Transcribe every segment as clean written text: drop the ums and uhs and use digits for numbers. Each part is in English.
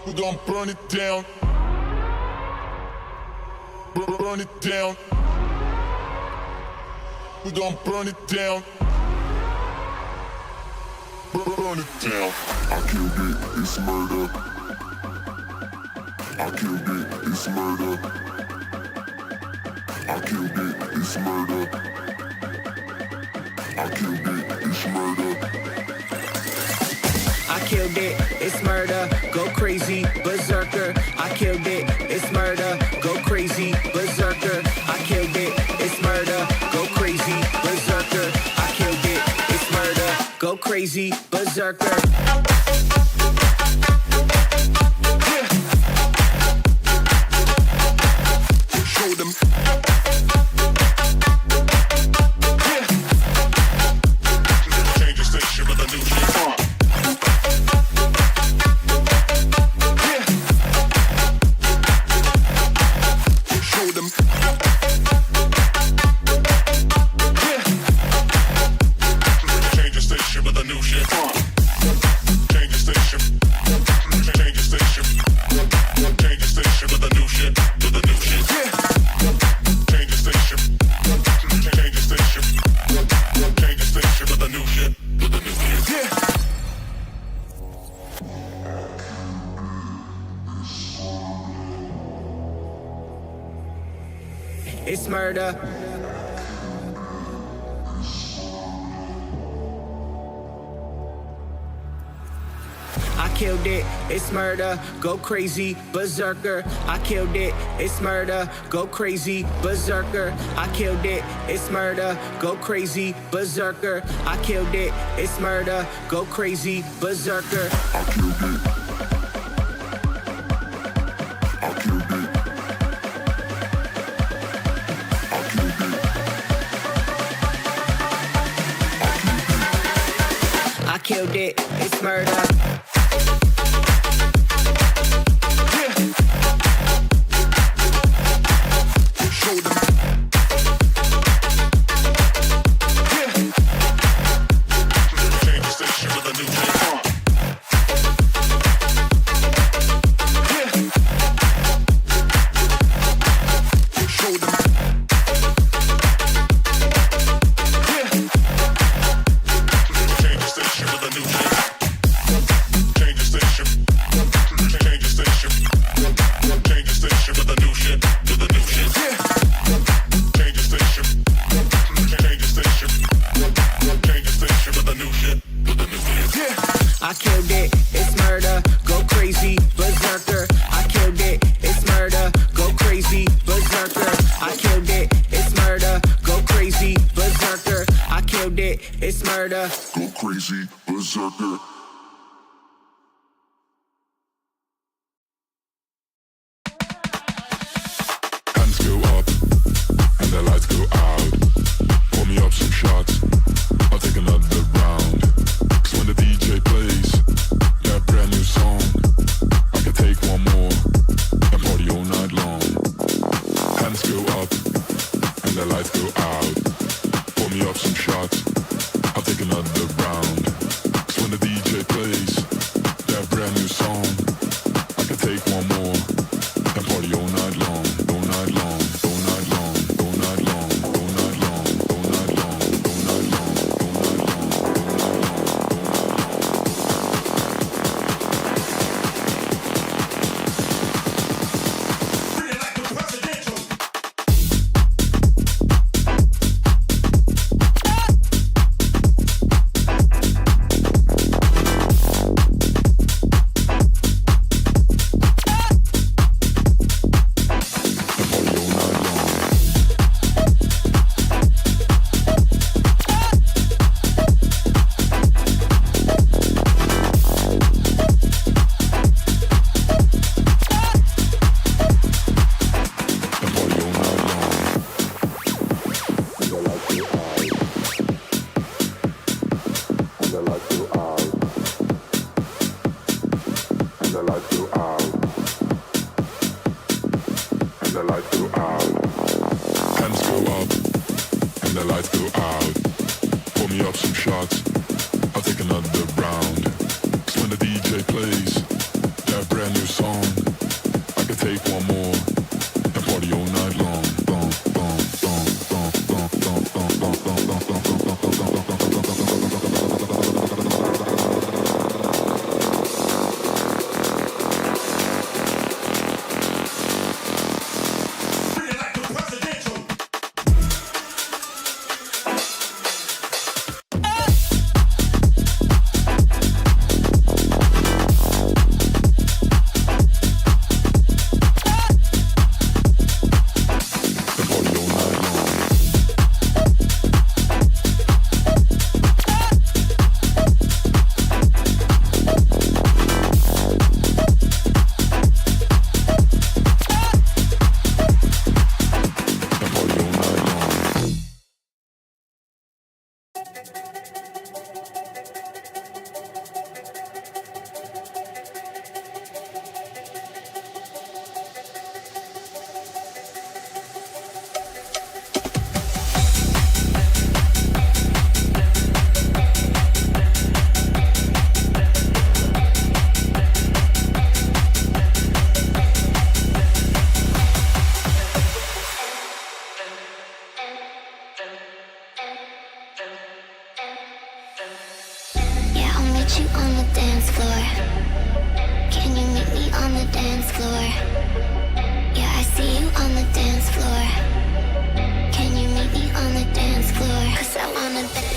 We gon' burn it down. Burn it down. We gon' burn it down. Burn it down. I killed it, it's murder. I killed it, it's murder. I killed it, it's murder. I killed it, it's murder. I killed it, it's murder, go crazy, berserker. I killed it, it's murder, go crazy, berserker. I killed it, it's murder, go crazy, berserker. I killed it, it's murder, go crazy, berserker. Show them. Change the station with a new shit. Show them. Change the station with a new shit. Change the station. Change the station. Change the station with a new shit. With a new shit. Change the station. Change the station. Change the station with a new shit. With a new shit. It's murder. I killed it, it's murder, go crazy, berserker. I killed it, it's murder, go crazy, berserker. I killed it, it's murder, go crazy, berserker. I killed it, it's murder, go crazy, berserker. I killed it. I killed it. I killed it. I killed it, it's murder. Show them. Change the station with a new shit. Show them. Change the station with a new shit. Change the station. Change the station. Change the station with a new shit. With a new shit. Change the station. Change the station. Change the station with a new shit. With a new shit. I killed it, it's murder, go crazy, berserker. I killed it, it's murder, go crazy, berserker. I killed it, it's murder, go crazy, berserker. I killed it, it's murder. Go crazy, berserker. Hands go up and the lights go out. Pour me up some shots, I'll take another round. 'Cause when the DJ plays that brand new song, I can take one more and party all night long. Hands go up and the lights go out. Pour me up some shots, I'll take another round. 'Cause when the DJ plays that brand new song, I can take one more and party all night long, all night long, all night long, all night long, all night long, all night long, all night long, all night long, all night long. I'll take another round. 'Cause when the DJ plays that brand new song, floor. Yeah, I see you on the dance floor. Can you meet me on the dance floor? 'Cause I wanna dance.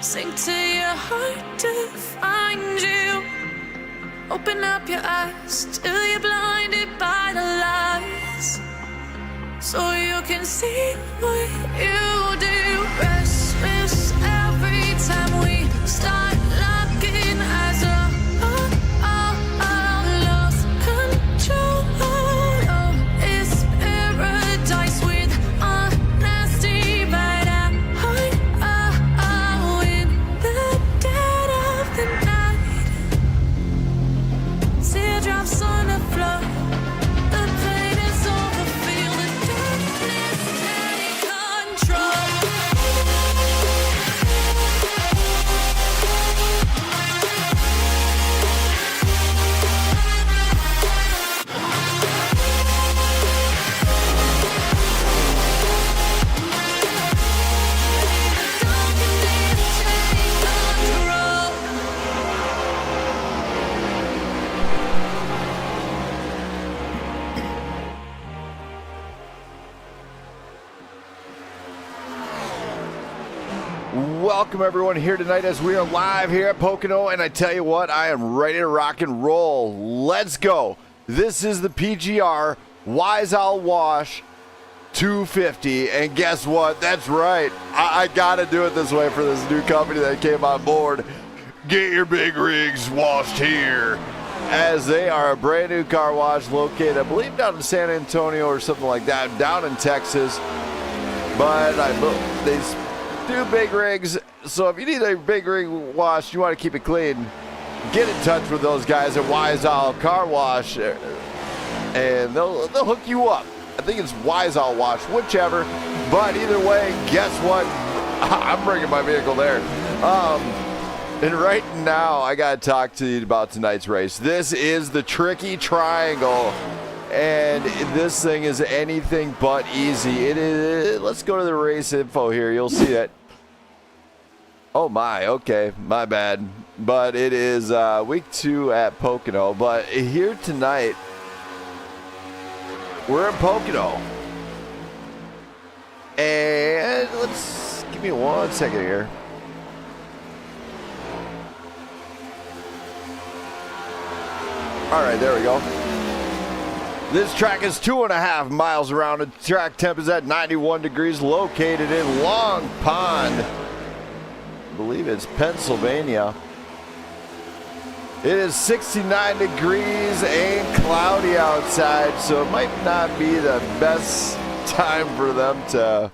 Sink to your heart to find you. Open up your eyes till you're blinded by the lies, so you can see what you do. Restless every time we start locking eyes up. Lost control. welcome everyone here tonight as we are live here at Pocono, and I tell you what, I am ready to rock and roll. Let's go. This is the PGR Wise Owl Wash 250, and guess what? That's right. I gotta do it this way for this new company that came on board. Get your big rigs washed here, as they are a brand new car wash located, I believe, down in San Antonio or something like that, down in Texas. But they do big rigs, so if you need a big rig wash, you want to keep it clean, get in touch with those guys at Wise Owl Car Wash, and they'll hook you up. I think it's Wise Owl Wash, whichever. But either way, guess what? I'm bringing my vehicle there. And right now, I got to talk to you about tonight's race. This is the Tricky Triangle, and this thing is anything but easy. It is. Let's go to the race info here. You'll see it. Oh my, okay, my bad. But it is week 2 at Pocono. But here tonight, we're in Pocono. And let's, give me 1 second here. All right, there we go. This track is 2.5 miles around. The track temp is at 91 degrees, located in Long Pond. I believe it's Pennsylvania. It is 69 degrees and cloudy outside, so it might not be the best time for them to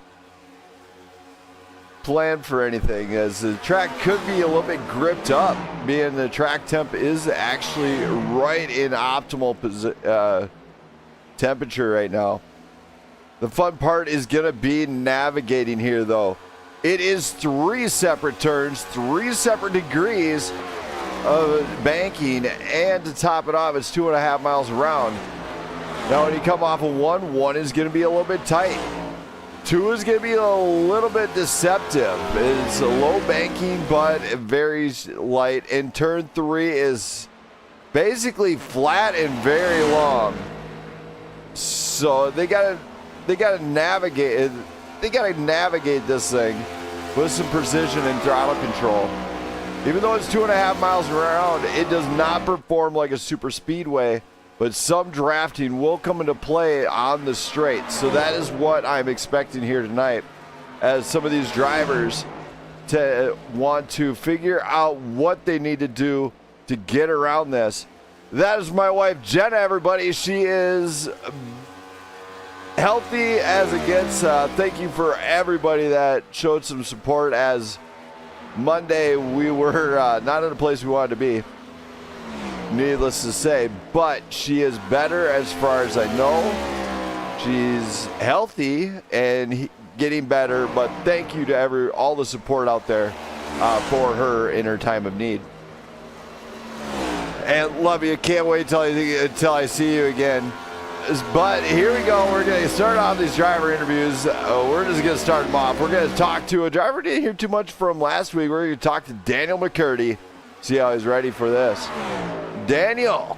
plan for anything, as the track could be a little bit gripped up, being the track temp is actually right in optimal temperature right now. The fun part is going to be navigating here, though. It is 3 separate turns, 3 separate degrees of banking, and to top it off, it's 2.5 miles around. Now, when you come off of 1 is going to be a little bit tight. 2 is going to be a little bit deceptive. It's a low banking, but very light. And turn 3 is basically flat and very long. So they gotta navigate. They gotta navigate this thing with some precision and throttle control. Even though it's 2.5 miles around, it does not perform like a super speedway. But some drafting will come into play on the straight. So that is what I'm expecting here tonight, as some of these drivers to want to figure out what they need to do to get around this. That is my wife, Jenna, everybody. She is healthy as it gets. Thank you for everybody that showed some support, as Monday we were not in a place we wanted to be, needless to say, but she is better as far as I know. She's healthy and getting better, but thank you to all the support out there for her in her time of need. And love you. Can't wait until I see you again. But here we go. We're going to start off these driver interviews. We're just going to start them off. We're going to talk to a driver. Didn't hear too much from last week. We're going to talk to Daniel McCurdy. See how he's ready for this. Daniel.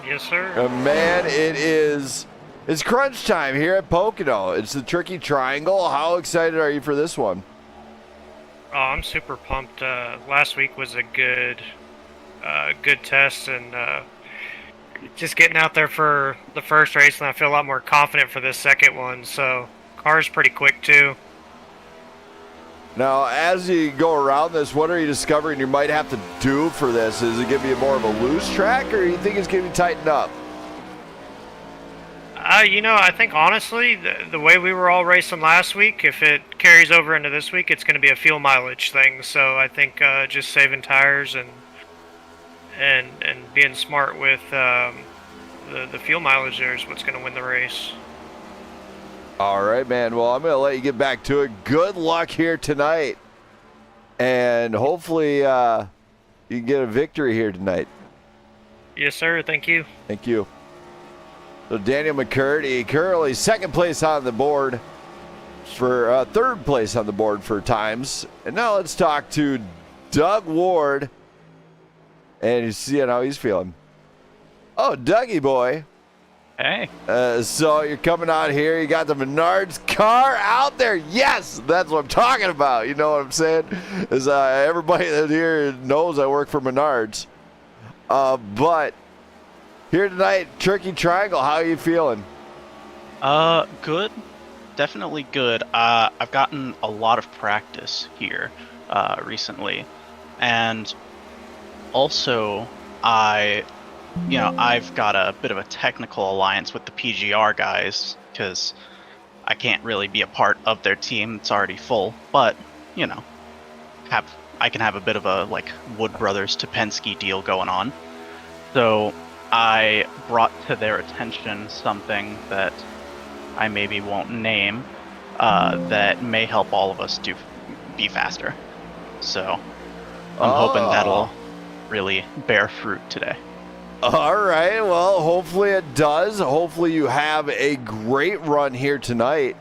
Yes, sir. Man, it's crunch time here at Pocono. It's the Tricky Triangle. How excited are you for this one? Oh, I'm super pumped. Last week was a good test, and just getting out there for the first race, and I feel a lot more confident for this second one. So, car's pretty quick too. Now, as you go around this, what are you discovering you might have to do for this? Is it going to be more of a loose track, or do you think it's going to be tightened up? I think honestly, the way we were all racing last week, if it carries over into this week, it's going to be a fuel mileage thing. So I think just saving tires and being smart with the fuel mileage there is what's going to win the race. All right, man. Well, I'm going to let you get back to it. Good luck here tonight. And hopefully you can get a victory here tonight. Yes, sir. Thank you. Thank you. So Daniel McCurdy currently second place on the board for third place on the board for times. And now let's talk to Doug Ward and see how he's feeling. Oh, Dougie boy. Hey. So you're coming out here. You got the Menards car out there. Yes, that's what I'm talking about. You know what I'm saying? Is everybody that here knows I work for Menards. But here tonight, Tricky Triangle. How are you feeling? Good. Definitely good. I've gotten a lot of practice here recently, and also I've got a bit of a technical alliance with the PGR guys because I can't really be a part of their team. It's already full, but I can have a bit of a like Wood Brothers to Penske deal going on. So I brought to their attention something that I maybe won't name that may help all of us be faster. So I'm hoping that'll really bear fruit today. All right. Well, hopefully it does. Hopefully you have a great run here tonight.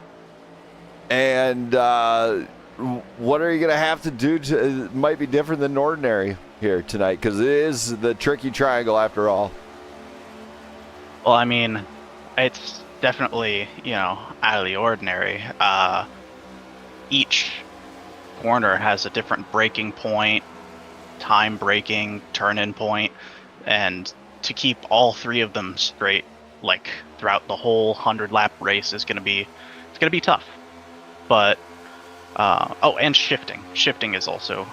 And what are you going to have to do? It might be different than ordinary here tonight because it is the Tricky Triangle after all. Well, I mean, it's definitely, out of the ordinary. Each corner has a different braking point, time braking, turn-in point, and to keep all three of them straight, like throughout the whole 100-lap race, is gonna be tough. But and shifting is also,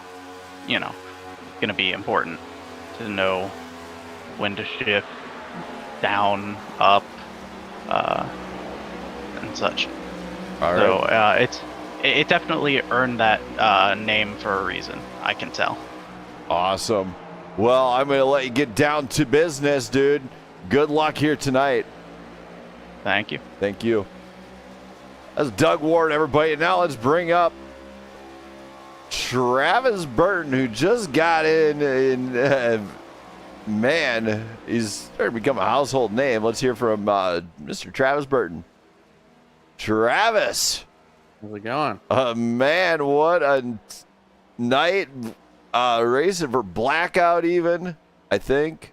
gonna be important to know when to shift down, up, and such. All right. So it definitely earned that name for a reason, I can tell. Awesome. Well, I'm going to let you get down to business, dude. Good luck here tonight. Thank you. Thank you. That's Doug Ward, everybody. Now let's bring up Travis Burton, who just got in. Man, he's starting to become a household name. Let's hear from Mr. Travis Burton. Travis. How's it going? Man, what a night. Racing for Blackout even, I think.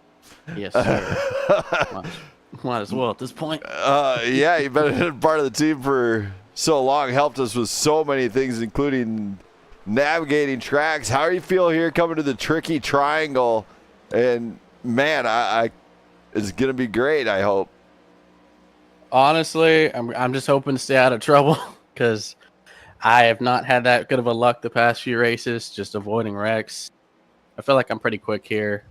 Yes, sir. Might as well at this point. Yeah, you've been part of the team for so long, helped us with so many things, including navigating tracks. How are you feeling here coming to the Tricky Triangle? And man, it's gonna be great, I hope. Honestly, I'm just hoping to stay out of trouble because I have not had that good of a luck the past few races, just avoiding wrecks. I feel like I'm pretty quick here,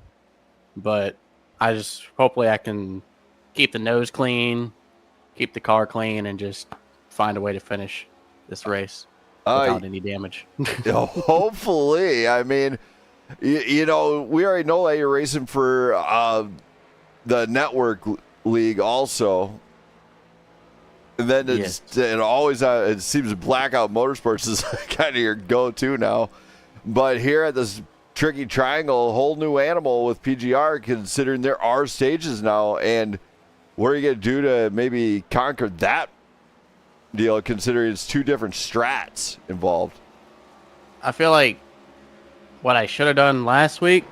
but hopefully I can keep the nose clean, keep the car clean, and just find a way to finish this race without any damage. Hopefully. I mean, we already know that you're racing for the network league also. And then it seems Blackout Motorsports is kind of your go-to now. But here at this Tricky Triangle, a whole new animal with PGR, considering there are stages now. And what are you going to do to maybe conquer that deal, considering it's two different strats involved? I feel like what I should have done last week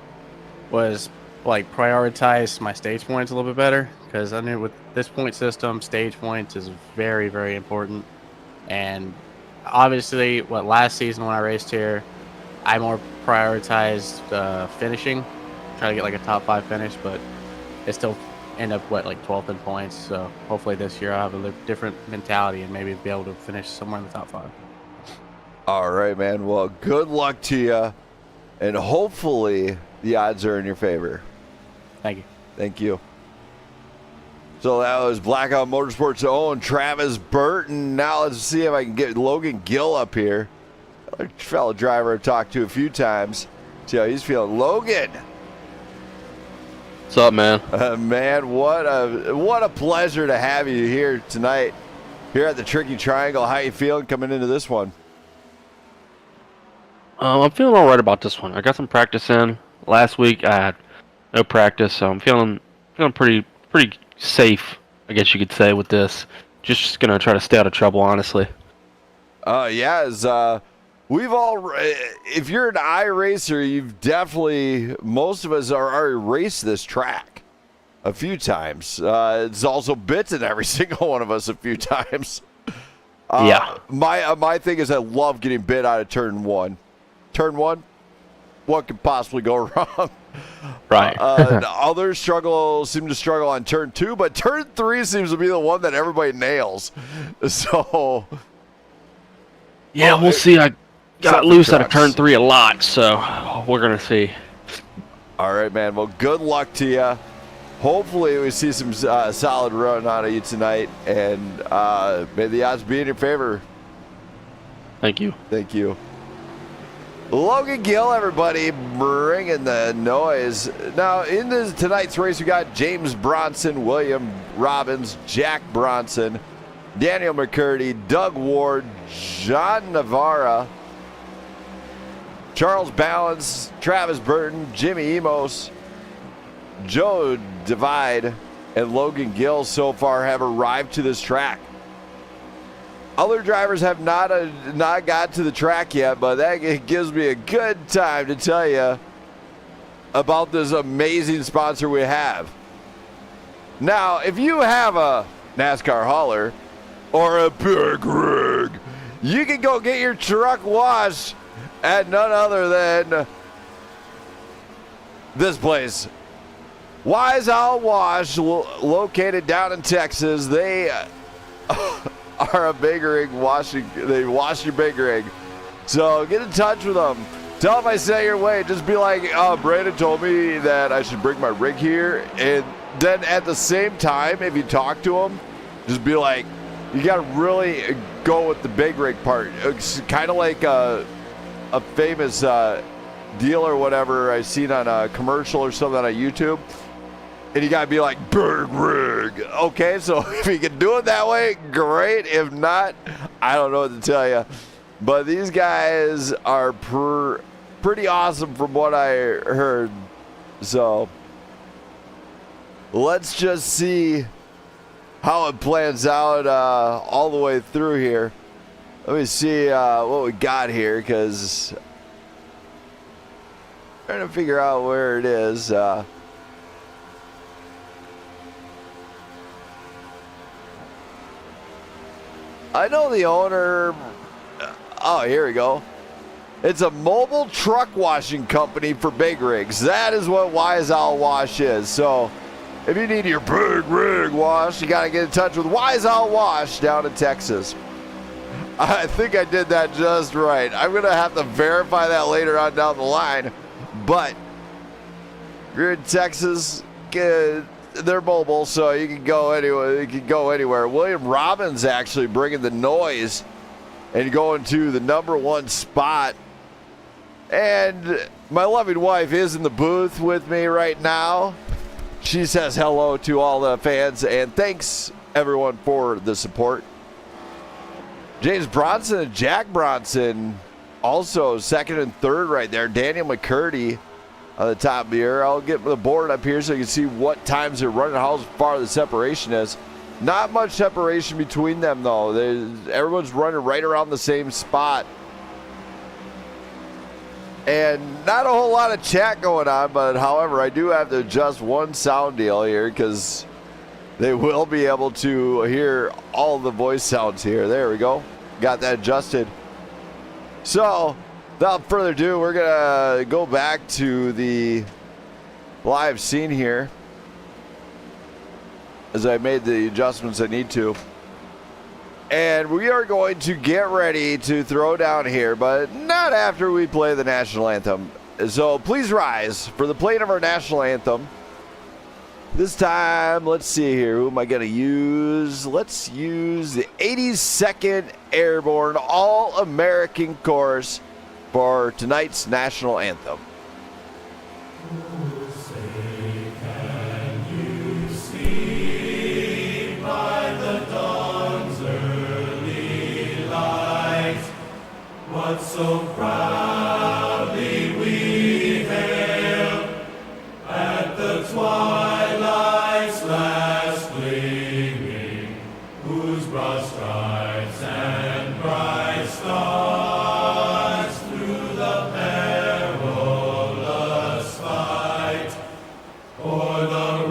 was prioritize my stage points a little bit better, because I knew with this point system, stage points is very, very important. And obviously, last season when I raced here, I more prioritized finishing, try to get a top 5 finish, but it still end up 12th in points. So hopefully this year I'll have a different mentality and maybe be able to finish somewhere in the top 5. All right, man. Well, good luck to you, and hopefully the odds are in your favor. Thank you. Thank you. So that was Blackout Motorsports' own Travis Burton. Now let's see if I can get Logan Gill up here. A fellow driver I've talked to a few times. See how he's feeling. Logan. What's up, man? Man, what a pleasure to have you here tonight, here at the Tricky Triangle. How you feeling coming into this one? I'm feeling all right about this one. I got some practice in. Last week I had no practice, so I'm feeling pretty safe, I guess you could say, with this. Just gonna try to stay out of trouble, honestly. We've all, if you're an iRacer, you've definitely, most of us are already raced this track. a few times. It's also bitten every single one of us a few times. Yeah. My thing is I love getting bit out of turn one. Turn one, what could possibly go wrong? Right. Others seem to struggle on turn two, but turn three seems to be the one that everybody nails. So. Yeah, we'll see. I got loose out of turn 3 a lot, so we're going to see. All right, man. Well, good luck to you. Hopefully we see some solid run out of you tonight, and may the odds be in your favor. Thank you. Thank you. Logan Gill, everybody, bringing the noise. Now, in tonight's race, we got James Bronson, William Robbins, Jack Bronson, Daniel McCurdy, Doug Ward, John Navarra, Charles Balance, Travis Burton, Jimmy Emos, Joe Divide, and Logan Gill so far have arrived to this track. Other drivers have not got to the track yet, but that gives me a good time to tell you about this amazing sponsor we have. Now, if you have a NASCAR hauler or a big rig, you can go get your truck washed at none other than this place. Wise Owl Wash, located down in Texas. They are a big rig washing. They wash your big rig. So get in touch with them. Tell them I sent your way. Just be like, Brandon told me that I should bring my rig here. And then at the same time, if you talk to them, just be like, you got to really go with the big rig part. It's kind of like a famous deal or whatever I've seen on a commercial or something on YouTube. And you got to be like, big rig. Okay, so if you can do it that way, great. If not, I don't know what to tell you. But these guys are pretty awesome from what I heard. So let's just see how it plans out all the way through here. Let me see what we got here, because I'm trying to figure out where it is. I know the owner. Oh, here we go. It's a mobile truck washing company for big rigs. That is what Wise Owl Wash is. So if you need your big rig wash, you got to get in touch with Wise Owl Wash down in Texas. I think I did that just right. I'm going to have to verify that later on down the line. But if you're in Texas, they're mobile, so you can go anywhere. You can go anywhere. William Robbins actually bringing the noise and going to the #1 spot. And my loving wife is in the booth with me right now. She says hello to all the fans, and thanks everyone for the support. James Bronson and Jack Bronson also second and third right there. Daniel McCurdy on the top here. I'll get the board up here so you can see what times they're running, how far the separation is. Not much separation between them, though. Everyone's running right around the same spot. And not a whole lot of chat going on, but however, I do have to adjust one sound deal here because they will be able to hear all the voice sounds here. There we go. Got that adjusted. So, without further ado, we're going to go back to the live scene here as I made the adjustments I need to. And we are going to get ready to throw down here, but not after we play the national anthem. So please rise for the playing of our national anthem. This time, let's see here. Who am I going to use? Let's use the 82nd Airborne All-American Chorus for tonight's national anthem. What so proudly we hailed at the twilight's last gleaming, whose broad stripes and bright stars through the perilous fight o'er the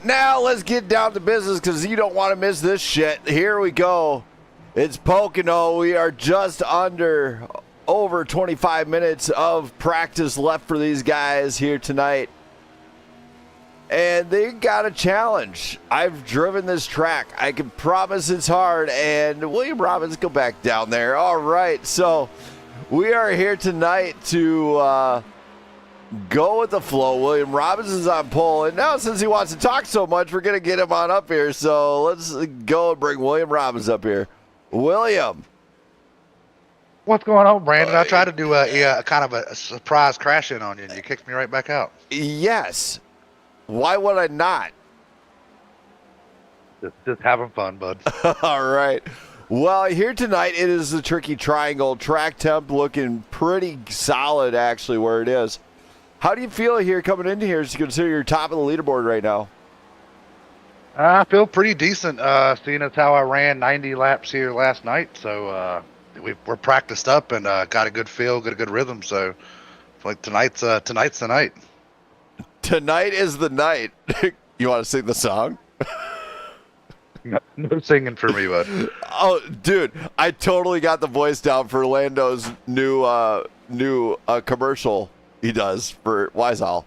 Now let's get down to business because you don't want to miss this shit. Here we go. It's Pocono. We are just over 25 minutes of practice left for these guys here tonight. And they got a challenge. I've driven this track. I can promise it's hard. And William Robbins, go back down there. All right. So we are here tonight to go with the flow. William Robbins is on pole. And now since he wants to talk so much, we're going to get him on up here. So let's go and bring William Robbins up here. William. What's going on, Brandon? I tried to do a kind of a surprise crash in on you, and you kicked me right back out. Yes. Why would I not? Just having fun, bud. All right. Well, here tonight it is the Tricky Triangle. Track temp looking pretty solid, actually, where it is. How do you feel here coming into here as you consider you're top of the leaderboard right now? I feel pretty decent, seeing as how I ran 90 laps here last night. So we're practiced up and got a good feel, got a good rhythm. So I feel like tonight's the night. Tonight is the night. You want to sing the song? No singing for me, bud. Oh, dude, I totally got the voice down for Lando's new commercial he does for Wise Owl.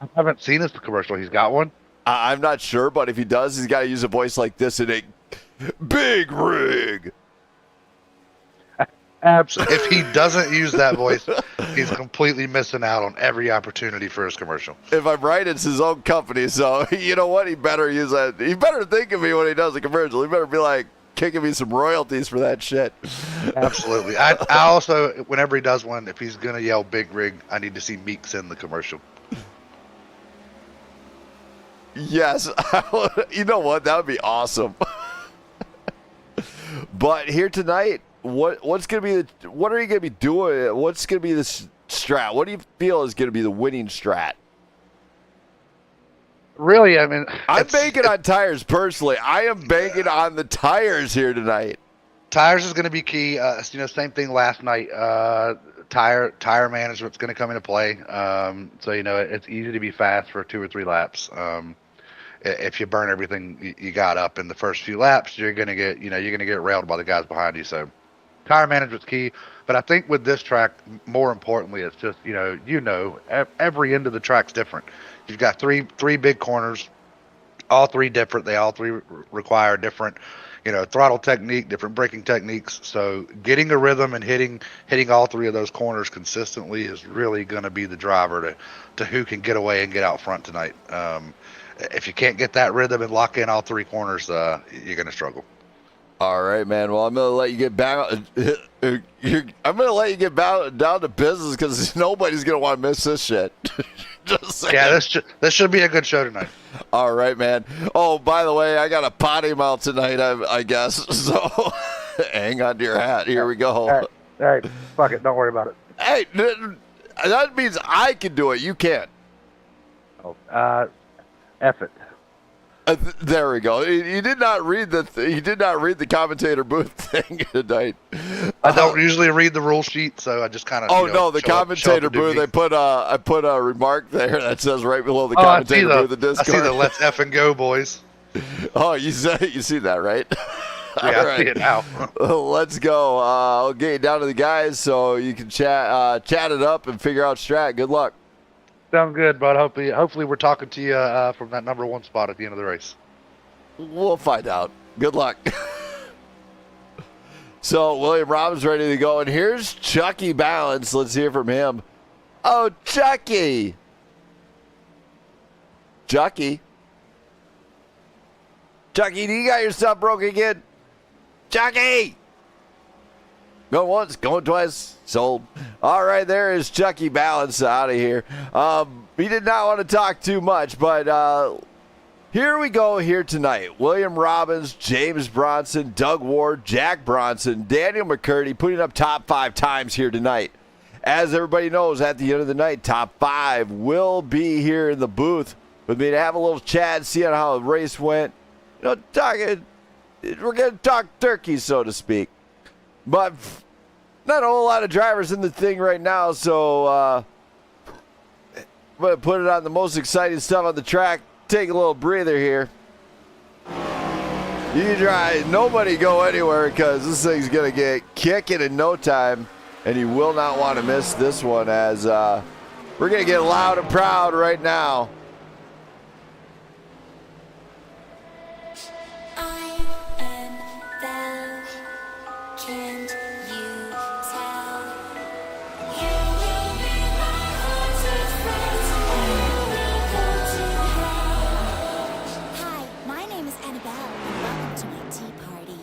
I haven't seen this commercial. He's got one? I'm not sure, but if he does, he's got to use a voice like this in a big rig. Absolutely. If he doesn't use that voice, he's completely missing out on every opportunity for his commercial. If I'm right, it's his own company, so you know what? He better use that. He better think of me when he does a commercial. He better be like kicking me some royalties for that shit. Absolutely. I also, whenever he does one, if he's going to yell big rig, I need to see Meeks in the commercial. Yes. You know what? That would be awesome. But here tonight, what are you gonna be doing? What's gonna be the strat? What do you feel is gonna be the winning strat? Really, I mean, I'm banking on tires personally. I am banking on the tires here tonight. Tires is going to be key. Same thing last night. Tire management's going to come into play. So it's easy to be fast for 2 or 3 laps. If you burn everything you got up in the first few laps, you're going to get railed by the guys behind you. So tire management's key. But I think with this track, more importantly, it's just every end of the track's different. You've got three big corners, all 3 different. They all 3 require different, throttle technique, different braking techniques. So getting a rhythm and hitting all 3 of those corners consistently is really going to be the driver to who can get away and get out front tonight. If you can't get that rhythm and lock in all 3 corners, you're going to struggle. All right, man. Well, I'm gonna let you get back. I'm gonna let you get down to business because nobody's gonna want to miss this shit. Just saying. Yeah, this should be a good show tonight. All right, man. Oh, by the way, I got a potty mouth tonight, I guess. So hang on to your hat. Here we go. All right, fuck it. Don't worry about it. Hey, that means I can do it. You can't. Oh, F it. There we go. He did not read the commentator booth thing tonight. I don't usually read the rule sheet, so I just kind of. Oh no, the commentator booth. I put a remark there that says right below the commentator booth. The Discord. I see the let's F and go, boys. Oh, you see that, right? Yeah, I see it now. Let's go. I'll get you down to the guys so you can chat it up and figure out strat. Good luck. Sounds good, bud. Hopefully we're talking to you from that number 1 spot at the end of the race. We'll find out. Good luck. So William Robbins ready to go, and here's Chucky Balance. Let's hear from him. Oh, Chucky. Chucky, do you got your stuff broke again? Chucky! Going once, going twice, sold. All right, there is Chucky Balance out of here. He did not want to talk too much, but here we go here tonight. William Robbins, James Bronson, Doug Ward, Jack Bronson, Daniel McCurdy putting up top 5 times here tonight. As everybody knows, at the end of the night, top 5 will be here in the booth with me to have a little chat, see how the race went. We're going to talk turkey, so to speak. But not a whole lot of drivers in the thing right now, so I'm going to put it on the most exciting stuff on the track. take a little breather here. You try, nobody go anywhere because this thing's going to get kicking in no time, and you will not want to miss this one as we're going to get loud and proud right now. I am thou, can't you tell? You will be my haunted friends, or you will go to hell. Hi, my name is Annabelle, and welcome to my tea party.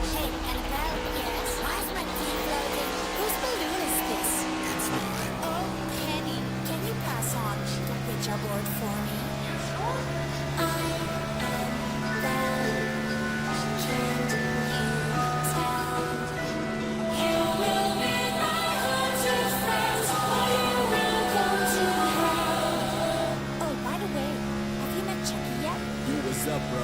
Hey, Annabelle, yes? Why is my tea floating? Whose balloon is this? It's mine. Oh, Penny, can you pass on the picture board for me? I am thou, can't you tell? You will be my haunted friends, or you will go to hell. Oh, by the way, have you met Chucky yet? Yo, what's up, bro?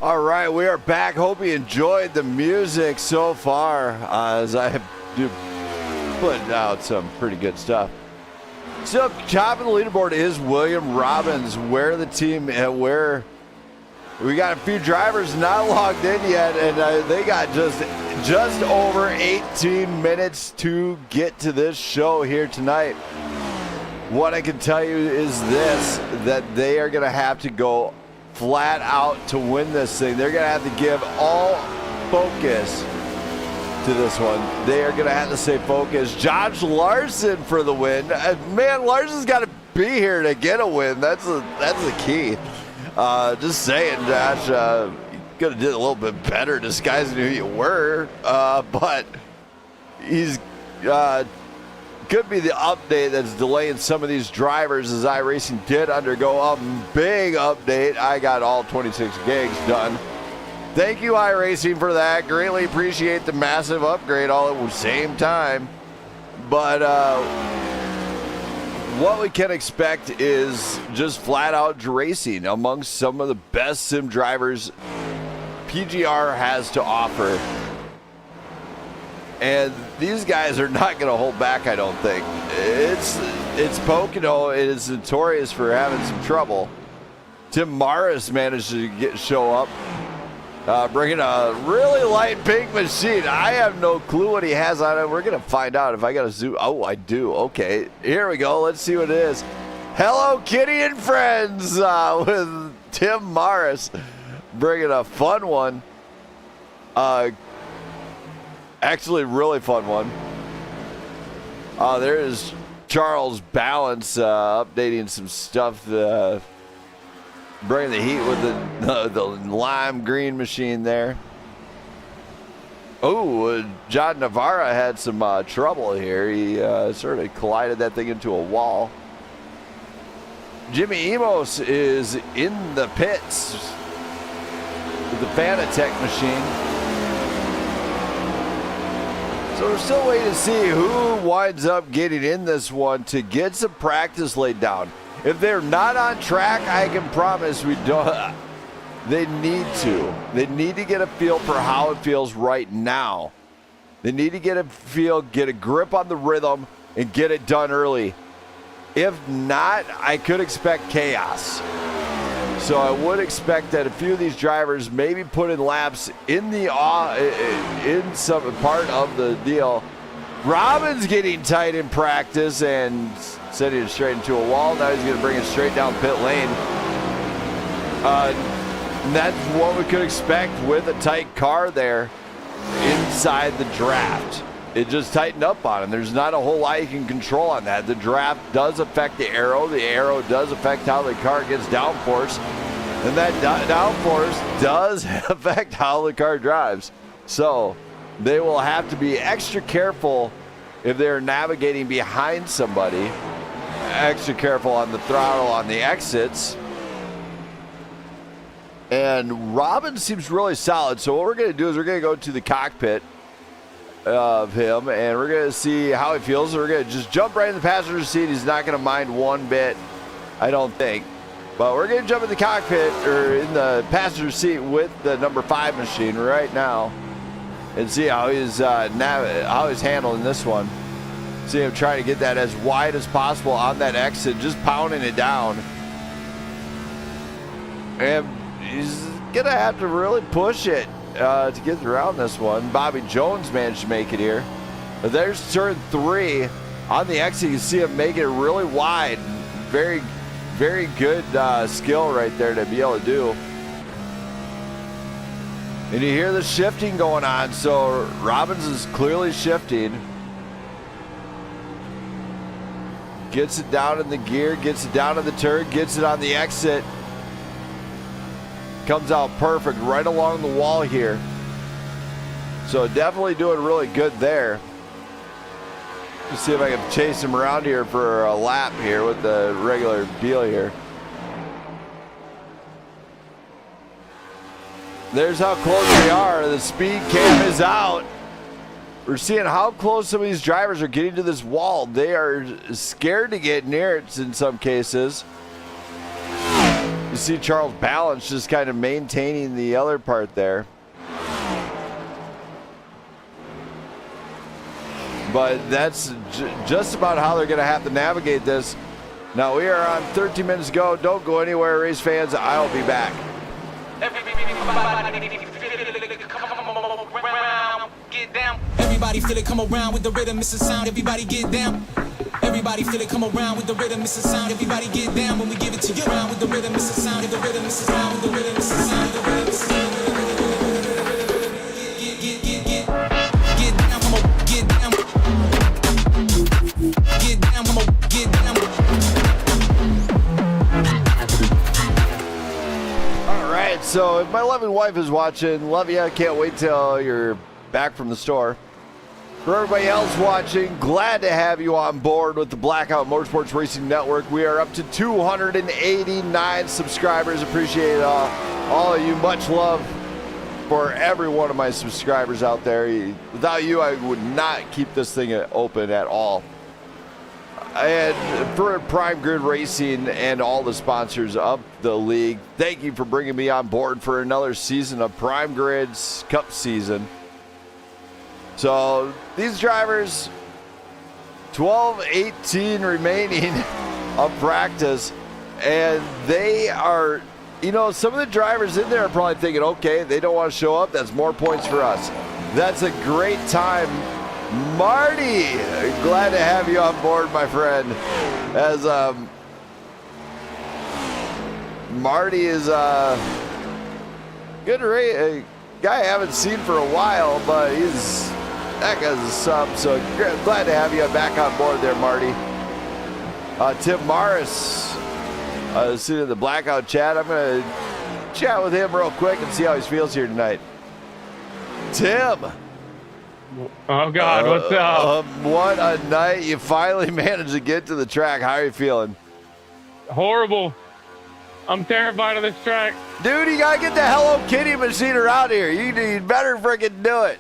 All right, we are back. Hope you enjoyed the music so far, as I have put out some pretty good stuff. So, top of the leaderboard is William Robbins. Where the team, where we got a few drivers not logged in yet, and they got just over 18 minutes to get to this show here tonight. What I can tell you is this, that they are going to have to go flat out to win this thing. They're going to have to give all focus to this one. They are going to have to stay focused. Josh Larson for the win. Man, Larson's got to be here to get a win. That's the key. Just saying, Josh, you could have did a little bit better disguising who you were, but he's could be the update that's delaying some of these drivers, as iRacing did undergo a big update. I got all 26 gigs done. Thank you, iRacing, for that. Greatly appreciate the massive upgrade all at the same time. But what we can expect is just flat-out racing amongst some of the best sim drivers PGR has to offer. And these guys are not going to hold back, I don't think. It's Pocono. It is notorious for having some trouble. Tim Morris managed to show up. Bringing a really light pink machine. I have no clue what he has on it. We're going to find out if I got to zoom. Oh, I do. Okay, here we go. Let's see what it is. Hello Kitty and Friends with Tim Morris. Bringing a fun one. Actually, really fun one. There's Charles Balance updating some stuff. Bringing the heat with the lime green machine there. Oh, John Navarra had some trouble here. He sort of collided that thing into a wall. Jimmy Emos is in the pits with the Fanatec machine. So we're still waiting to see who winds up getting in this one to get some practice laid down. If they're not on track, I can promise we don't. They need to. They need to get a feel for how it feels right now. They need to get a feel, get a grip on the rhythm, and get it done early. If not, I could expect chaos. So I would expect that a few of these drivers maybe put in laps in the in some part of the deal. Robin's getting tight in practice and sending it straight into a wall. Now he's going to bring it straight down pit lane. That's what we could expect with a tight car there inside the draft. It just tightened up on him. There's not a whole lot you can control on that. The draft does affect the aero. The aero does affect how the car gets downforce. And that downforce does affect how the car drives. So they will have to be extra careful if they're navigating behind somebody. Extra careful on the throttle on the exits. And Robin seems really solid. So what we're going to do is we're going to go to the cockpit of him, and we're going to see how he feels. We're going to just jump right in the passenger seat. He's not going to mind one bit, I don't think. But we're going to jump in the cockpit, or in the passenger seat with the number 5 machine right now and see how he's handling this one. See him trying to get that as wide as possible on that exit, just pounding it down. And he's going to have to really push it to get around this one. Bobby Jones managed to make it here. But there's turn 3 on the exit. You can see him make it really wide. Very, very good skill right there to be able to do. And you hear the shifting going on. So Robbins is clearly shifting. Gets it down in the gear, gets it down in the turn, gets it on the exit. Comes out perfect right along the wall here. So definitely doing really good there. Let's see if I can chase him around here for a lap here with the regular deal here. There's how close they are. The speed cam is out. We're seeing how close some of these drivers are getting to this wall. They are scared to get near it in some cases. You see Charles Balance just kind of maintaining the other part there. But that's just about how they're going to have to navigate this. Now we are on 13 minutes to go. Don't go anywhere, race fans. I'll be back. Everybody feel it, come around with the rhythm, it's a sound, everybody get down. Everybody feel it, come around with the rhythm, it's a sound, everybody get down when we give it to you. Around with the rhythm, it's a sound, the rhythm, it's a sound, with the rhythm, it's a sound, the rhythm, it's a sound. Get down, come on, get down. Get down, come on, get down. All right, so if my loving wife is watching, love ya, can't wait till you're back from the store. For everybody else watching, glad to have you on board with the Blackout Motorsports Racing Network. We are up to 289 subscribers. Appreciate it all of you. Much love for every one of my subscribers out there. Without you, I would not keep this thing open at all. And for Prime Grid Racing and all the sponsors of the league, thank you for bringing me on board for another season of Prime Grid's Cup season. So these drivers, 12-18 remaining of practice, and they are you know, some of the drivers in there are probably thinking, okay, they don't want to show up. That's more points for us. That's a great time. Marty, glad to have you on board, my friend. As Marty is good a guy I haven't seen for a while, but that guy's a sub, so glad to have you back on board there, Marty. Tim Morris, sitting in the Blackout chat. I'm going to chat with him real quick and see how he feels here tonight. Tim. Oh, God, what's up? What a night. You finally managed to get to the track. How are you feeling? Horrible. I'm terrified of this track. Dude, you got to get the Hello Kitty machine around here. You better freaking do it.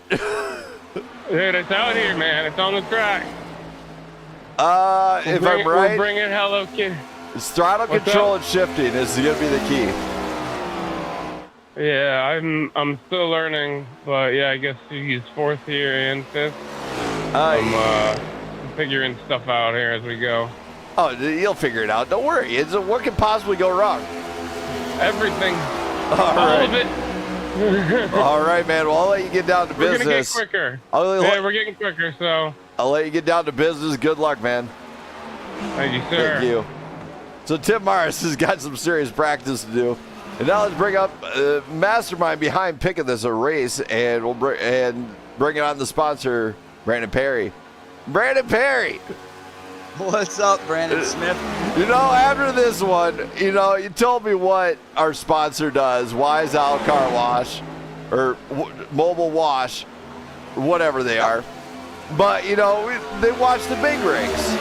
Dude, it's out here, man. It's on the track. If I'm right, we're bringing Hello Kitty. It's throttle control and shifting is going to be the key. Yeah, I'm still learning, but yeah, I guess he's fourth year and fifth. I'm figuring stuff out here as we go. Oh, you'll figure it out. Don't worry. What could possibly go wrong? Everything. All of it. All right, man. Well, I'll let you get down to business. We're going to get quicker. We're getting quicker, so. I'll let you get down to business. Good luck, man. Thank you, sir. Thank you. So Tim Morris has got some serious practice to do. And now let's bring up mastermind behind picking this a race, and we'll bring it on the sponsor, Brandon Perry. Brandon Perry. What's up, Brandon Smith? You know, after this one, you know, you told me what our sponsor does, Wise Owl Car Wash, or Mobile Wash, whatever they are. But, you know, they watch the big rigs.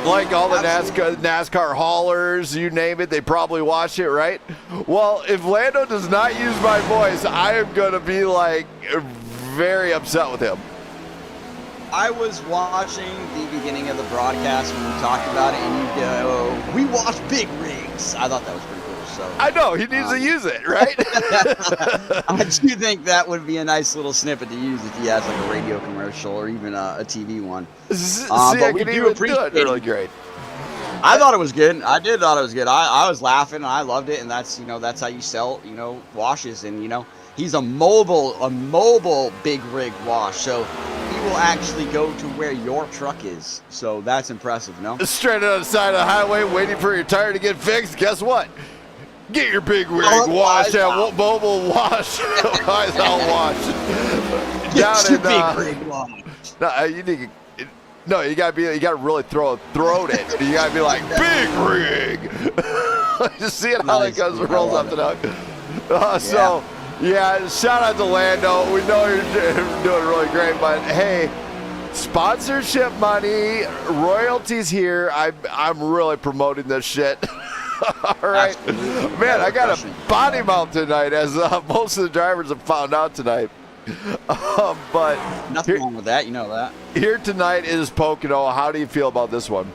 Like all the NASCAR haulers, you name it, they probably watch it, right? Well, if Lando does not use my voice, I am going to be, like, very upset with him. I was watching the beginning of the broadcast when we talked about it, and you go, we watch big rigs. I thought that was pretty cool. So I know, he needs to use it, right? I do think that would be a nice little snippet to use if he has like a radio commercial or even a TV one. But we do appreciate it. Really great. I thought it was good. I did thought it was good. I was laughing and I loved it, and that's that's how you sell washes, and he's a mobile big rig wash, so he will actually go to where your truck is. So that's impressive, no? Straight on the side of the highway, waiting for your tire to get fixed. Guess what? Get your big rig washed at Mobile Wash. Wise Owl Wash. Get your big rig wash. You gotta really throat it. You gotta be like, big rig. Just seeing how it goes and rolls up the duck. So, yeah, shout out to Lando. We know you're doing really great, but hey, sponsorship money, royalties here. I'm really promoting this shit. All right. Absolutely. Man, I got a body mount tonight, as most of the drivers have found out tonight. But nothing wrong with that, you know that. Here tonight is Pocono. How do you feel about this one?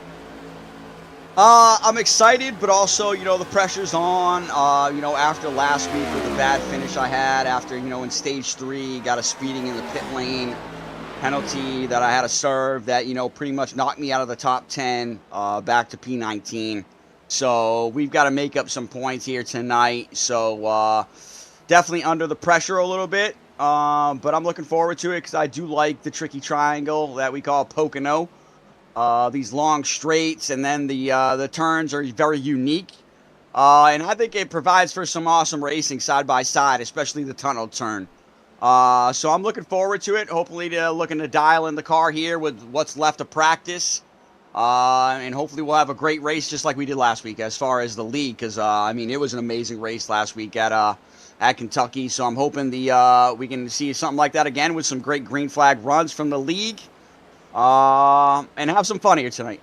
I'm excited, but also, the pressure's on. After last week with the bad finish I had, after, in stage 3, got a speeding in the pit lane penalty that I had to serve that, pretty much knocked me out of the top 10 back to P19. So we've got to make up some points here tonight. So definitely under the pressure a little bit. But I'm looking forward to it because I do like the tricky triangle that we call Pocono. These long straights, and then the turns are very unique. And I think it provides for some awesome racing side by side, especially the tunnel turn. So I'm looking forward to it. Hopefully looking to dial in the car here with what's left of practice. And hopefully we'll have a great race just like we did last week as far as the league, because it was an amazing race last week at Kentucky. So I'm hoping we can see something like that again with some great green flag runs from the league, and have some fun here tonight.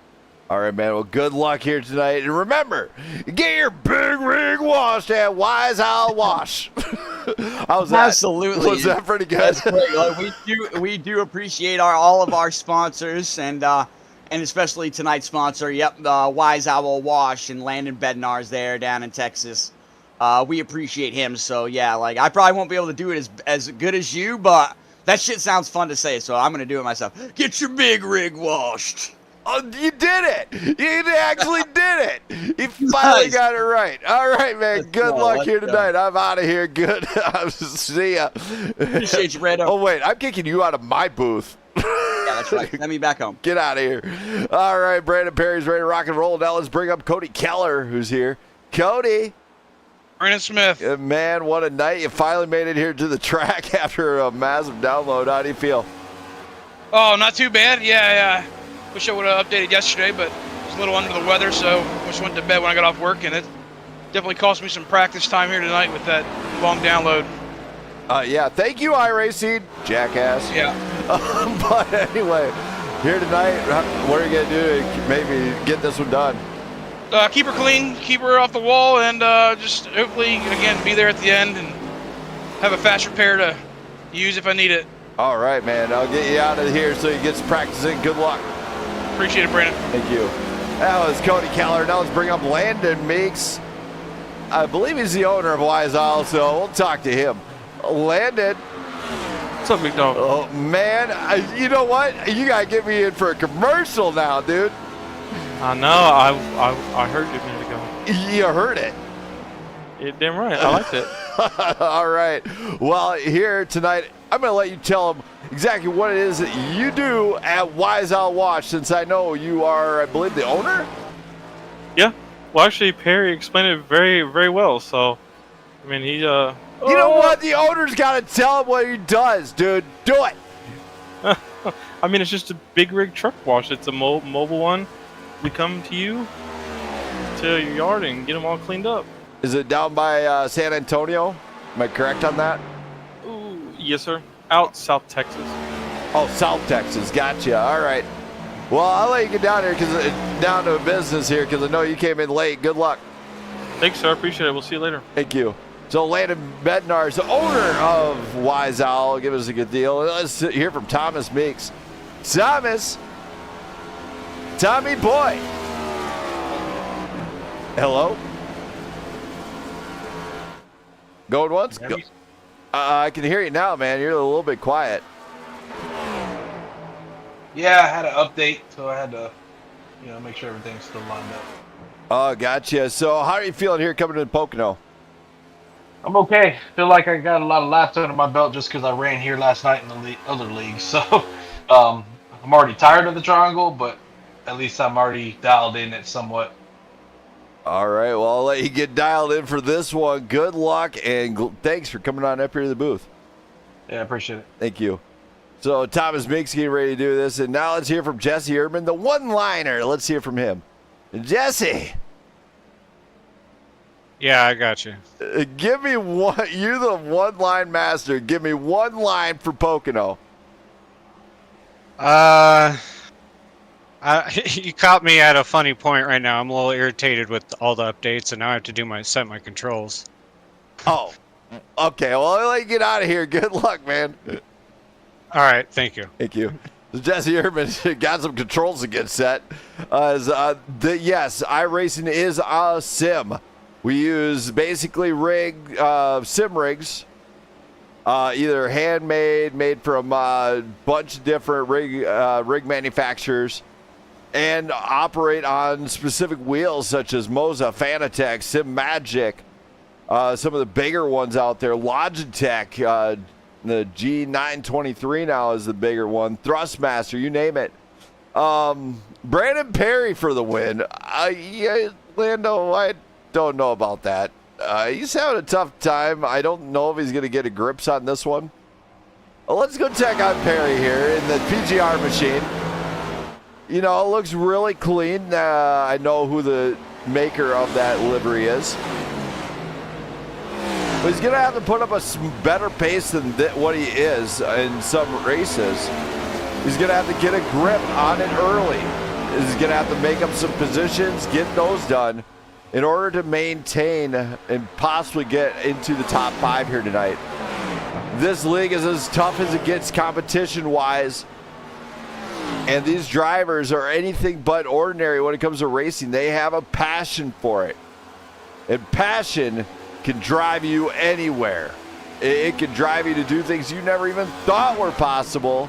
All right, man. Well, good luck here tonight, and remember, get your big rig washed at Wise Owl Wash. How's that? Absolutely. Was that pretty good? That's great. We do appreciate all of our sponsors, and especially tonight's sponsor, Wise Owl Wash, and Landon Bednar's there down in Texas. We appreciate him. So, I probably won't be able to do it as good as you, but that shit sounds fun to say, so I'm going to do it myself. Get your big rig washed. Oh, you did it! You actually did it! You finally got it right. All right, man. Good luck here tonight. I'm out of here. Good. See ya. Appreciate you, Brando. Oh, wait. I'm kicking you out of my booth. Yeah, that's right. Send me back home. Get out of here. All right, Brandon Perry's ready to rock and roll. Now let's bring up Cody Keller, who's here. Cody. Brandon Smith. Man, what a night. You finally made it here to the track after a massive download. How do you feel? Oh, not too bad. Yeah. Wish I would have updated yesterday, but I was a little under the weather, so wish I went to bed when I got off work, and it definitely cost me some practice time here tonight with that long download. Yeah, thank you, iRacing, jackass. Yeah. But anyway, here tonight, what are you going to do to maybe get this one done? Keep her clean, keep her off the wall, and just hopefully, again, be there at the end and have a fast repair to use if I need it. All right, man. I'll get you out of here so you get some practice in. Good luck. Appreciate it, Brandon. Thank you. That was Cody Keller. Now let's bring up Landon Meeks. I believe he's the owner of Wise Owl, so we'll talk to him. Landon. What's up, big dog? Oh, man. You know what? You got to get me in for a commercial now, dude. I know. I heard it a minute ago. You heard it. You're damn right. I liked it. All right. Well, here tonight, I'm going to let you tell them exactly what it is that you do at Wise Owl Wash, since I know you are, I believe, the owner? Yeah. Well, actually, Perry explained it very, very well. So, I mean, he, You know what? The owner's got to tell him what he does, dude. Do it. I mean, it's just a big rig truck wash. It's a mobile one. We come to you, to your yard, and get them all cleaned up. Is it down by San Antonio? Am I correct on that? Ooh, yes, sir. Out South Texas. Oh, South Texas. Gotcha. All right. Well, I'll let you get down here down to business here because I know you came in late. Good luck. Thanks, sir. I appreciate it. We'll see you later. Thank you. So Landon Bednar is the owner of Wise Owl. Give us a good deal. Let's hear from Thomas Meeks. Thomas. Tommy boy. Hello? Going once? Go. I can hear you now, man. You're a little bit quiet. Yeah, I had an update, so I had to, make sure everything's still lined up. Oh, gotcha. So how are you feeling here coming to Pocono? I'm okay. Feel like I got a lot of laps under my belt just because I ran here last night in the other league. So I'm already tired of the triangle, but at least I'm already dialed in it somewhat. All right. Well, I'll let you get dialed in for this one. Good luck, and thanks for coming on up here to the booth. Yeah, I appreciate it. Thank you. So Thomas Meeks getting ready to do this, and now let's hear from Jesse Erdman, the one-liner. Let's hear from him. Jesse. Yeah, I got you. Give me one. You're the one-line master. Give me one line for Pocono. You caught me at a funny point right now. I'm a little irritated with all the updates, and now I have to set my controls. Oh, okay. Well, I'll let you get out of here. Good luck, man. All right, thank you. Thank you. Jesse Erdman got some controls to get set. Yes, iRacing is a sim. We use basically sim rigs, either handmade, made from a bunch of different rig manufacturers, and operate on specific wheels such as Moza, Fanatec, SimMagic, some of the bigger ones out there, Logitech, the G923 now is the bigger one, Thrustmaster, you name it. Brandon Perry for the win. Lando, I don't know about that. He's having a tough time. I don't know if he's going to get a grips on this one. Let's go check on Perry here in the PGR machine. It looks really clean. I know who the maker of that livery is. But he's going to have to put up a better pace than what he is in some races. He's going to have to get a grip on it early. He's going to have to make up some positions, get those done in order to maintain and possibly get into the top 5 here tonight. This league is as tough as it gets competition-wise. And these drivers are anything but ordinary when it comes to racing. They have a passion for it. And passion can drive you anywhere. It can drive you to do things you never even thought were possible,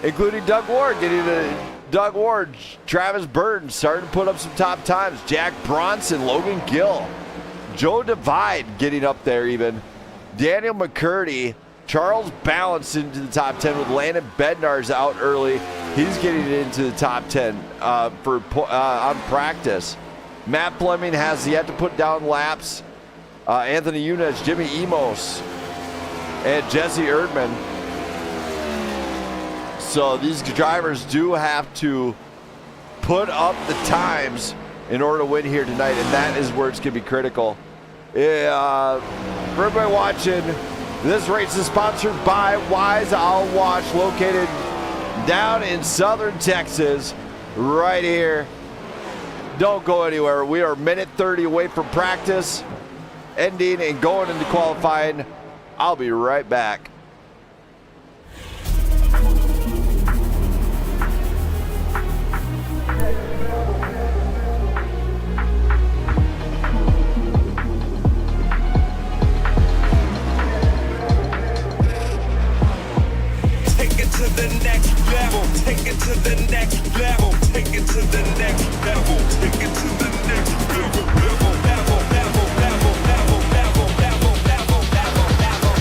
including Doug Ward getting to Doug Ward, Travis Burton starting to put up some top times. Jack Bronson, Logan Gill, Joe Divide getting up there even. Daniel McCurdy, Charles Balance into the top 10 with Landon Bednar's out early. He's getting into the top 10 on practice. Matt Fleming has yet to put down laps. Anthony Yunus, Jimmy Emos, and Jesse Erdman. So these drivers do have to put up the times in order to win here tonight, and that is where it's going to be critical. For everybody watching, this race is sponsored by Wise Owl Wash, located down in southern Texas, right here. Don't go anywhere. We are minute 30 away from practice ending and going into qualifying. I'll be right back. Take it to the next level. Take it to the next level. Take it to the next level. Take it to the next level. Level, level, level, level, level, level, level, level, level, level,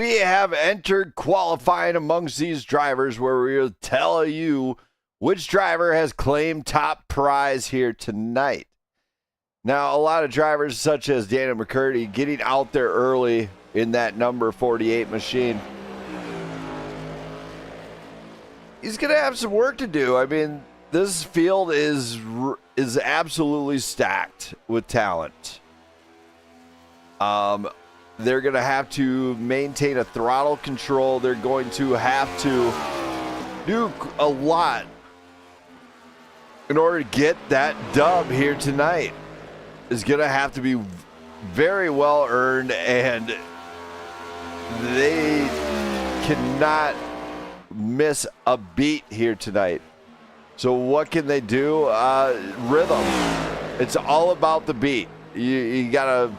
We have entered qualifying amongst these drivers, where we'll tell you which driver has claimed top prize here tonight. Now, a lot of drivers such as Daniel McCurdy getting out there early in that number 48 machine. He's going to have some work to do. I mean, this field is absolutely stacked with talent. They're going to have to maintain a throttle control. They're going to have to do a lot in order to get that dub here tonight. It's going to have to be very well earned, and they cannot miss a beat here tonight. So what can they do? Rhythm. It's all about the beat. You got to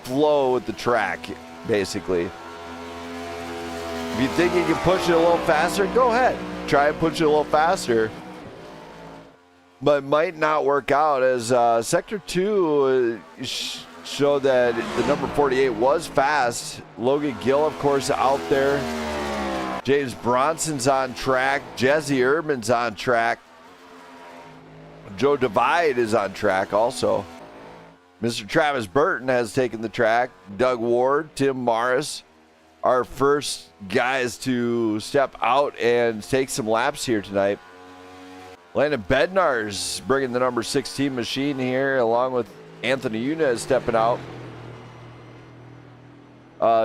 flow with the track, basically. If you think you can push it a little faster, go ahead. Try and push it a little faster. But it might not work out, as Sector 2 showed that the number 48 was fast. Logan Gill, of course, out there. James Bronson's on track. Jesse Erdman's on track. Joe Divide is on track also. Mr. Travis Burton has taken the track. Doug Ward, Tim Morris, our first guys to step out and take some laps here tonight. Landon Bednar's bringing the number 16 machine here, along with Anthony Yunus stepping out.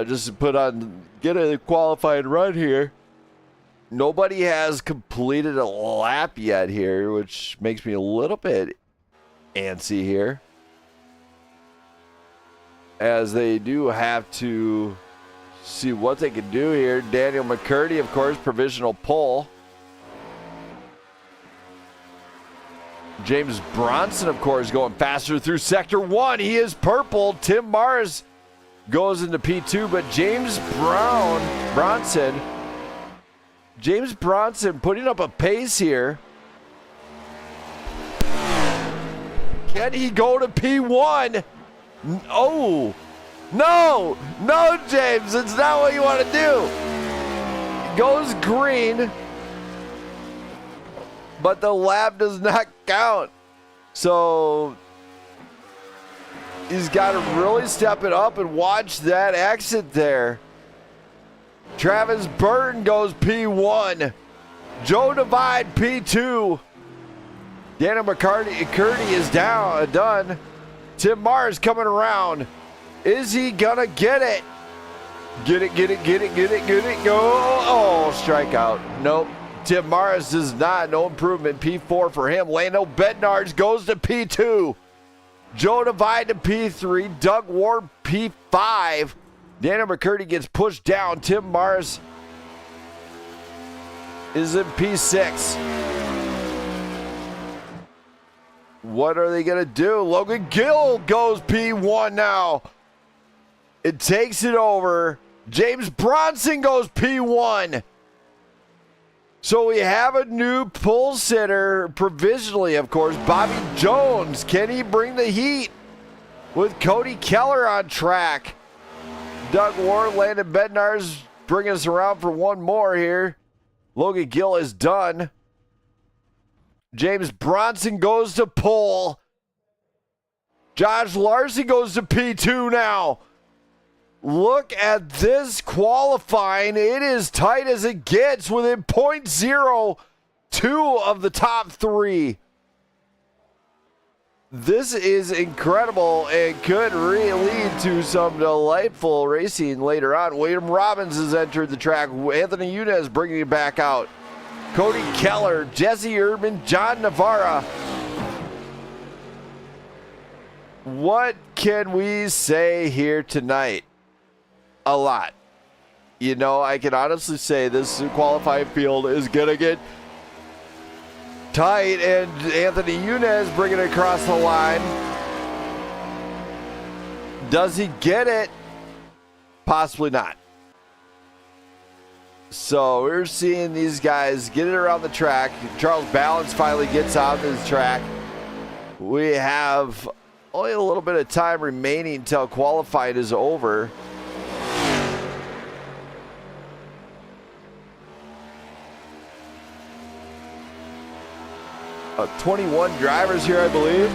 Just to get a qualifying run here. Nobody has completed a lap yet here, which makes me a little bit antsy here, as they do have to see what they can do here. Daniel McCurdy, of course, provisional pole. James Bronson, of course, going faster through Sector 1. He is purple. Tim Mars goes into P2, but James Bronson putting up a pace here. Can he go to P1? Oh, no, James, it's not what you want to do. Goes green, but the lap does not count. So he's got to really step it up and watch that exit there. Travis Burton goes P1. Joe Divide P2. Daniel McCurdy is done. Tim Mars coming around. Is he gonna get it? Get it. Go. Oh, strikeout. Nope. Tim Mars does not. No improvement. P4 for him. Lando Bednarz goes to P2. Joe Divide to P3. Doug Ward P5. Daniel McCurdy gets pushed down. Tim Mars is in P6. What are they going to do? Logan Gill goes P1 now. It takes it over. James Bronson goes P1. So we have a new pole sitter provisionally, of course. Bobby Jones. Can he bring the heat with Cody Keller on track? Doug Ward, Landon Bednarz bringing us around for one more here. Logan Gill is done. James Bronson goes to pole. Josh Larson goes to P2 now. Look at this qualifying. It is tight as it gets within 0.02 of the top three. This is incredible and could really lead to some delightful racing later on. William Robbins has entered the track. Anthony Yunez bringing it back out. Cody Keller, Jesse Urban, John Navarra. What can we say here tonight? A lot. You know, I can honestly say this qualifying field is going to get tight, and Anthony Yunez bringing it across the line. Does he get it? Possibly not. So we're seeing these guys get it around the track. Charles Balance finally gets on this track. We have only a little bit of time remaining until qualifying is over. 21 drivers here, I believe.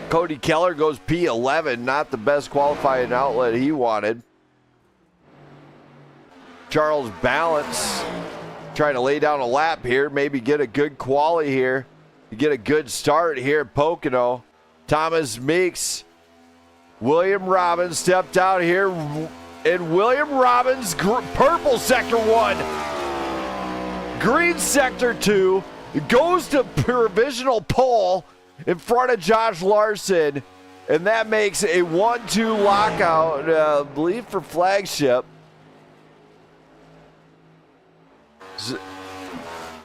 Cody Keller goes P11, not the best qualifying outlet he wanted. Charles Balance trying to lay down a lap here, maybe get a good quali here, get a good start here at Pocono. Thomas Meeks, William Robbins stepped out here, and William Robbins, purple sector 1, green sector 2, goes to provisional pole in front of Josh Larson, and that makes a 1-2 lockout, I believe, for flagship.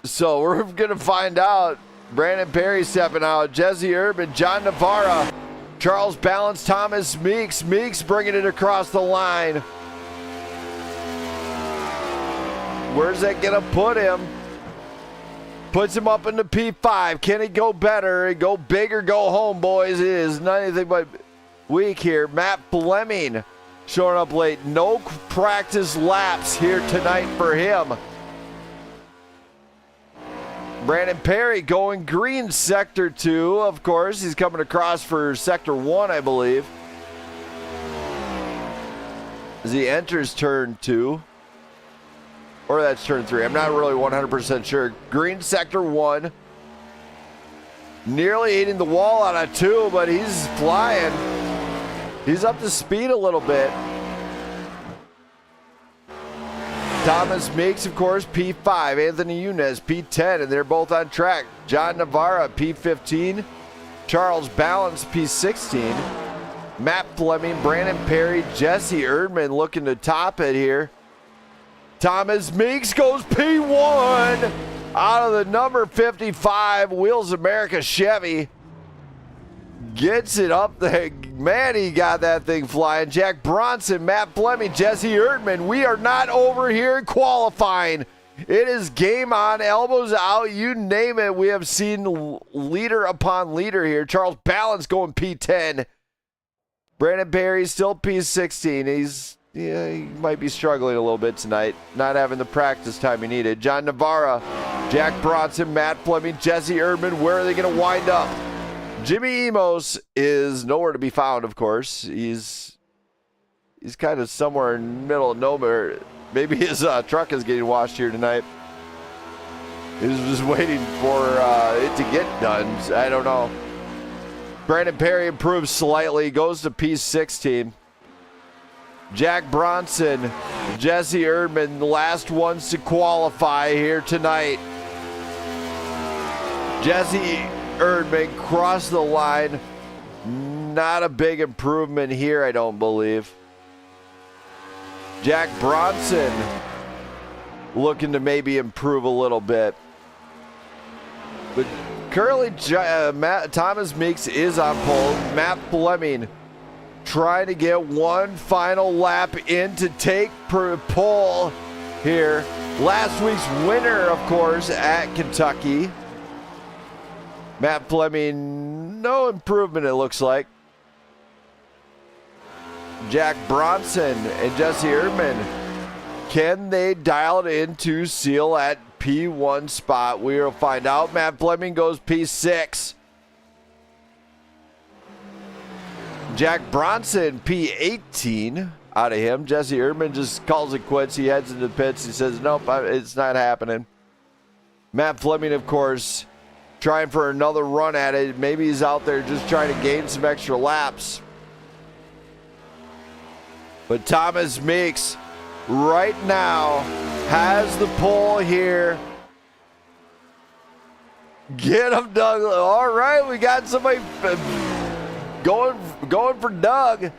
So we're going to find out. Brandon Perry stepping out. Jesse Urban, John Navarra, Charles Balance, Thomas Meeks. Meeks bringing it across the line. Where's that going to put him? Puts him up into P5. Can he go better? Go big or go home, boys. It is not anything but weak here. Matt Fleming showing up late. No practice laps here tonight for him. Brandon Perry going green sector 2, of course. He's coming across for sector 1, I believe, as he enters turn 2. Or that's turn 3. I'm not really 100% sure. Green sector 1. Nearly hitting the wall on a 2, but he's flying. He's up to speed a little bit. Thomas Meeks, of course, P5. Anthony Yunez, P10, and they're both on track. John Navarra, P15. Charles Balance, P16. Matt Fleming, Brandon Perry, Jesse Erdman looking to top it here. Thomas Meeks goes P1. out of the number 55 Wheels America Chevy. Gets it up there. Man, he got that thing flying. Jack Bronson, Matt Fleming, Jesse Erdman. We are not over here in qualifying. It is game on, elbows out, you name it. We have seen leader upon leader here. Charles Balance going P10. Brandon Perry still P16. He might be struggling a little bit tonight, not having the practice time he needed. John Navarra, Jack Bronson, Matt Fleming, Jesse Erdman. Where are they going to wind up? Jimmy Emos is nowhere to be found, of course. He's kind of somewhere in the middle of nowhere. Maybe his truck is getting washed here tonight. He was just waiting for it to get done. I don't know. Brandon Perry improves slightly, goes to P16. Jack Bronson, Jesse Erdman, the last ones to qualify here tonight. Jesse Erdman crossed the line. Not a big improvement here, I don't believe. Jack Bronson looking to maybe improve a little bit. But currently, Thomas Meeks is on pole. Matt Fleming trying to get one final lap in to take pole here. Last week's winner, of course, at Kentucky. Matt Fleming, no improvement it looks like. Jack Bronson and Jesse Erdman, can they dial it into seal at P1 spot? We will find out. Matt Fleming goes P6. Jack Bronson, P18 out of him. Jesse Erdman just calls it quits. He heads into the pits. He says, nope, it's not happening. Matt Fleming, of course, trying for another run at it. Maybe he's out there just trying to gain some extra laps. But Thomas Meeks right now has the pole here. Get him, Doug. All right, we got somebody going for Doug.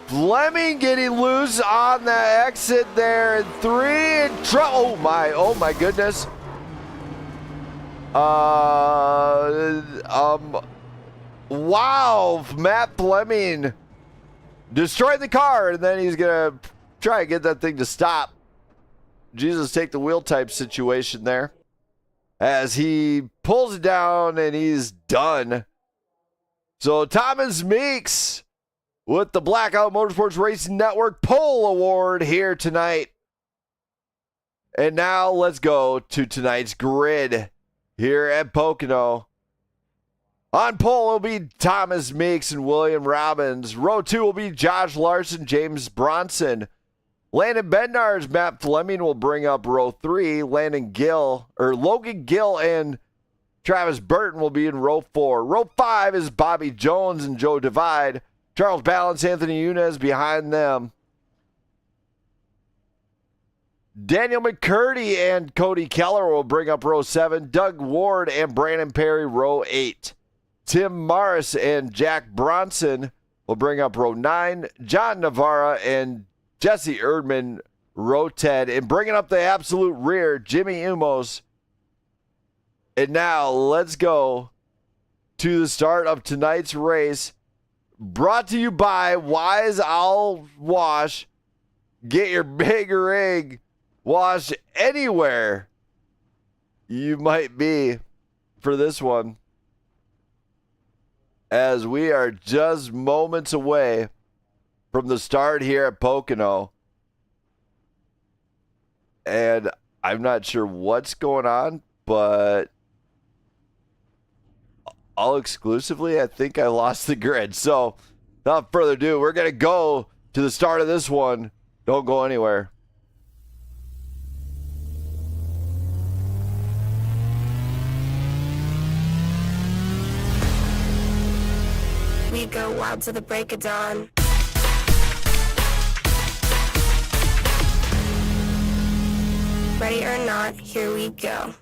Fleming getting loose on the exit there. And 3 and trouble. Oh my goodness. Wow, Matt Fleming destroyed the car, and then he's gonna try and get that thing to stop. Jesus, take the wheel type situation there as he pulls it down and he's done. So Thomas Meeks with the Blackout Motorsports Racing Network pole award here tonight. And now let's go to tonight's grid here at Pocono. On pole will be Thomas Meeks and William Robbins. Row 2 will be Josh Larson, James Bronson. Landon Bednar's Matt Fleming will bring up row 3. Logan Gill and Travis Burton will be in row 4. Row 5 is Bobby Jones and Joe Divide. Charles Balance, Anthony Yunez behind them. Daniel McCurdy and Cody Keller will bring up row 7. Doug Ward and Brandon Perry, row 8. Tim Morris and Jack Bronson will bring up row 9. John Navarra and Jesse Erdman, row 10. And bringing up the absolute rear, Jimmy Umos. And now let's go to the start of tonight's race. Brought to you by Wise Owl Wash. Get your big rig washed anywhere you might be for this one, as we are just moments away from the start here at Pocono. And I'm not sure what's going on, but all exclusively, I think I lost the grid. So without further ado, we're going to go to the start of this one. Don't go anywhere. We go wild to the break of dawn. Ready or not, here we go.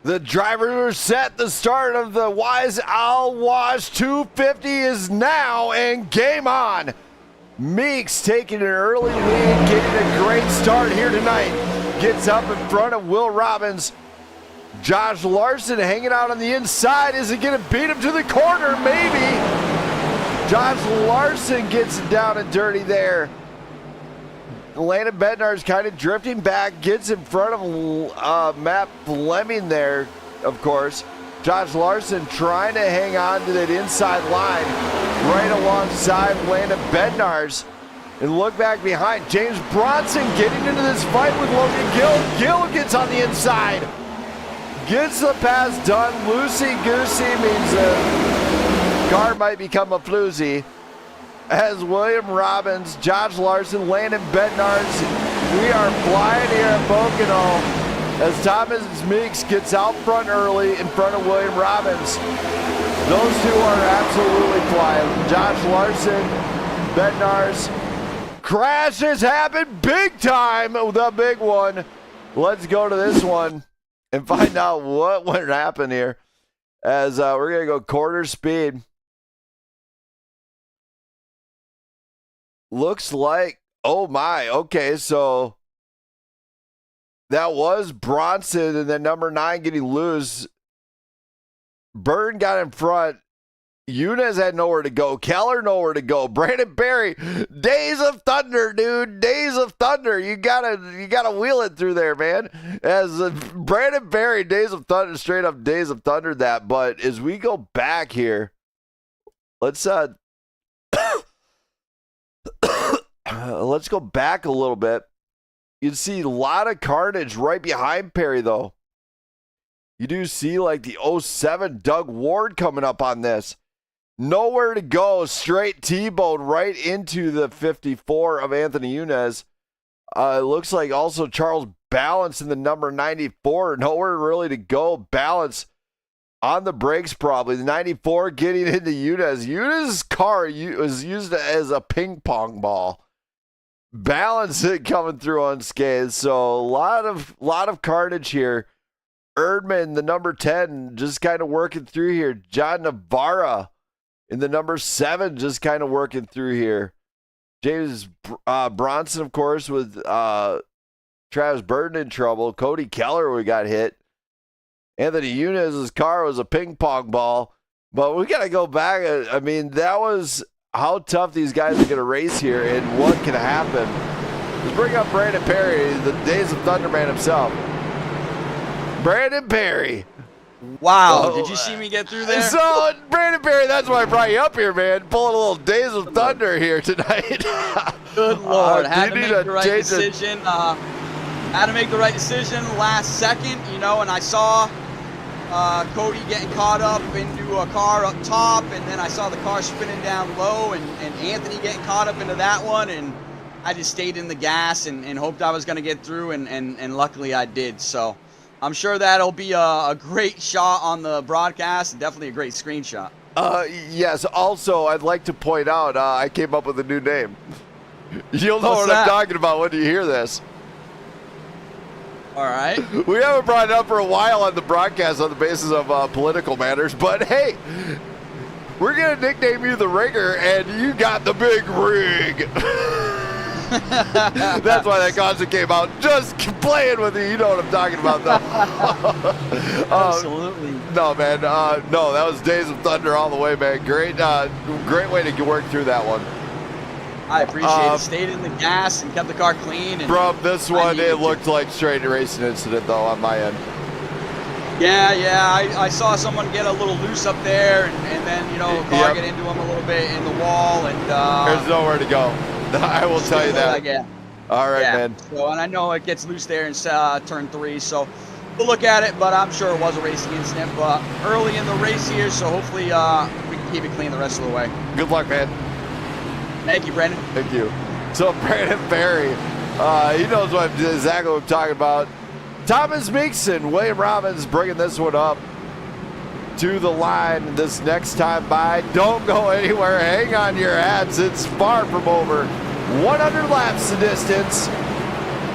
The drivers are set. The start of the Wise Owl Wash 250 is now, and game on. Meeks taking an early lead, getting a great start here tonight. Gets up in front of Will Robbins. Josh Larson hanging out on the inside. Is it going to beat him to the corner? Maybe. Josh Larson gets it down and dirty there. Landon Bednar's kind of drifting back, gets in front of Matt Fleming there, of course. Josh Larson trying to hang on to that inside line right alongside Landon Bednar's. And look back behind. James Bronson getting into this fight with Logan Gill. Gill gets on the inside. Gets the pass done. Loosey-goosey means the car might become a floozy. As William Robbins, Josh Larson, Landon Bednarz, we are flying here at Pocono as Thomas Meeks gets out front early in front of William Robbins. Those two are absolutely flying. Josh Larson, Bednarz. Crash has happened big time, the big one. Let's go to this one and find out what happened here. As we're going to go quarter speed. Looks like, oh my, okay, so that was Bronson and then number 9 getting loose. Byrne got in front. Yunus had nowhere to go. Keller nowhere to go. Brandon Berry, Days of Thunder, dude. Days of Thunder. You gotta wheel it through there, man. As Brandon Berry, Days of Thunder, straight up Days of Thunder that. But as we go back here, let's let's go back a little bit. You see a lot of carnage right behind Perry, though. You do see like the 07 Doug Ward coming up on this. Nowhere to go. Straight T-bone right into the 54 of Anthony Yunus. It looks like also Charles Balance in the number 94. Nowhere really to go. Balance on the brakes probably. The 94 getting into Yunus. Yunus' car was used as a ping pong ball. Balance it coming through unscathed. So a lot of carnage here. Erdman, the number 10, just kind of working through here. John Navarra in the number 7, just kind of working through here. James Bronson, of course, with Travis Burton in trouble. Cody Keller, we got hit. Anthony Yunus' car was a ping pong ball. But we got to go back. I mean, that was how tough these guys are going to race here and what can happen. Let's bring up Brandon Perry, the Days of Thunderman himself. Brandon Perry. Wow, did you see me get through there? So, Brandon Perry, that's why I brought you up here, man. Pulling a little Days of Thunder here tonight. Good Lord. Had to make the right decision. Had to make the right decision last second, and I saw Cody getting caught up into a car up top, and then I saw the car spinning down low, and Anthony getting caught up into that one, and I just stayed in the gas and hoped I was going to get through, and luckily I did. So I'm sure that'll be a great shot on the broadcast, and definitely a great screenshot. Yes, also, I'd like to point out, I came up with a new name. You'll know What's what I'm that? talking about when you hear this. All right. We haven't brought it up for a while on the broadcast on the basis of political matters, but hey, we're going to nickname you the Ringer, and you got the big rig. That's why that concept came out. Just playing with you. You know what I'm talking about, though. Absolutely. No, man. No, that was Days of Thunder all the way, man. Great way to work through that one. I appreciate it. Stayed in the gas and kept the car clean. And From this one, it looked like straight racing incident, though, on my end. Yeah. I saw someone get a little loose up there, and then, the car get into him a little bit in the wall. And there's nowhere to go. I will tell you that. Yeah. All right, man. So, and I know it gets loose there in turn 3, so we'll look at it, but I'm sure it was a racing incident, but early in the race here, so hopefully we can keep it clean the rest of the way. Good luck, man. Thank you, Brandon. Thank you. So, Brandon Berry, he knows exactly what I'm talking about. Thomas Meekson, William Robbins bringing this one up to the line this next time by. Don't go anywhere. Hang on your hats. It's far from over. 100 laps the distance,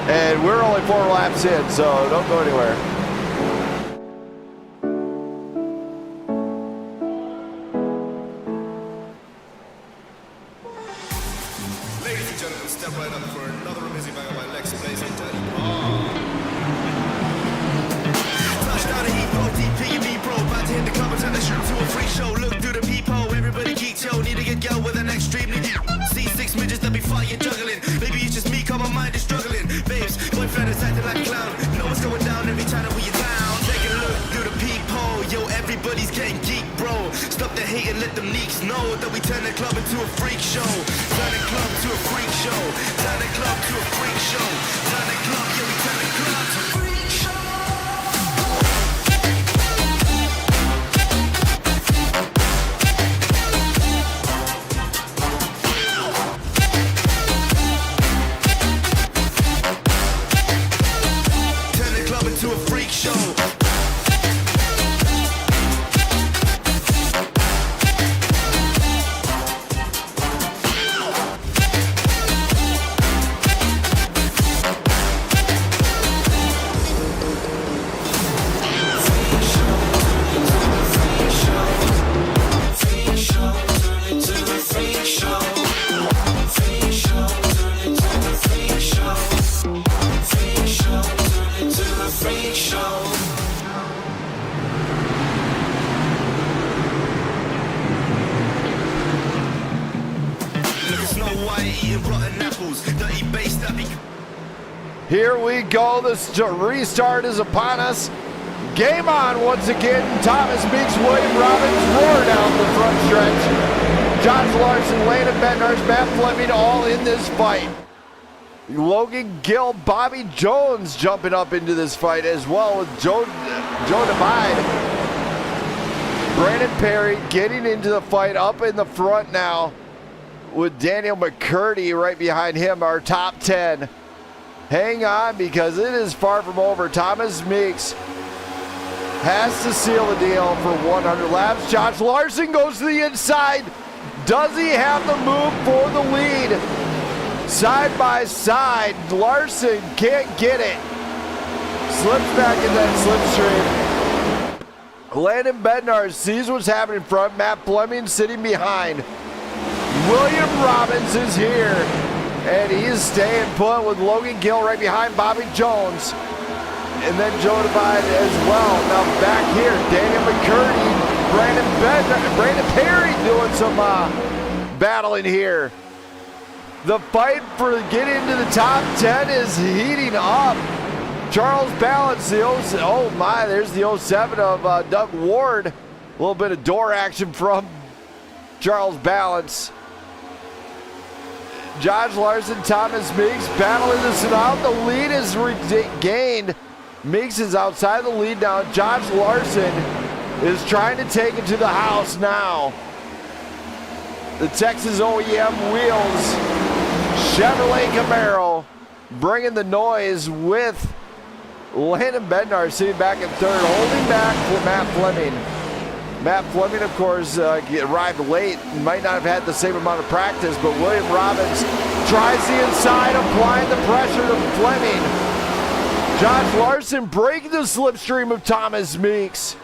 and we're only 4 laps in, so don't go anywhere. fellas acting like a clown. Know what's going down every time that we are down. Take a look through the peephole. Yo, everybody's getting geek, bro. Stop the hate and let them leaks know that we turn the club into a freak show. Turn the club to a freak show. Turn the club to a freak show. Turn the club, yeah, we turn the club to a freak show. Turn the club into a freak show. Here we go. The restart is upon us. Game on once again. Thomas Meeks, William Robbins roar down the front stretch. Josh Larson, Landon Bednarz, Matt Fleming all in this fight. Logan Gill, Bobby Jones jumping up into this fight as well with Joe Divide. Brandon Perry getting into the fight up in the front now with Daniel McCurdy right behind him, our top 10. Hang on because it is far from over. Thomas Meeks has to seal the deal for 100 laps. Josh Larson goes to the inside. Does he have the move for the lead? Side by side, Larson can't get it. Slips back in that slipstream. Landon Bednarz sees what's happening in front. Matt Fleming sitting behind. William Robbins is here, and he is staying put with Logan Gill right behind Bobby Jones. And then Joe Divide as well. Now back here, Daniel McCurdy, Brandon Perry doing some battling here. The fight for getting into the top 10 is heating up. Charles Balance, there's the 07 of Doug Ward. A little bit of door action from Charles Balance. Josh Larson, Thomas Meeks battling this out. The lead is regained. Meeks is outside the lead now. Josh Larson is trying to take it to the house now. The Texas OEM wheels. Chevrolet Camaro bringing the noise with Landon Bednarz sitting back in third, holding back for Matt Fleming. Matt Fleming, of course, arrived late, might not have had the same amount of practice, but William Robbins tries the inside, applying the pressure to Fleming. Josh Larson breaking the slipstream of Thomas Meeks.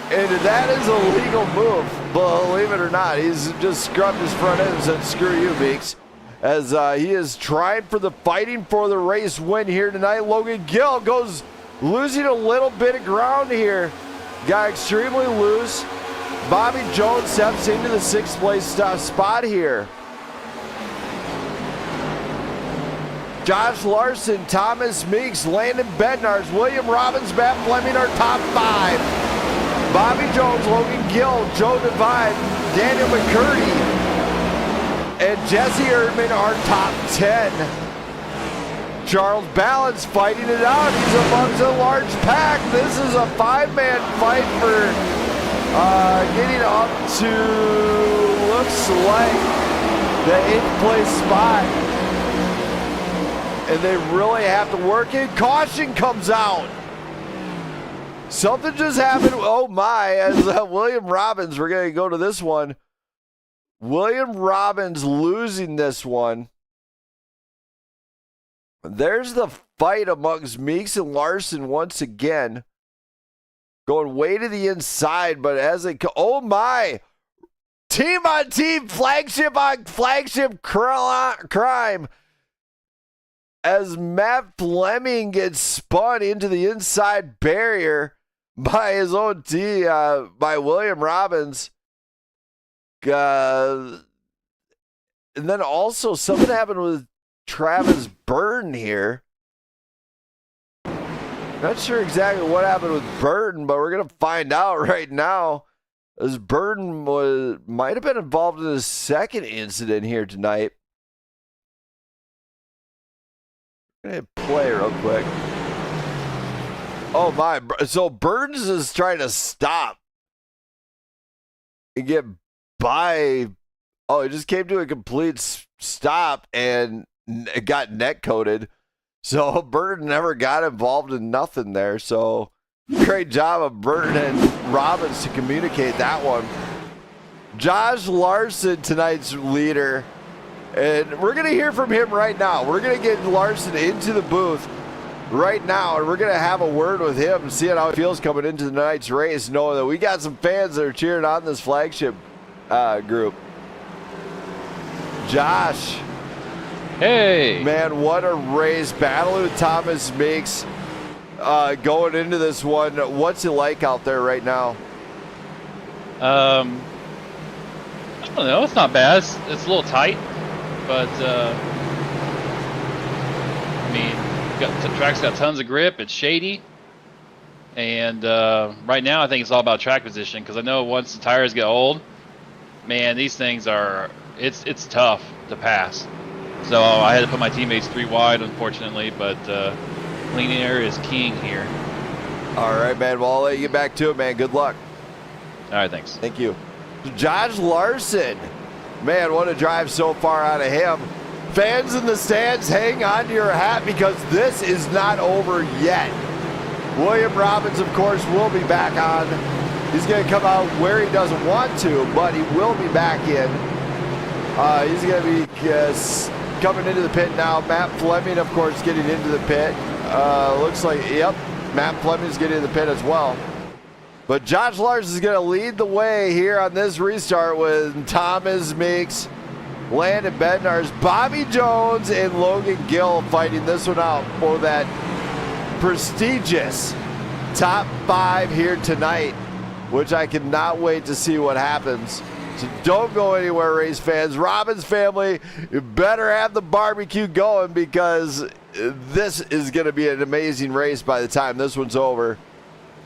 And that is a legal move, believe it or not. He's just scrubbed his front end and said, screw you, Meeks. As he is trying for the fighting for the race win here tonight. Logan Gill goes losing a little bit of ground here. Got extremely loose. Bobby Jones steps into the 6th place spot here. Josh Larson, Thomas Meeks, Landon Bednarz, William Robbins, Matt Fleming are top 5. Bobby Jones, Logan Gill, Joe Divide, Daniel McCurdy, and Jesse Erdman are top 10. Charles Balance fighting it out. He's amongst a large pack. This is a 5-man fight for getting up to, looks like, the 8th place spot. And they really have to work it. Caution comes out. Something just happened. Oh my, as William Robbins, we're going to go to this one. William Robbins losing this one. There's the fight amongst Meeks and Larson once again. Going way to the inside, but as they oh my. Team on team, flagship on flagship crime. As Matt Fleming gets spun into the inside barrier by his own team, by William Robbins. And then also something happened with Travis Burton here. Not sure exactly what happened with Burton, but we're going to find out right now. As Burton might have been involved in his second incident here tonight. I'm going to play real quick. Oh my, so Burns is trying to stop and get by. Oh, he just came to a complete stop and got neck coated. So Burton never got involved in nothing there. So great job of Burton and Robbins to communicate that one. Josh Larson, tonight's leader. And we're going to hear from him right now. We're going to get Larson into the booth right now, and we're going to have a word with him, seeing how he feels coming into tonight's race, knowing that we got some fans that are cheering on this flagship group. Josh. Hey. Man, what a race. Battle of Thomas makes going into this one. What's it like out there right now? I don't know. It's not bad. It's a little tight, but I mean, the track's got tons of grip. It's shady, and right now I think it's all about track position, because I know once the tires get old, man, these things are it's tough to pass. So I had to put my teammates 3 wide, unfortunately, but clean air is king here. All right, man. Well, I'll let you get back to it, man. Good luck. All right, thanks. Thank you. Josh Larson. Man, what a drive so far out of him. Fans in the stands, hang on to your hat, because this is not over yet. William Robbins, of course, will be back on. He's going to come out where he doesn't want to, but he will be back in. He's going to be coming into the pit now. Matt Fleming, of course, getting into the pit. Looks like, yep, Matt Fleming's getting into the pit as well. But Josh Larson is going to lead the way here on this restart with Thomas Meeks, Landon Bednarz, Bobby Jones, and Logan Gill fighting this one out for that prestigious top 5 here tonight, which I cannot wait to see what happens. So don't go anywhere, race fans. Robbins family, you better have the barbecue going, because this is going to be an amazing race by the time this one's over.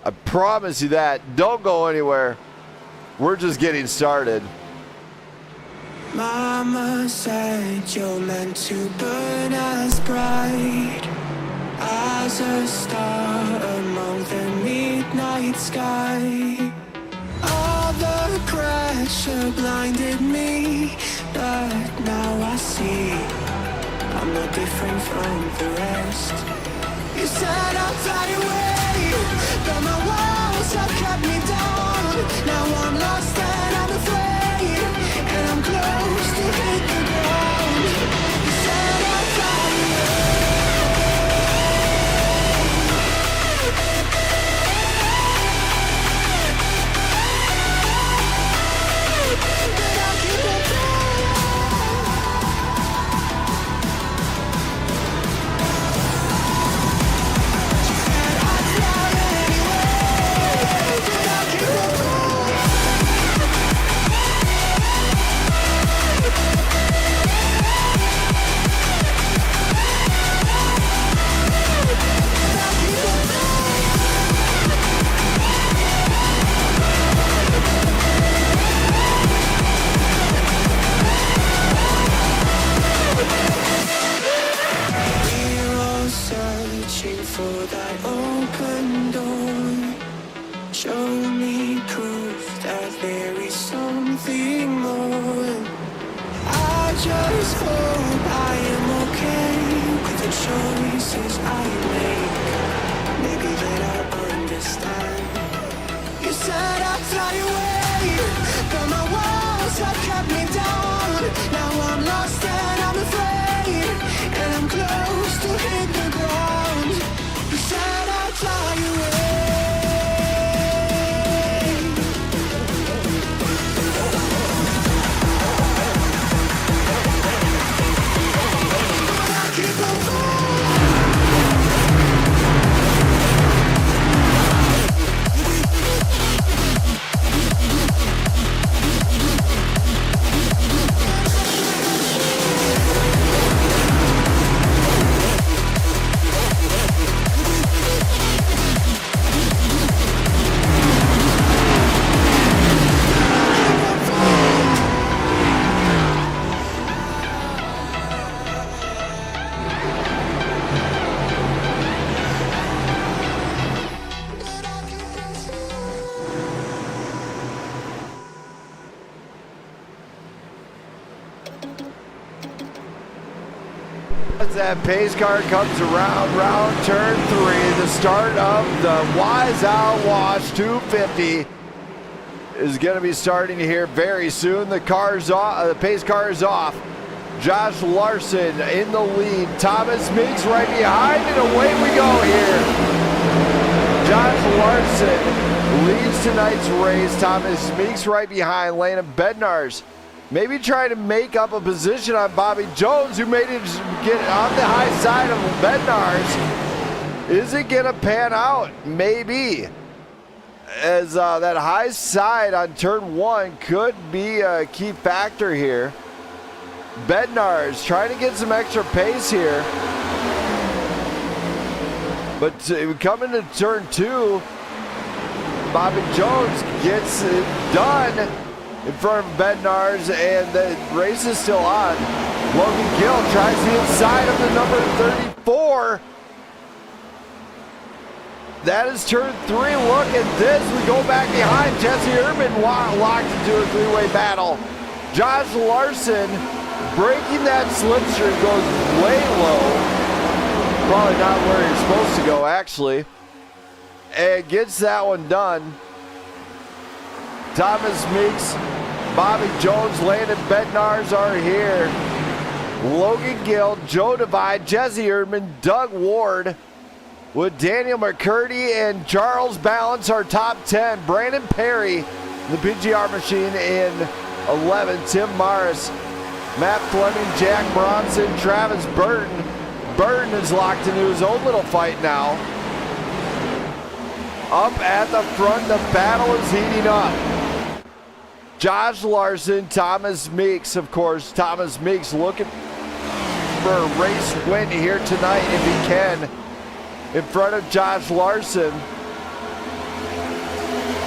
I promise you that. Don't go anywhere. We're just getting started. Mama said you're meant to burn as bright as a star among the midnight sky. All the pressure blinded me, but now I see I'm no different from the rest. You said I'll fly away, but my walls have kept me down. Now I'm lost and I'm afraid, and I'm close to hit the ground. You said I'll fly away, but I'll keep on for that open door. Show me proof that there is something more. I just hope I am okay with the choices I make. Maybe then I'll understand. You said I'd fly away, but my walls have kept me down. Now I'm lost and I'm afraid, and I'm close to hit the ground. You said I'd fly away. But I keep on falling. that pace car comes around turn 3. The start of the Wise Owl Wash 250 is going to be starting here very soon. The car's off. The pace car is off. Josh Larson in the lead. Thomas Meeks right behind, and away we go here. Josh Larson leads tonight's race. Thomas Meeks right behind. Landon Bednarz maybe trying to make up a position on Bobby Jones, who made it get on the high side of Bednarz. Is it going to pan out? Maybe. As that high side on turn 1 could be a key factor here. Bednarz trying to get some extra pace here. But coming to turn 2, Bobby Jones gets it done in front of Bednarz, and the race is still on. Logan Gill tries the inside of the number 34. That is turn 3. Look at this. We go back behind. Jesse Urban locked into a 3-way battle. Josh Larson breaking that slipstream, goes way low. Probably not where you're supposed to go, actually. And gets that one done. Thomas Meeks, Bobby Jones, Landon Bednarz are here. Logan Gill, Joe Divide, Jesse Erdman, Doug Ward, with Daniel McCurdy and Charles Balance, our top 10. Brandon Perry, the PGR machine in 11. Tim Morris, Matt Fleming, Jack Bronson, Travis Burton. Burton is locked into his own little fight now. Up at the front, the battle is heating up. Josh Larson, Thomas Meeks, of course. Thomas Meeks looking for a race win here tonight if he can. In front of Josh Larson.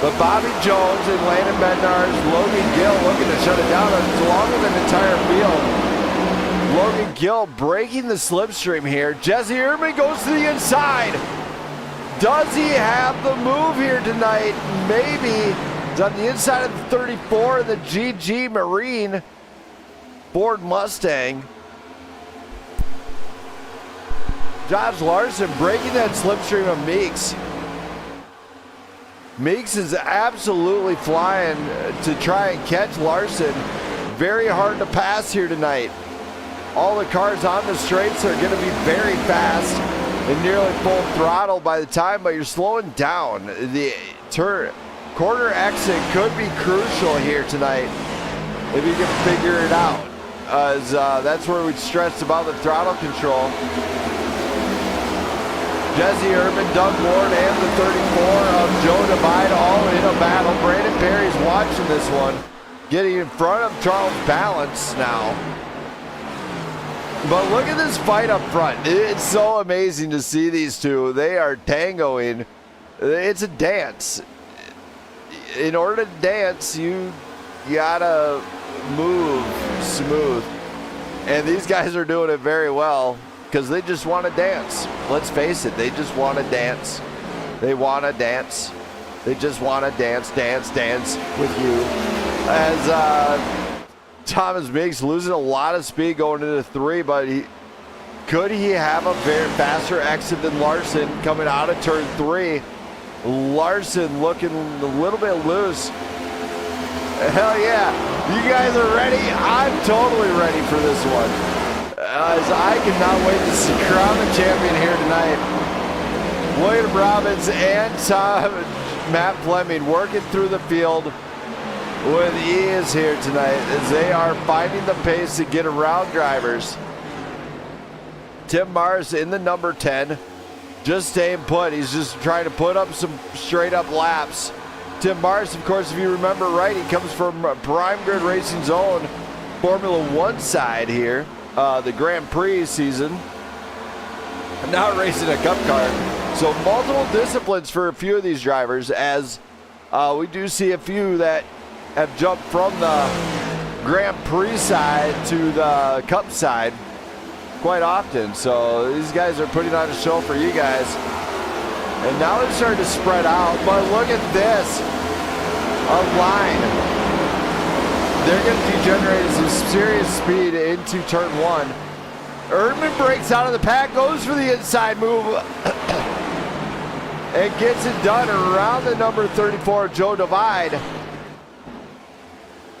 But Bobby Jones and Landon Bednarz, Logan Gill looking to shut it down along with an entire field. Logan Gill breaking the slipstream here. Jesse Erdman goes to the inside. Does he have the move here tonight? Maybe. It's on the inside of the 34, the GG Marine Ford Mustang. Josh Larson breaking that slipstream of Meeks. Meeks is absolutely flying to try and catch Larson. Very hard to pass here tonight. All the cars on the straights are going to be very fast and nearly full throttle by the time, but you're slowing down. The corner exit could be crucial here tonight if you can figure it out. As that's where we stressed about the throttle control. Jesse Urban, Doug Ward, and the 34 of Joe Divide all in a battle. Brandon Perry's watching this one, getting in front of Charles Balance now. But look at this fight up front. It's so amazing to see these two. They are tangoing. It's a dance. In order to dance, you gotta move smooth. And these guys are doing it very well because they just want to dance. Let's face it, they just want to dance. They want to dance. They just want to dance with you. As Thomas Meeks losing a lot of speed going into 3, but could he have a very faster exit than Larson coming out of turn 3? Larson looking a little bit loose. Hell yeah. You guys are ready? I'm totally ready for this one. As I cannot wait to see crown the champion here tonight. William Robbins and Matt Fleming working through the field with ease here tonight as they are finding the pace to get around drivers. Tim Mars in the number 10, just staying put. He's just trying to put up some straight up laps. Tim Mars, of course, if you remember right, he comes from Prime Grid Racing's own Formula One side here, the Grand Prix season. Now racing a cup car. So multiple disciplines for a few of these drivers, as we do see a few that have jumped from the Grand Prix side to the Cup side quite often. So these guys are putting on a show for you guys. And now they're starting to spread out, but look at this. A line. They're going to degenerate some serious speed into turn 1. Erdman breaks out of the pack, goes for the inside move, and gets it done around the number 34, Joe Divide.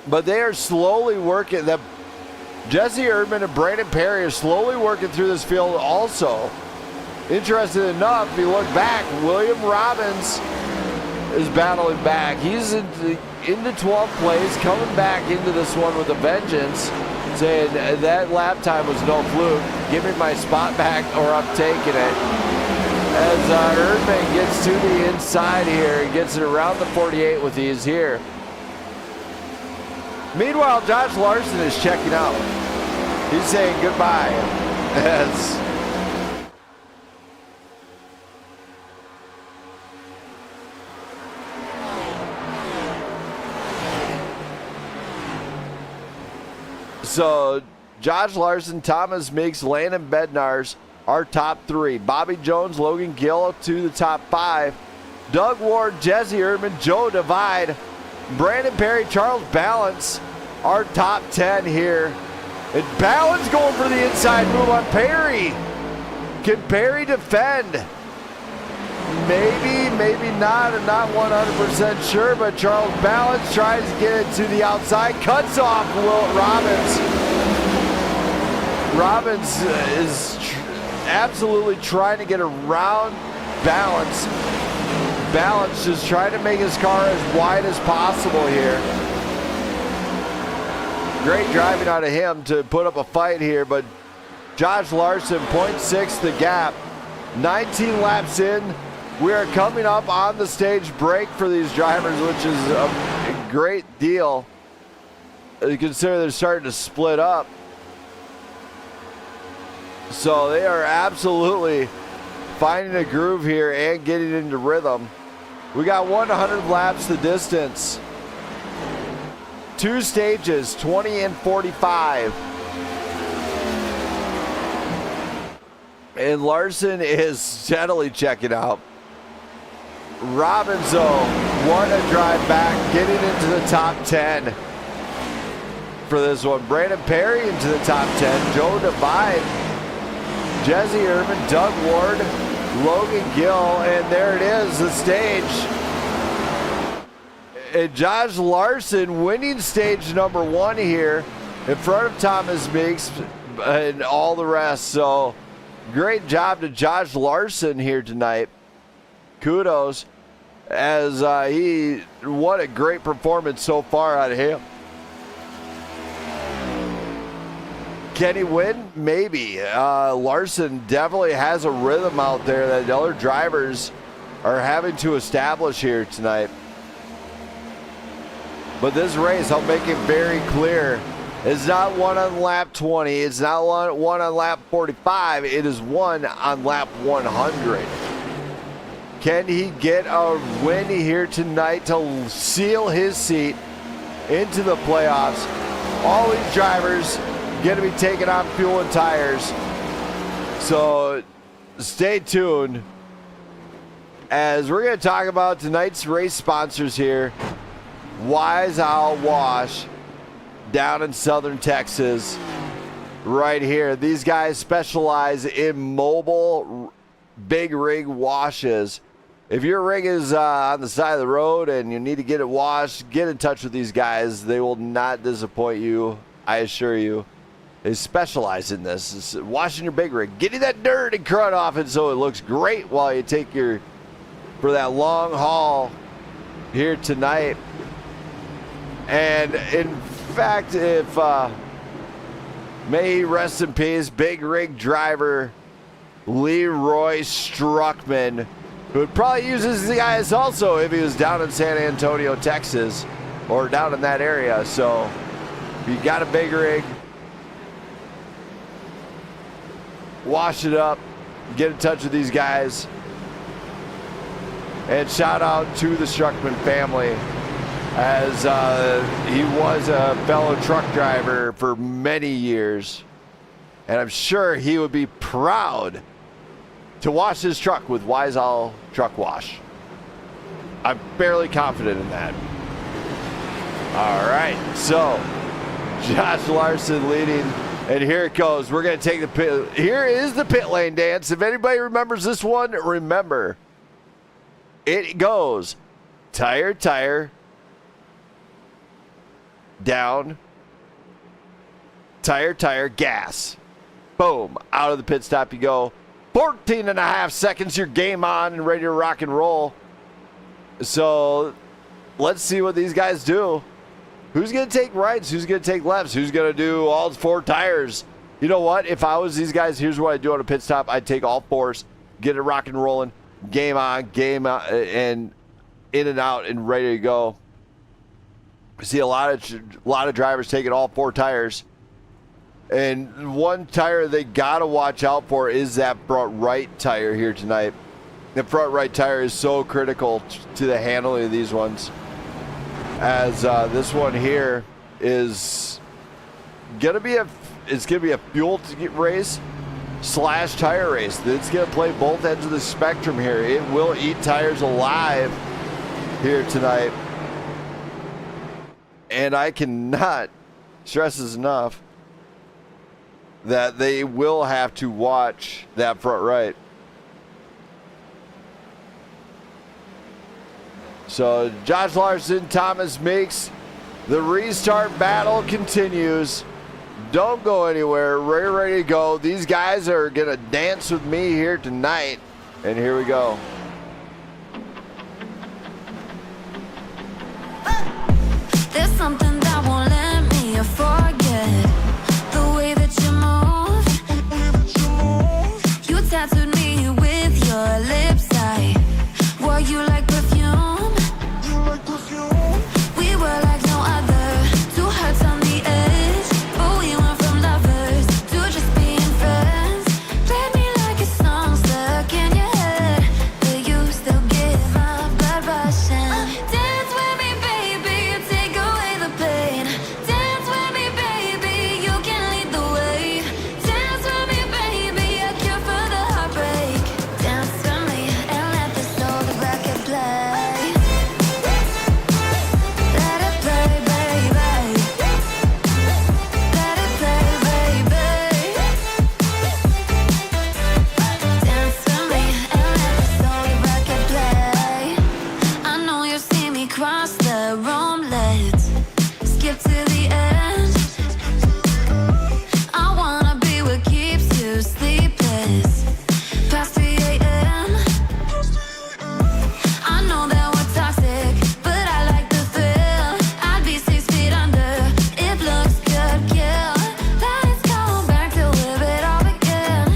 But they are slowly working. Jesse Erdman and Brandon Perry are slowly working through this field also. Interesting enough, if you look back, William Robbins is battling back. He's into 12th place, coming back into this one with a vengeance, saying that lap time was no fluke. Give me my spot back or I'm taking it. As Erdman gets to the inside here and gets it around the 48 with ease here. Meanwhile, Josh Larson is checking out. He's saying goodbye. So, Josh Larson, Thomas Meeks, Landon Bednarz are top 3. Bobby Jones, Logan Gill to the top 5. Doug Ward, Jesse Erdman, Joe Divide, Brandon Perry, Charles Balance are top 10 here. And Balance going for the inside move on Perry. Can Perry defend? Maybe, maybe not. I'm not 100% sure, but Charles Balance tries to get it to the outside, cuts off Will Robbins. Robbins is absolutely trying to get around Balance. Balance just trying to make his car as wide as possible here. Great driving out of him to put up a fight here, but Josh Larson, 0.6 the gap. 19 laps in. We are coming up on the stage break for these drivers, which is a great deal. You consider they're starting to split up. So they are absolutely finding a groove here and getting into rhythm. We got 100 laps the distance. 2 stages, 20 and 45. And Larson is steadily checking out. Robbins, though, what a drive back, getting into the top 10 for this one. Brandon Perry into the top 10. Joe Divide, Jesse Erdman, Doug Ward, Logan Gill, and there it is, the stage. And Josh Larson winning stage number 1 here in front of Thomas Meeks and all the rest. So great job to Josh Larson here tonight. Kudos, as what a great performance so far out of him. Can he win? Maybe. Larson definitely has a rhythm out there that other drivers are having to establish here tonight. But this race, I'll make it very clear, is not won on lap 20. It's not won on lap 45. It is won on lap 100. Can he get a win here tonight to seal his seat into the playoffs? All these drivers going to be taking on fuel and tires. So stay tuned as we're going to talk about tonight's race sponsors here. Wise Owl Wash down in southern Texas right here. These guys specialize in mobile big rig washes. If your rig is on the side of the road and you need to get it washed, get in touch with these guys. They will not disappoint you, I assure you. They specialize in this. It's washing your big rig, getting that dirt and crud off it so it looks great while you take for that long haul here tonight. And in fact, if may he rest in peace, big rig driver Leroy Struckman, who would probably use these guys also if he was down in San Antonio, Texas, or down in that area. So if you got a big rig, wash it up, get in touch with these guys. And shout out to the Struckman family, as he was a fellow truck driver for many years. And I'm sure he would be proud to wash his truck with Wise Owl Truck Wash. I'm fairly confident in that. All right, so Josh Larson leading And here it goes. We're going to take the pit. Here is the pit lane dance. If anybody remembers this one, remember. It goes tire, down, tire, gas. Boom. Out of the pit stop you go. 14 and a half seconds. You're game on and ready to rock and roll. So let's see what these guys do. Who's going to take rights? Who's going to take lefts? Who's going to do all 4 tires? You know what? If I was these guys, here's what I'd do on a pit stop. I'd take all 4s, get it rock and rolling, game on, game out, and in and out and ready to go. I see a lot of drivers taking all 4 tires. And one tire they got to watch out for is that front right tire here tonight. The front right tire is so critical to the handling of these ones. As this one here is gonna be a fuel race / tire race. It's gonna play both ends of the spectrum here. It will eat tires alive here tonight, and I cannot stress this enough that they will have to watch that front right. So Josh Larson, Thomas Meeks, the restart battle continues. Don't go anywhere. We're ready to go. These guys are going to dance with me here tonight. And here we go. There's something that won't let me forget the way that you move. You tattooed me with your lips. I wore you like perfume. We were like no other, 2 hearts on the edge, but we went from lovers to just being friends. Played me like a song stuck in your head, but you still get my blood rushing. Dance with me, baby, take away the pain. Dance with me, baby, you can lead the way. Dance with me, baby, a cure for the heartbreak. Dance with me and let the soul, the record play. Cross the room, let's skip to the end. I wanna be what keeps you sleepless past 3 a.m. I know that we're toxic, but I like the thrill. I'd be 6 feet under, it looks good, kill. Let's go back to live it all again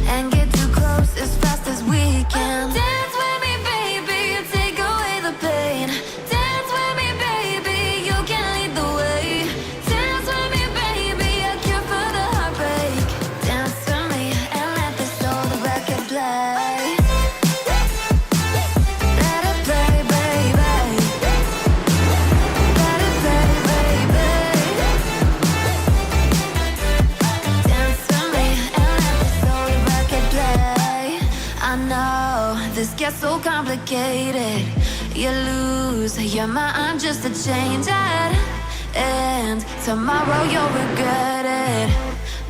and get too close as fast as we can. Dance with me, baby, take away the pain. Dance with me, baby, you can lead the way. Dance with me, baby, a cure for the heartbreak. Dance with me and let the soul, the record play. Let it play, baby. Let it play, baby. Dance with me and let the soul, the record play. I know this gets so complicated. You lose your mind just to change it, and tomorrow you'll regret it.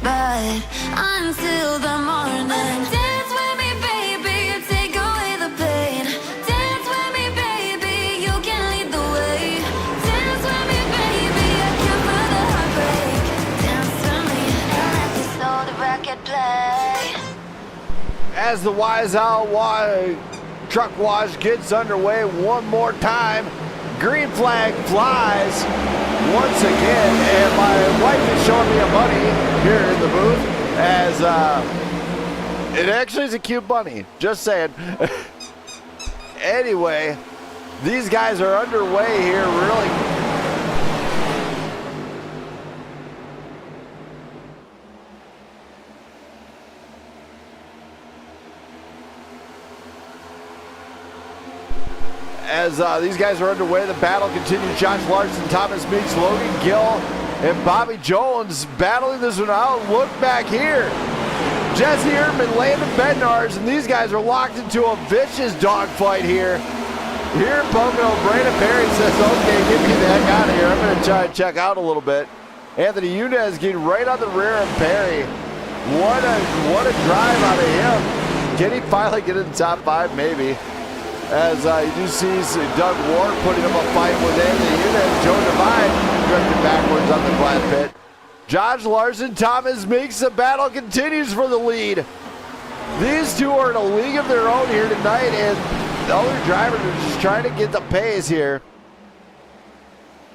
But until the morning, dance with me, baby, take away the pain. Dance with me, baby, you can lead the way. Dance with me, baby, a cure for the heartbreak. Dance with me and let the soul, the record play. As the Wise Owl truck wash gets underway one more time, green flag flies once again, and my wife is showing me a bunny here in the booth, as it actually is a cute bunny, just saying. Anyway, these guys are underway here, really. As these guys are underway, the battle continues. Josh Larson, Thomas Meeks, Logan Gill, and Bobby Jones battling this one out. Look back here. Jesse Erdman, Landon Bednarz, and these guys are locked into a vicious dogfight here. Here in Pocono, Brandon Perry says, okay, get me the heck out of here. I'm going to try and check out a little bit. Anthony Yunez getting right on the rear of Perry. What a drive out of him. Can he finally get in the top 5? Maybe. As you do see Doug Ward putting up a fight with Anthony Yunez. Joe Devine drifting backwards on the flat pit. Josh Larson, Thomas Meeks, the battle continues for the lead. These two are in a league of their own here tonight, and the other drivers are just trying to get the pace here.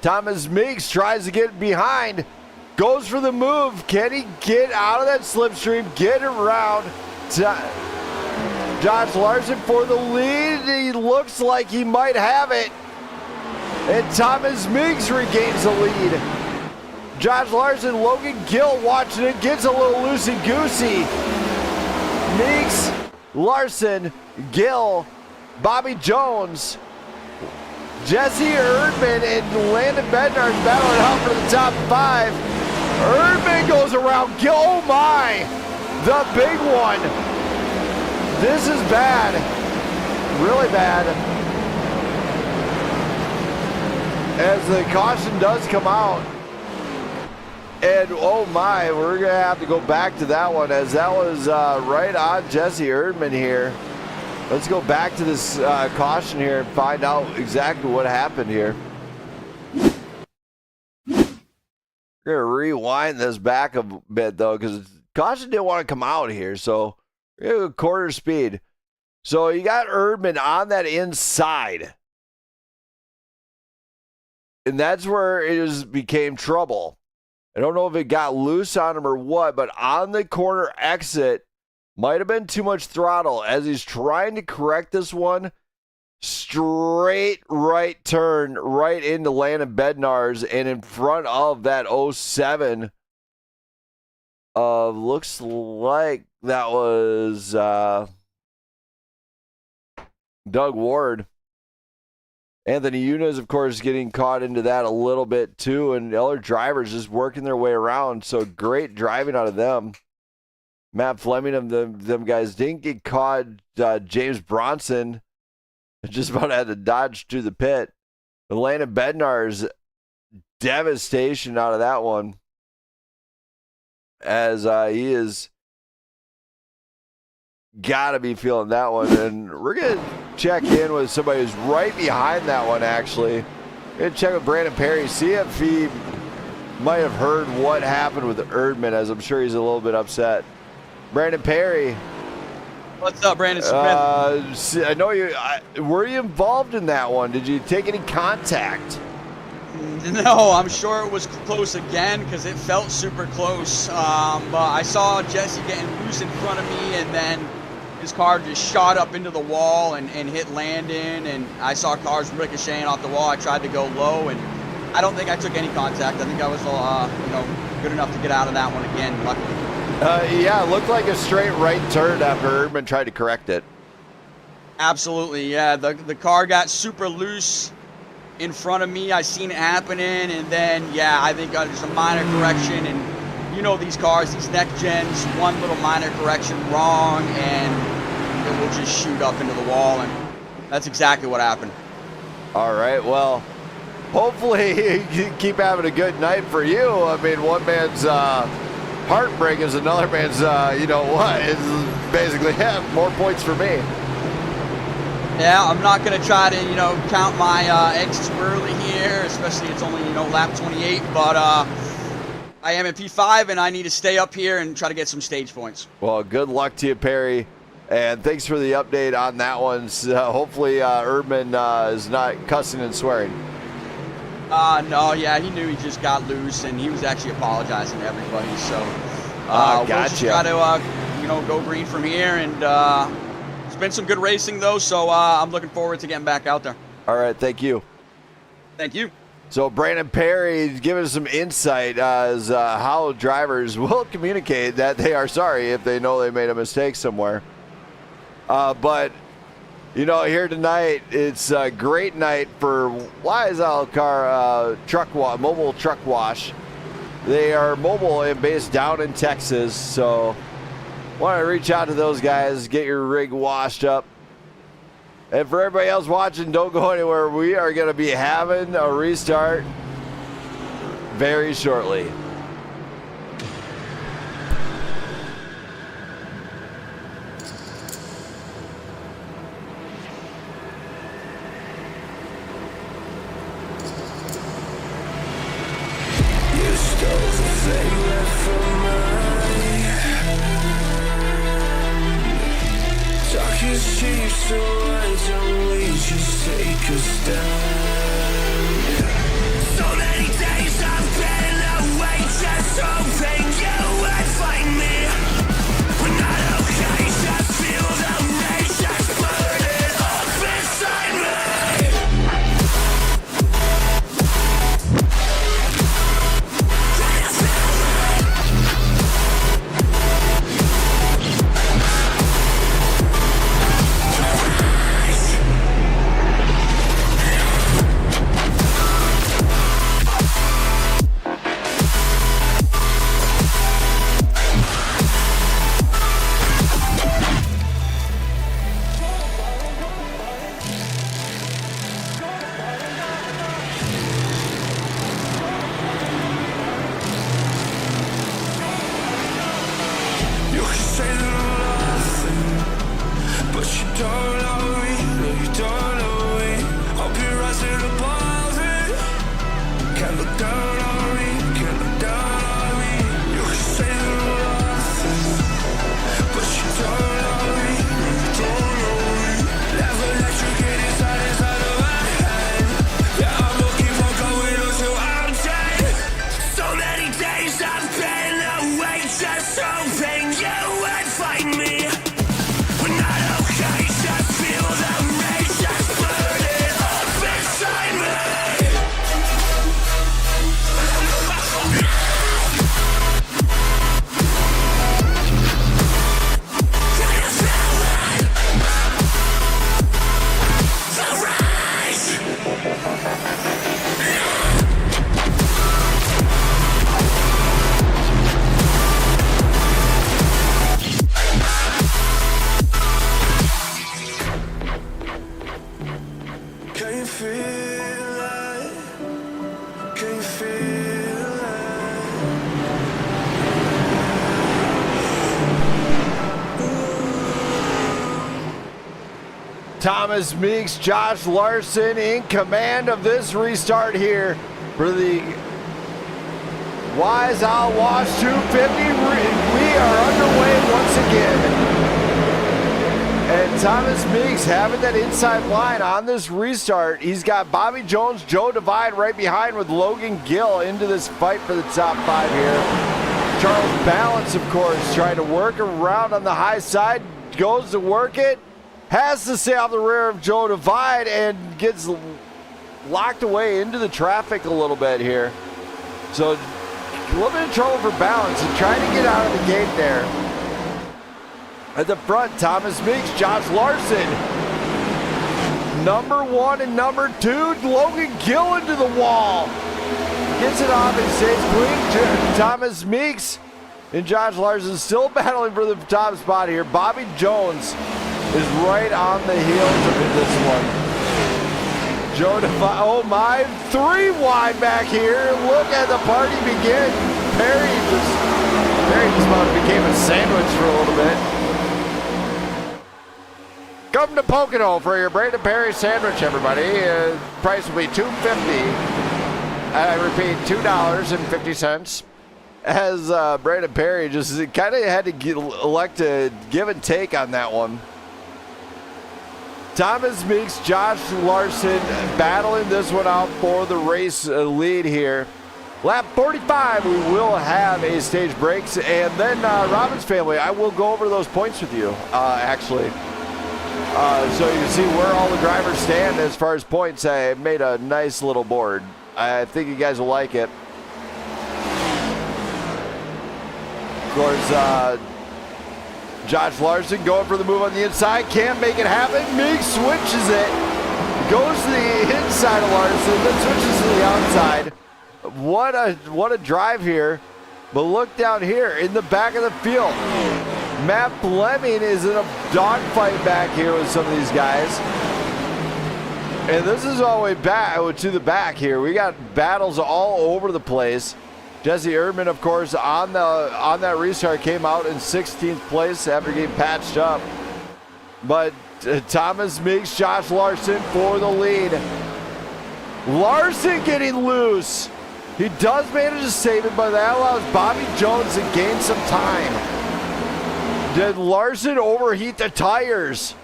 Thomas Meeks tries to get behind, goes for the move. Can he get out of that slipstream, get around? Josh Larson for the lead. He looks like he might have it. And Thomas Meeks regains the lead. Josh Larson, Logan Gill watching it, gets a little loosey-goosey. Meeks, Larson, Gill, Bobby Jones, Jesse Erdman, and Landon Bednar battling out for the top 5. Erdman goes around Gill. Oh my! The big one. This is bad. Really bad. As the caution does come out. And oh my, we're going to have to go back to that one, as that was right on Jesse Erdman here. Let's go back to this caution here and find out exactly what happened here. We're going to rewind this back a bit, though, because caution didn't want to come out here, so we're going to go quarter speed. So you got Erdman on that inside. And that's where it became trouble. I don't know if it got loose on him or what, but on the corner exit, might have been too much throttle as he's trying to correct this one. Straight right turn right into Landon Bednar's and in front of that 07. Looks like that was Doug Ward. Anthony Yunez, of course, getting caught into that a little bit too, and the other drivers just working their way around. So great driving out of them. Matt Fleming and them guys didn't get caught. James Bronson just about had to dodge to the pit. Landon Bednar's devastation out of that one, as he is got to be feeling that one. And we're going to check in with somebody who's right behind that one, actually. We're going to check with Brandon Perry, see if he might have heard what happened with Erdman, as I'm sure he's a little bit upset. Brandon Perry. What's up, Brandon Smith? I know you. Were you involved in that one? Did you take any contact? No, I'm sure it was close again because it felt super close. But I saw Jesse getting loose in front of me, and then his car just shot up into the wall and hit Landon, and I saw cars ricocheting off the wall. I tried to go low, and I don't think I took any contact. I think I was, good enough to get out of that one again, luckily. Yeah, it looked like a straight right turn after Erdman tried to correct it. Absolutely, yeah. The car got super loose in front of me. I seen it happening, and then, yeah, I think there's a minor correction, and you know these cars, these next gens, one little minor correction wrong, and it will just shoot up into the wall, and that's exactly what happened. All right, well, hopefully you keep having a good night for you. I mean, one man's heartbreak is another man's, is basically, more points for me. Yeah, I'm not going to try to, count my eggs too early here, especially it's only, lap 28, but I am in P5 and I need to stay up here and try to get some stage points. Well, good luck to you, Perry, and thanks for the update on that one. So, hopefully Erdman is not cussing and swearing. No, yeah, he knew he just got loose, and he was actually apologizing to everybody, so gotcha. We'll just try to, go green from here, and it's been some good racing, though, so I'm looking forward to getting back out there. All right, thank you. Thank you. So Brandon Perry is giving us some insight as how drivers will communicate that they are sorry if they know they made a mistake somewhere. But, here tonight, it's a great night for Wise Owl mobile truck wash. They are mobile and based down in Texas, so want to reach out to those guys, get your rig washed up. And for everybody else watching, don't go anywhere. We are going to be having a restart very shortly. change, so why don't we just take a stand? So many days I've been away, just hoping you would find me. We're not okay, just feel the rage that's burning up inside me. You can say nothing, but you don't know me, no you don't know me. I'll be rising above it. Can't look down on me, can't look down on me. You can say nothing, but you don't know me, no you don't know me. Never let you get inside of my head. Yeah, I'm looking for going until I'm dead. So many days I've been away, just hoping you would find me. We're not okay, just feel the rage that's burning up inside me. The rise. Can you feel it? Can you feel it? Thomas Meeks, Josh Larson in command of this restart here for the Wise Owl Wash 250. We are underway once again. And Thomas Meeks having that inside line on this restart. He's got Bobby Jones, Joe Divide right behind with Logan Gill into this fight for the top 5 here. Charles Balance, of course, trying to work around on the high side. Goes to work it. Has to stay off the rear of Joe Divide and gets locked away into the traffic a little bit here. So a little bit of trouble for Balance and trying to get out of the gate there. At the front, Thomas Meeks, Josh Larson. Number 1 and number 2, Logan Gill into the wall. Gets it off and stays clean. Thomas Meeks and Josh Larson still battling for the top spot here. Bobby Jones is right on the heels of this one. Joe Divide, oh my, 3 wide back here. Look at the party begin. Perry just about became a sandwich for a little bit. Come to Pocono for your Brandon Perry sandwich, everybody. Price will be $2.50. I repeat, $2.50. As Brandon Perry just kind of had to elect a give and take on that one. Thomas Meeks, Josh Larson battling this one out for the race lead here. Lap 45, we will have a stage breaks, and then Robbins family, I will go over those points with you, actually. So you can see where all the drivers stand as far as points. I made a nice little board. I think you guys will like it. Of course, Josh Larson going for the move on the inside. Can't make it happen. Meeks switches it. Goes to the inside of Larson, then switches to the outside. What a drive here. But look down here in the back of the field. Matt Fleming is in a dogfight back here with some of these guys. And this is all the way back to the back here. We got battles all over the place. Jesse Erdman, of course, on that restart came out in 16th place after getting patched up. But Thomas Meeks, Josh Larson for the lead. Larson getting loose. He does manage to save it, but that allows Bobby Jones to gain some time. Did Larson overheat the tires?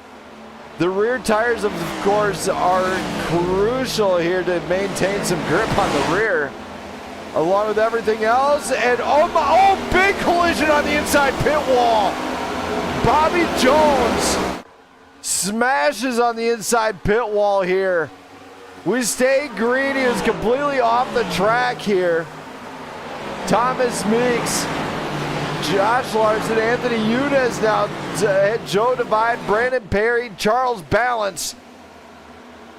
The rear tires, of course, are crucial here to maintain some grip on the rear, along with everything else. And big collision on the inside pit wall. Bobby Jones smashes on the inside pit wall here. We stay green. He was completely off the track here. Thomas Meeks, Josh Larson, Anthony Yunez now, Joe Divide, Brandon Perry, Charles Balance,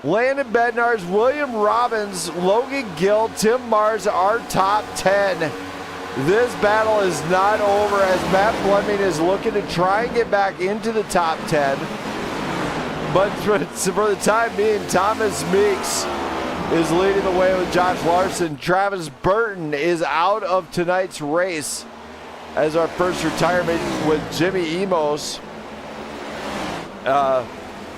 Landon Bednarz, William Robbins, Logan Gill, Tim Mars, our top 10. This battle is not over as Matt Fleming is looking to try and get back into the top 10. But for the time being, Thomas Meeks is leading the way with Josh Larson. Travis Burton is out of tonight's race as our first retirement with Jimmy Emos.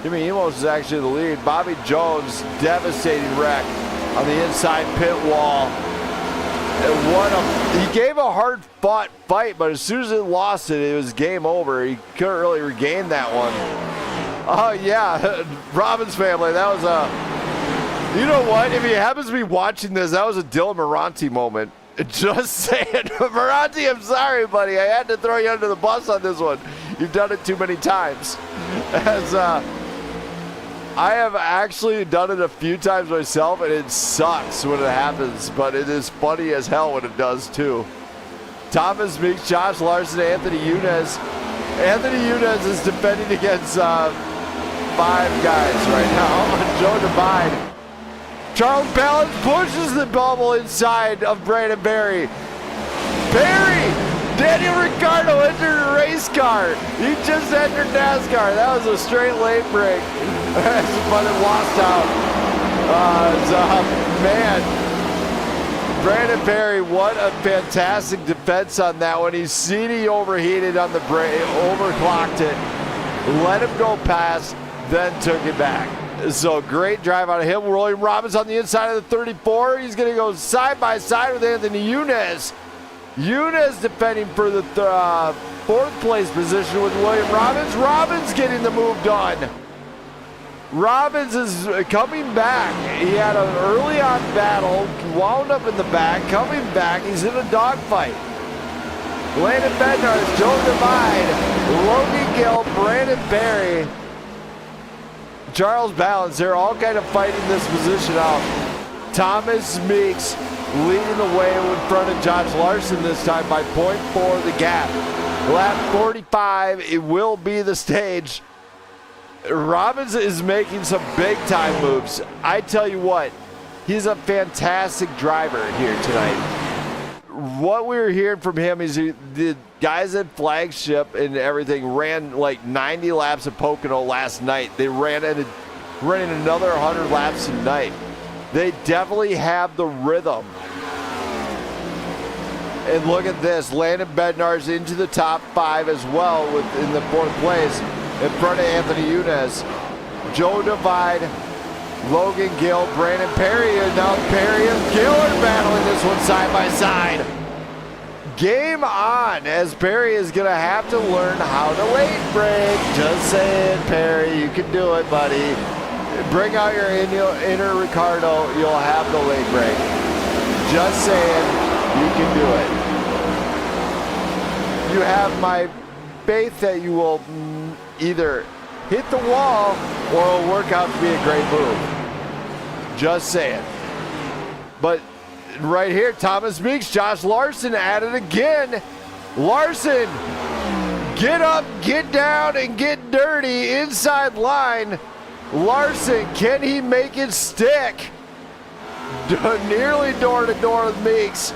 Jimmy Emos is actually the lead. Bobby Jones, devastating wreck on the inside pit wall. He gave a hard-fought fight, but as soon as it lost it, it was game over. He couldn't really regain that one. Oh, yeah, Robbins family, that was a... You know what? If he happens to be watching this, that was a Dylan Moranti moment. Just saying. Moranti, I'm sorry, buddy. I had to throw you under the bus on this one. You've done it too many times. As I have actually done it a few times myself, and it sucks when it happens, but it is funny as hell when it does, too. Thomas Meeks, Josh Larson, Anthony Yunez. Anthony Yunez is defending against 5 guys right now. Joe Divide. Charles Balance pushes the bubble inside of Brandon Berry. Daniel Ricciardo entered a race car. He just entered NASCAR. That was a straight lane break. But it lost out. Brandon Berry, what a fantastic defense on that one. He's seen he overheated on the brake, overclocked it, let him go past, then took it back. So great drive out of him. William Robbins on the inside of the 34. He's going to go side by side with Anthony Yunez. Yunez defending for the 4th place position with William Robbins. Robbins getting the move done. Robbins is coming back. He had an early on battle, wound up in the back, coming back. He's in a dogfight. Landon Bednarz, Joe Divide, Logan Gill, Brandon Berry, Charles Balance, they're all kind of fighting this position out. Thomas Meeks leading the way in front of Josh Larson this time by 0.4 the gap. Lap 45, it will be the stage. Robbins is making some big time moves. I tell you what, he's a fantastic driver here tonight. What we were hearing from him is the guys at Flagship and everything ran like 90 laps at Pocono last night. They running another 100 laps tonight. They definitely have the rhythm. And look at this, Landon Bednarz into the top 5 as well in the 4th place in front of Anthony Yunez. Joe Divide, Logan Gill, Brandon Perry, and now Perry and Gill are battling this one side by side. Game on, as Perry is going to have to learn how to late break. Just saying, Perry, you can do it, buddy. Bring out your inner Ricardo, you'll have the late break. Just saying, you can do it. You have my faith that you will either hit the wall or it'll work out to be a great move. Just saying. But right here, Thomas Meeks, Josh Larson at it again. Larson, get up, get down, and get dirty inside line. Larson, can he make it stick? Nearly door to door with Meeks.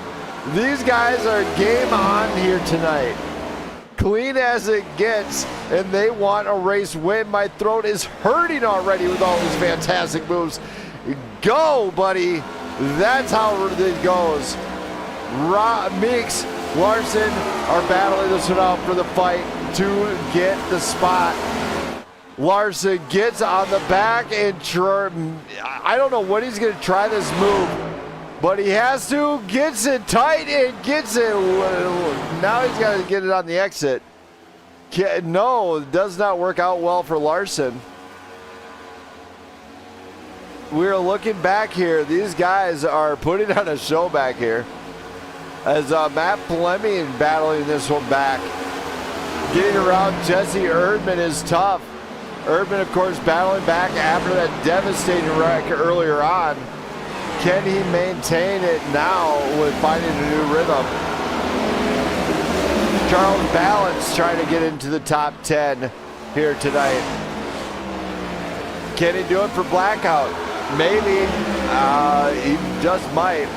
These guys are game on here tonight. Clean as it gets, and they want a race win. My throat is hurting already with all these fantastic moves. Go, buddy. That's how it goes. Meeks, Larson are battling this one out for the fight to get the spot. Larson gets on the back and I don't know what he's going to try this move, but he has to, gets it tight and gets it. Now he's got to get it on the exit. No, it does not work out well for Larson. we're looking back here. These guys are putting on a show back here. As Matt Fleming battling this one back. Getting around Jesse Erdman is tough. Erdman, of course, battling back after that devastating wreck earlier on. Can he maintain it now with finding a new rhythm? Charles Balance trying to get into the top 10 here tonight. Can he do it for Blackout? Maybe. He just might.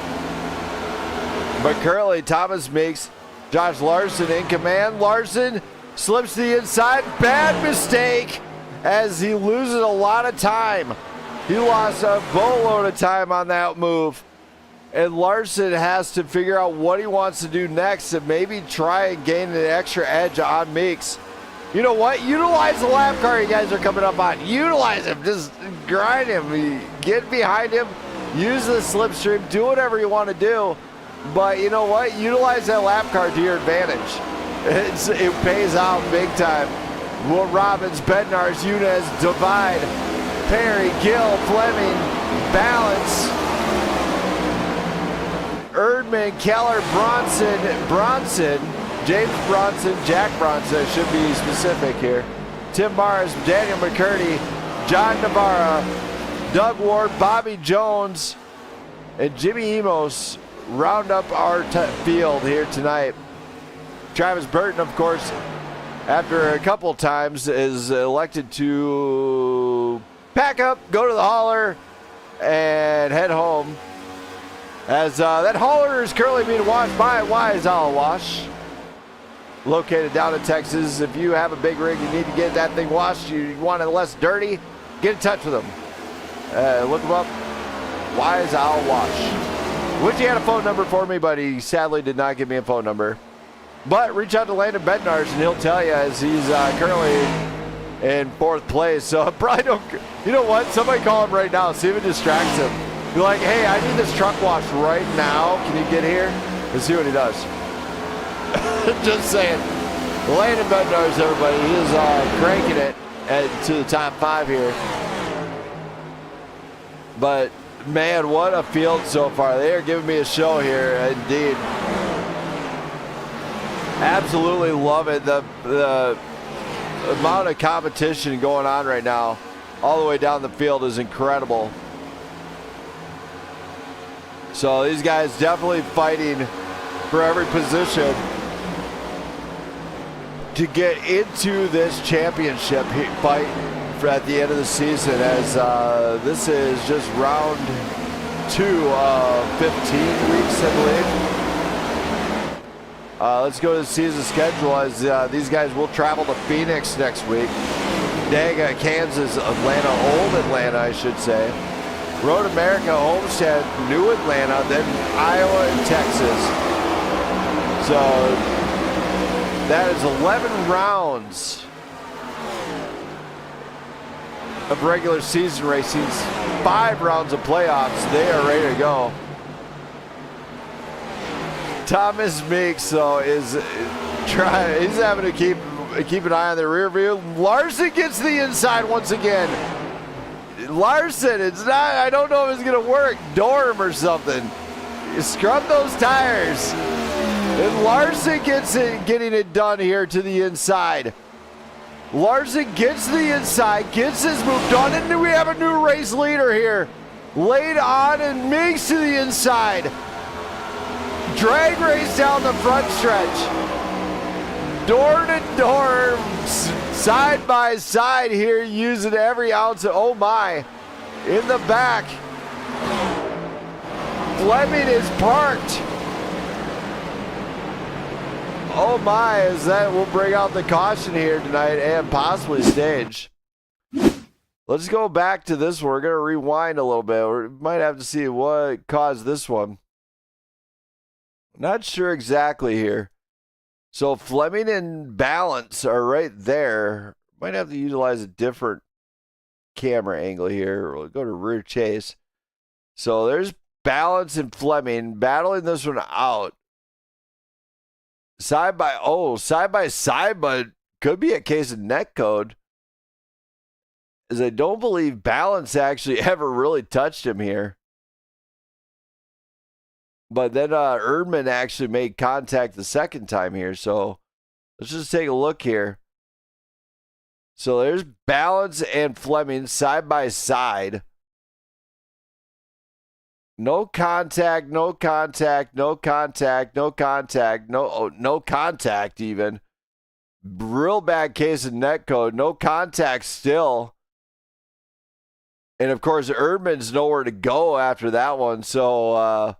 But currently, Thomas makes Josh Larson in command. Larson slips to the inside. Bad mistake as he loses a lot of time. He lost a boatload of time on that move. And Larson has to figure out what he wants to do next and maybe try and gain an extra edge on Meeks. You know what? Utilize the lap car you guys are coming up on. Utilize him. Just grind him. Get behind him. Use the slipstream. Do whatever you want to do. But you know what? Utilize that lap car to your advantage. It pays out big time. Will Robbins, Bednarz, Yunez, Divide, Perry, Gill, Fleming, Balance, Erdman, Keller, Bronson, James Bronson, Jack Bronson, I should be specific here. Tim Mars, Daniel McCurdy, John Navarra, Doug Ward, Bobby Jones, and Jimmy Emos round up our field here tonight. Travis Burton, of course, after a couple times, is elected to pack up, go to the hauler, and head home. As that hauler is currently being washed by Wise Owl Wash, located down in Texas. If you have a big rig, you need to get that thing washed, you want it less dirty, get in touch with them. Look them up, Wise Owl Wash. Wish he had a phone number for me, but he sadly did not give me a phone number. But reach out to Landon Bednarz and he'll tell you, as he's currently in 4th place. So probably don't, you know what? Somebody call him right now, see if it distracts him. Be like, hey, I need this truck washed right now. Can you get here? And see what he does. Just saying. Landon Bednarz, everybody, he is cranking it to the top 5 here. But man, what a field so far. They are giving me a show here, indeed. Absolutely love it. The amount of competition going on right now, all the way down the field, is incredible. So these guys definitely fighting for every position to get into this championship fight at the end of the season, as this is just round 2 of 15 weeks, I believe. Let's go to the season schedule, as these guys will travel to Phoenix next week. Daga, Kansas, Atlanta, Old Atlanta, I should say. Road America, Homestead, New Atlanta, then Iowa and Texas. So that is 11 rounds of regular season racing, 5 rounds of playoffs. They are ready to go. Thomas Meeks, though, is trying. He's having to keep an eye on the rear view. Larson gets the inside once again. Larson, it's not. I don't know if it's gonna work. Dorm or something. You scrub those tires. And Larson gets it, getting it done here to the inside. Larson gets the inside, gets his move done, and we have a new race leader here. Laid on and Meeks to the inside. Drag race down the front stretch. Door to door, side by side here, using every ounce of, oh my, in the back. Fleming is parked. Oh my, as that will bring out the caution here tonight and possibly stage. Let's go back to this one. We're going to rewind a little bit. We might have to see what caused this one. Not sure exactly here. So Fleming and Balance are right there. Might have to utilize a different camera angle here. We'll go to rear chase. So there's Balance and Fleming battling this one out. Side by side, but could be a case of net code. is I don't believe balance actually ever really touched him here. But then Erdman actually made contact the second time here. So let's just take a look here. So there's Balance and Fleming side by side. No contact, no contact, no contact, no contact, no contact even. Real bad case of netcode. No contact still. And of course, Erdman's nowhere to go after that one. So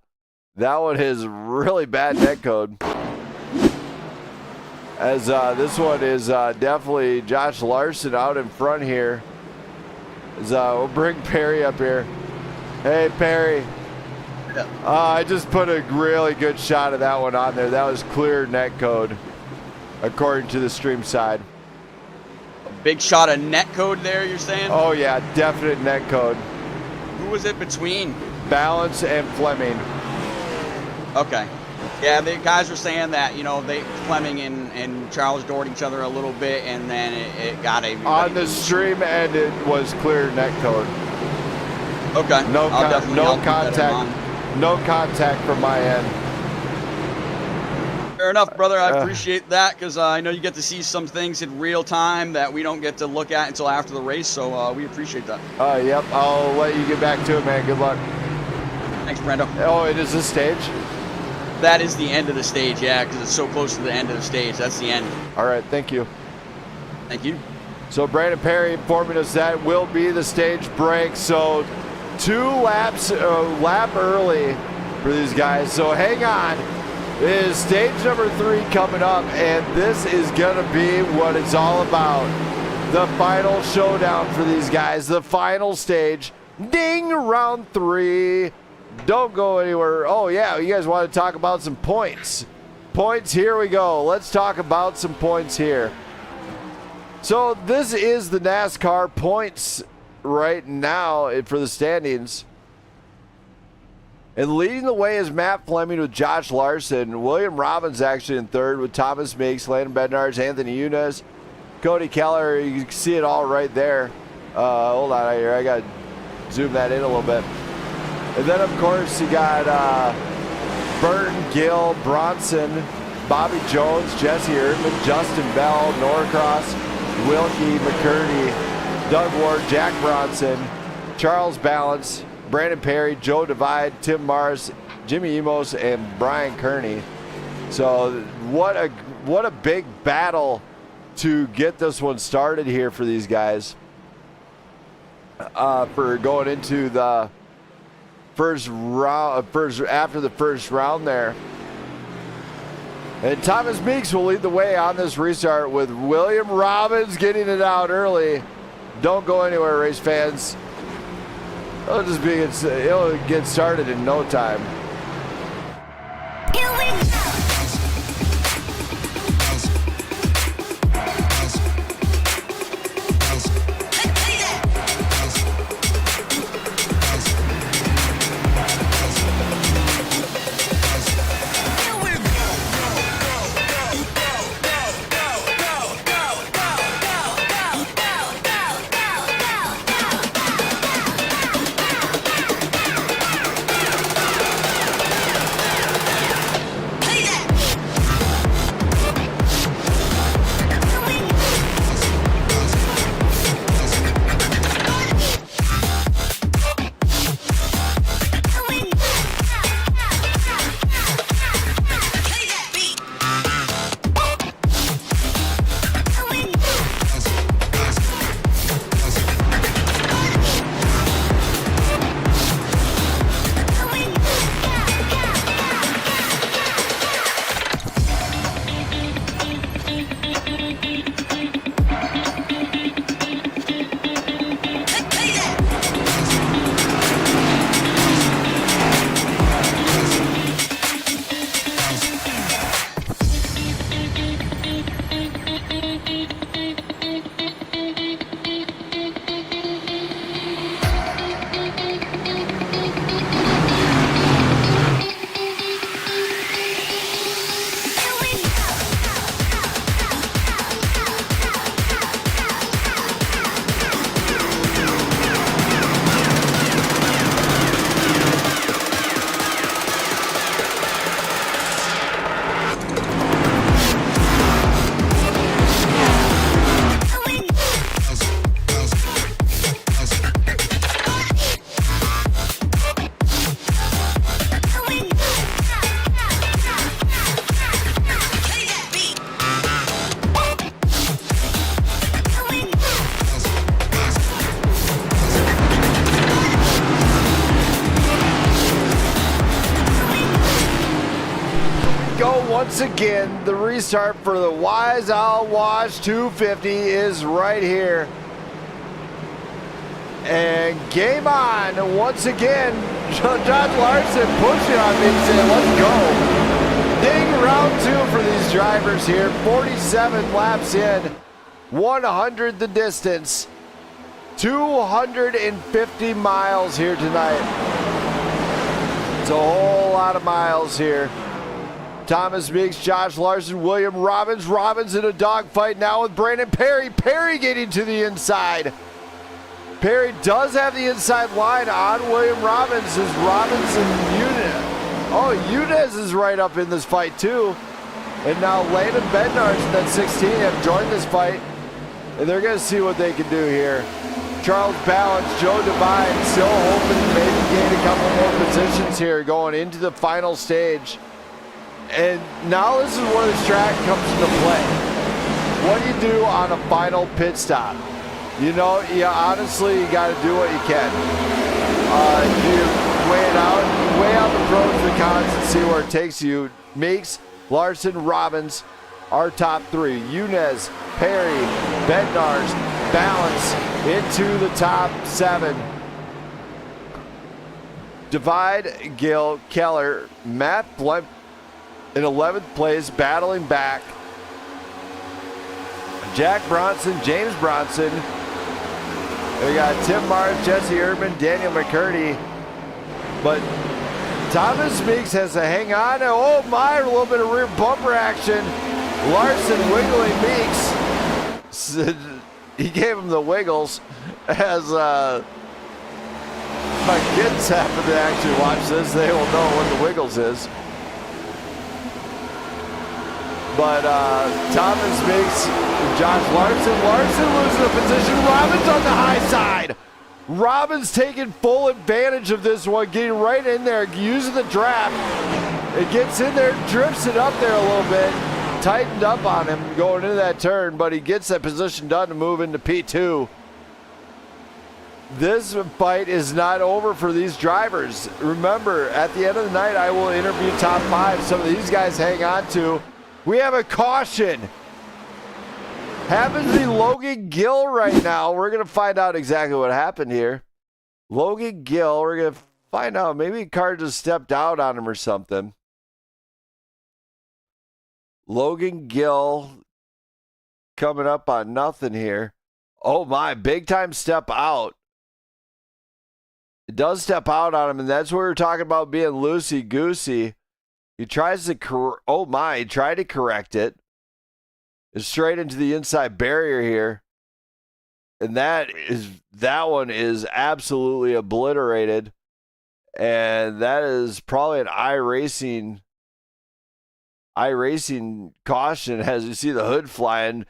that one is really bad netcode. As this one is definitely Josh Larson out in front here. As we'll bring Perry up here. Hey, Perry. I just put a really good shot of that one on there. That was clear netcode, according to the stream side. A big shot of netcode there, you're saying? Oh, yeah, definite netcode. Who was it between? Balance and Fleming. Okay. Yeah, the guys were saying that, you know, Fleming and Charles doored each other a little bit, and then it got a... On the stream end, it was clear netcode. Okay. No contact. No contact from my end. Fair enough, brother. I appreciate that, because I know you get to see some things in real time that we don't get to look at until after the race, so we appreciate that. Yep. I'll let you get back to it, man. Good luck. Thanks, Brando. Oh, it is this stage? That is the end of the stage, yeah, because it's so close to the end of the stage. That's the end. All right, thank you. Thank you. So Brandon Perry informing us that will be the stage break. So 2 laps, lap early for these guys. So hang on. It is stage number 3 coming up, and this is going to be what it's all about. The final showdown for these guys. The final stage. Ding, round 3. Don't go anywhere. Oh, yeah, you guys want to talk about some points. Points, here we go. Let's talk about some points here. So this is the NASCAR points right now for the standings. And leading the way is Matt Fleming with Josh Larson. William Robbins actually in third with Thomas Meeks, Landon Bednarz, Anthony Yunus, Cody Keller. You can see it all right there. Hold on here. I got to zoom that in a little bit. And then, of course, you got Burton, Gill, Bronson, Bobby Jones, Jesse Erdman, Justin Bell, Norcross, Wilkie, McCurdy, Doug Ward, Jack Bronson, Charles Balance, Brandon Perry, Joe Divide, Tim Mars, Jimmy Emos, and Brian Kearney. So what a big battle to get this one started here for these guys. For going into the first round, after the first round there. And Thomas Meeks will lead the way on this restart with William Robbins getting it out early. Don't go anywhere, race fans. It'll get started in no time. Here we go. once again, the restart for the Wise Owl Wash 250 is right here. And game on. Once again, Josh Larson pushing on me saying, let's go. Ding, round 2 for these drivers here. 47 laps in. 100 the distance. 250 miles here tonight. It's a whole lot of miles here. Thomas Meeks, Josh Larson, William Robbins. Robbins in a dogfight now with Brandon Perry. Perry getting to the inside. Perry does have the inside line on William Robbins as Robbins and Yunez. Oh, Yunez is right up in this fight too. And now Landon Bednarz in that 16 have joined this fight. And they're going to see what they can do here. Charles Balance, Joe Devine still hoping to maybe gain a couple more positions here going into the final stage. And now this is where this track comes into play. What do you do on a final pit stop? You know, honestly, you got to do what you can. You weigh it out, you weigh out the pros and the cons and see where it takes you. Meeks, Larson, Robbins, our top 3. Yunez, Perry, Bednarz, Balance into the top 7. Divide, Gill, Keller, Matt Blunt in 11th place, battling back. Jack Bronson, James Bronson. We got Tim Mars, Jesse Erdman, Daniel McCurdy. But Thomas Meeks has to hang on. Oh my, a little bit of rear bumper action. Larson wiggling Meeks. He gave him the wiggles as my kids happen to actually watch this. They will know what the wiggles is. But Thomas Meeks, Josh Larson losing the position. Robbins on the high side. Robbins taking full advantage of this one, getting right in there, using the draft. It gets in there, drifts it up there a little bit, tightened up on him going into that turn, but he gets that position done to move into P2. This fight is not over for these drivers. Remember, at the end of the night, I will interview top 5. Some of these guys hang on to. We have a caution. Happens to be Logan Gill right now. We're going to find out exactly what happened here. Logan Gill, we're going to find out. Maybe a car just stepped out on him or something. Logan Gill coming up on nothing here. Oh my, big time step out. It does step out on him, and that's what we were talking about being loosey-goosey. He tries to he tried to correct it. It's straight into the inside barrier here. And that one is absolutely obliterated. And that is probably an iRacing caution as you see the hood flying.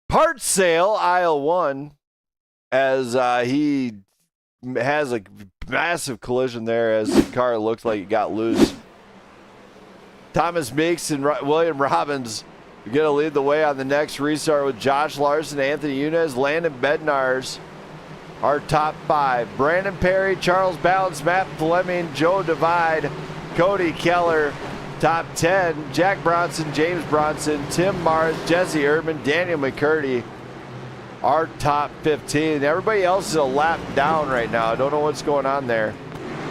Part sale, aisle 1, as he has a massive collision there as the car looked like it got loose. Thomas Meeks and William Robbins are going to lead the way on the next restart with Josh Larson, Anthony Yunez, Landon Bednarz, our top 5. Brandon Perry, Charles Balance, Matt Fleming, Joe Divide, Cody Keller, top 10. Jack Bronson, James Bronson, Tim Mars, Jesse Erdman, Daniel McCurdy, our top 15. Everybody else is a lap down right now. I don't know what's going on there.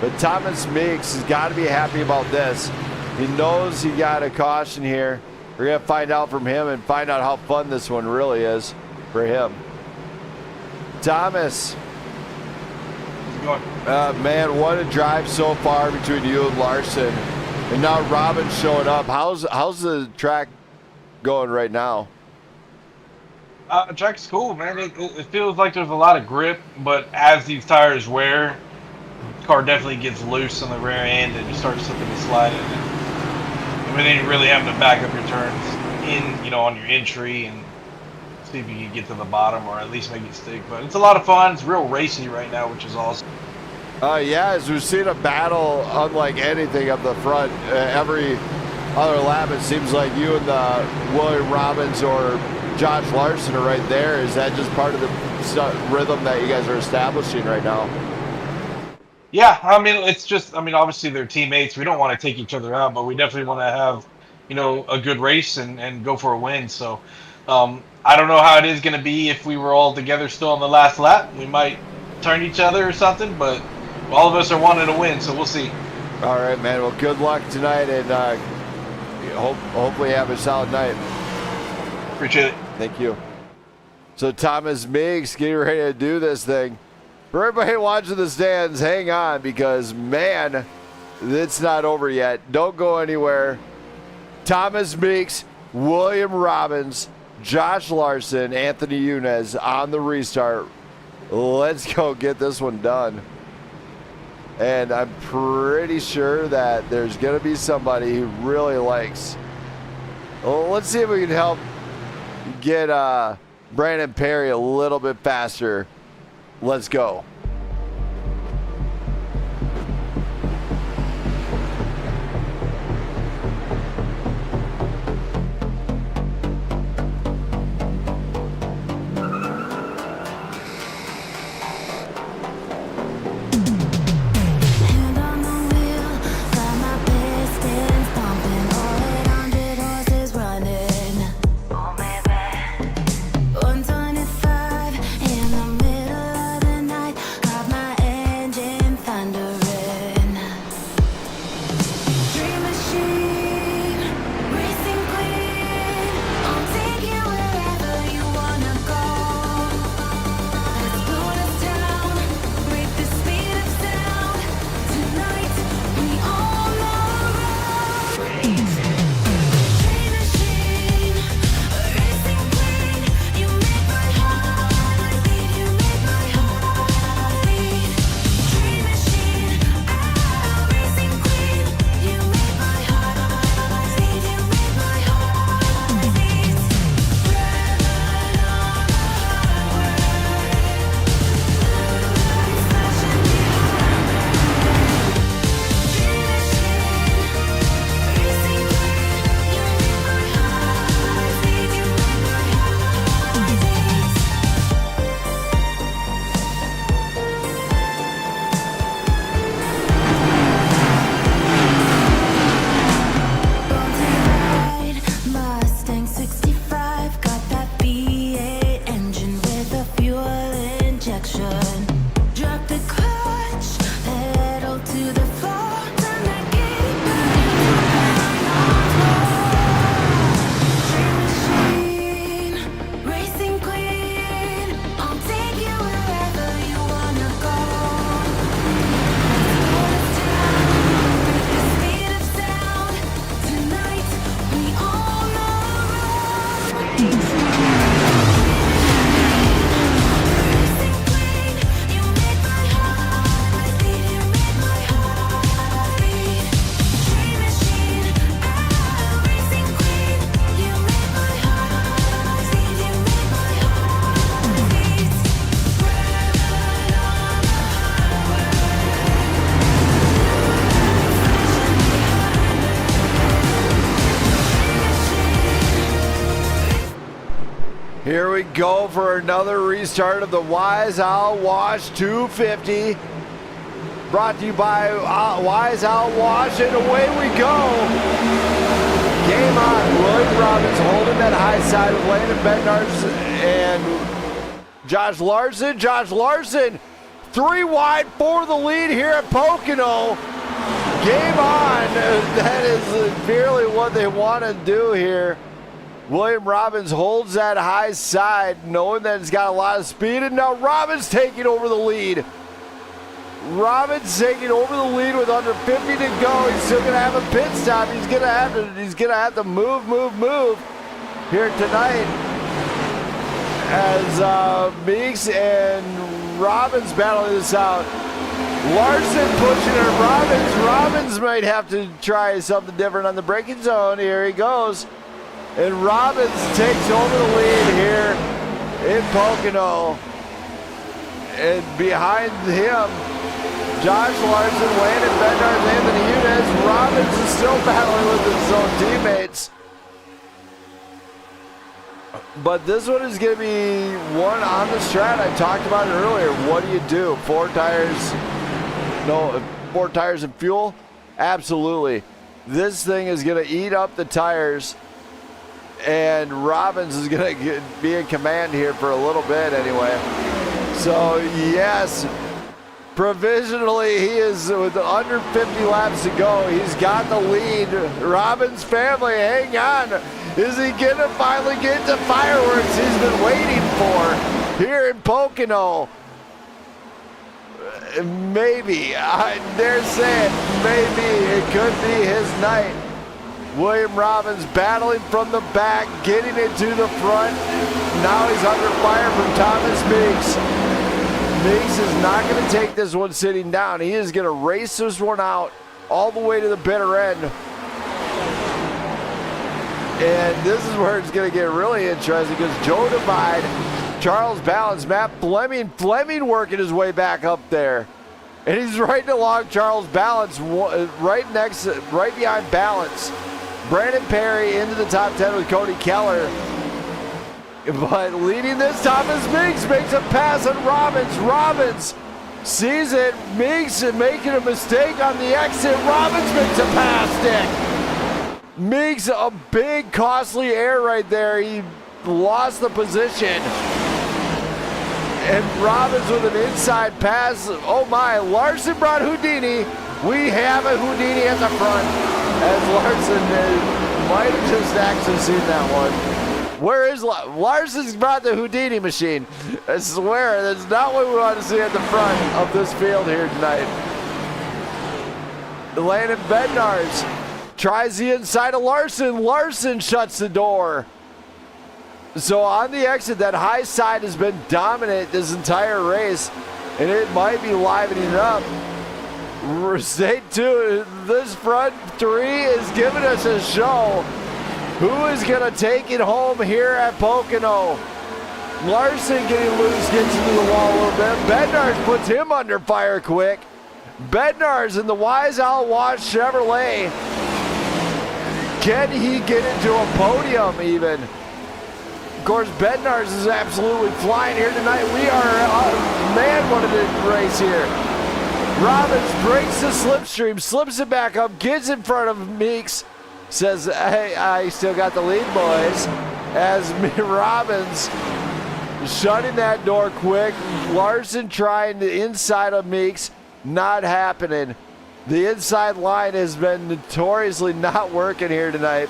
But Thomas Meeks has got to be happy about this. He knows he got a caution here. We're going to find out from him and find out how fun this one really is for him. Thomas. Man, what a drive so far between you and Larson. And now Robin's showing up. How's the track going right now? Track's cool, man. It feels like there's a lot of grip, but as these tires wear, the car definitely gets loose on the rear end and you start slipping and sliding. And then you really having to back up your turns on your entry and see if you can get to the bottom or at least make it stick. But it's a lot of fun. It's real racy right now, which is awesome. Yeah, as we've seen a battle unlike anything up the front. Every other lap, it seems like you and the William Robbins or Josh Larson are right there. Is that just part of the rhythm that you guys are establishing right now? Yeah, it's just, obviously they're teammates. We don't want to take each other out, but we definitely want to have, a good race and go for a win. So I don't know how it is going to be if we were all together still on the last lap. We might turn each other or something, but all of us are wanting to win, so we'll see. All right, man. Well, good luck tonight, and hopefully you have a solid night. Appreciate it. Thank you. So Thomas Meigs getting ready to do this thing. For everybody watching the stands, hang on, because, man, it's not over yet. Don't go anywhere. Thomas Meigs, William Robbins, Josh Larson, Anthony Younes on the restart. Let's go get this one done. And I'm pretty sure that there's going to be somebody who really likes. Well, let's see if we can help get Brandon Perry a little bit faster. Let's go. Here we go for another restart of the Wise Owl Wash 250. Brought to you by Wise Owl Wash, and away we go. Game on. William Robbins holding that high side of Landon Bednarz and Josh Larson. Josh Larson, 3 wide for the lead here at Pocono. Game on. That is really what they want to do here. William Robbins holds that high side, knowing that it's got a lot of speed, and now Robbins taking over the lead. Robbins taking over the lead with under 50 to go. He's still gonna have a pit stop. He's gonna have to move here tonight as Meeks and Robbins battling this out. Larson pushing her. Robbins might have to try something different on the braking zone. Here he goes. And Robbins takes over the lead here in Pocono. And behind him, Josh Larson, Landon Bednarz, Anthony Younes. Robbins is still battling with his own teammates. But this one is going to be one on the strat. I talked about it earlier. What do? 4 tires and fuel? Absolutely. This thing is going to eat up the tires, and Robbins is going to be in command here for a little bit anyway. So, yes, provisionally, he is with under 50 laps to go. He's got the lead. Robbins family, hang on. Is he going to finally get the fireworks he's been waiting for here in Pocono? Maybe. They're saying maybe it could be his night. William Robbins battling from the back, getting it to the front. Now he's under fire from Thomas Meeks. Meeks is not going to take this one sitting down. He is going to race this one out all the way to the bitter end. And this is where it's going to get really interesting because Joe Divide, Charles Balance, Matt Fleming working his way back up there. And he's right along Charles Balance, right behind Balance. Brandon Perry into the top 10 with Cody Keller. But leading this, Thomas Meeks makes a pass on Robbins. Robbins sees it. Meeks making a mistake on the exit. Robbins makes a pass stick. Meeks, a big costly error right there. He lost the position. And Robbins with an inside pass. Oh my, Larson brought Houdini. We have a Houdini at the front. As Larson might have just actually seen that one. Where is Larson's brought the Houdini machine? I swear, that's not what we want to see at the front of this field here tonight. Landon Bednarz tries the inside of Larson. Larson shuts the door. So on the exit, that high side has been dominant this entire race, and it might be livening it up. Stay tuned. This front three is giving us a show. Who is going to take it home here at Pocono? Larson getting loose, gets into the wall a little bit. Bednarz puts him under fire quick. Bednarz in the Wise Owl Wash Chevrolet. Can he get into a podium even? Of course, Bednarz is absolutely flying here tonight. We are, man, what a race here. Robbins breaks the slipstream, slips it back up, gets in front of Meeks. Says, hey, I still got the lead, boys. As Robbins shutting that door quick. Larson trying the inside of Meeks. Not happening. The inside line has been notoriously not working here tonight.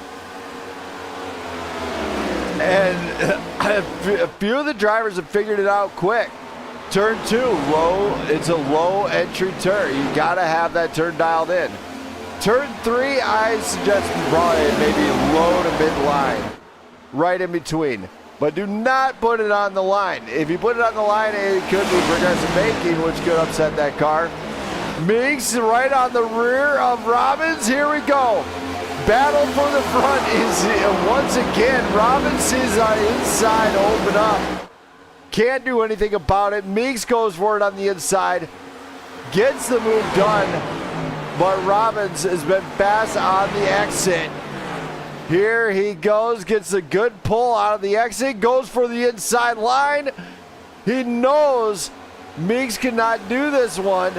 And a few of the drivers have figured it out quick. Turn 2, low. It's a low entry turn. You got to have that turn dialed in. Turn 3, I suggest probably maybe low to mid line, right in between. But do not put it on the line. If you put it on the line, it could be progressive braking, which could upset that car. Meeks right on the rear of Robbins. Here we go. Battle for the front is once again. Robbins sees our inside open up. Can't do anything about it. Meeks goes for it on the inside. Gets the move done. But Robbins has been fast on the exit. Here he goes, gets a good pull out of the exit, goes for the inside line. He knows Meeks cannot do this one,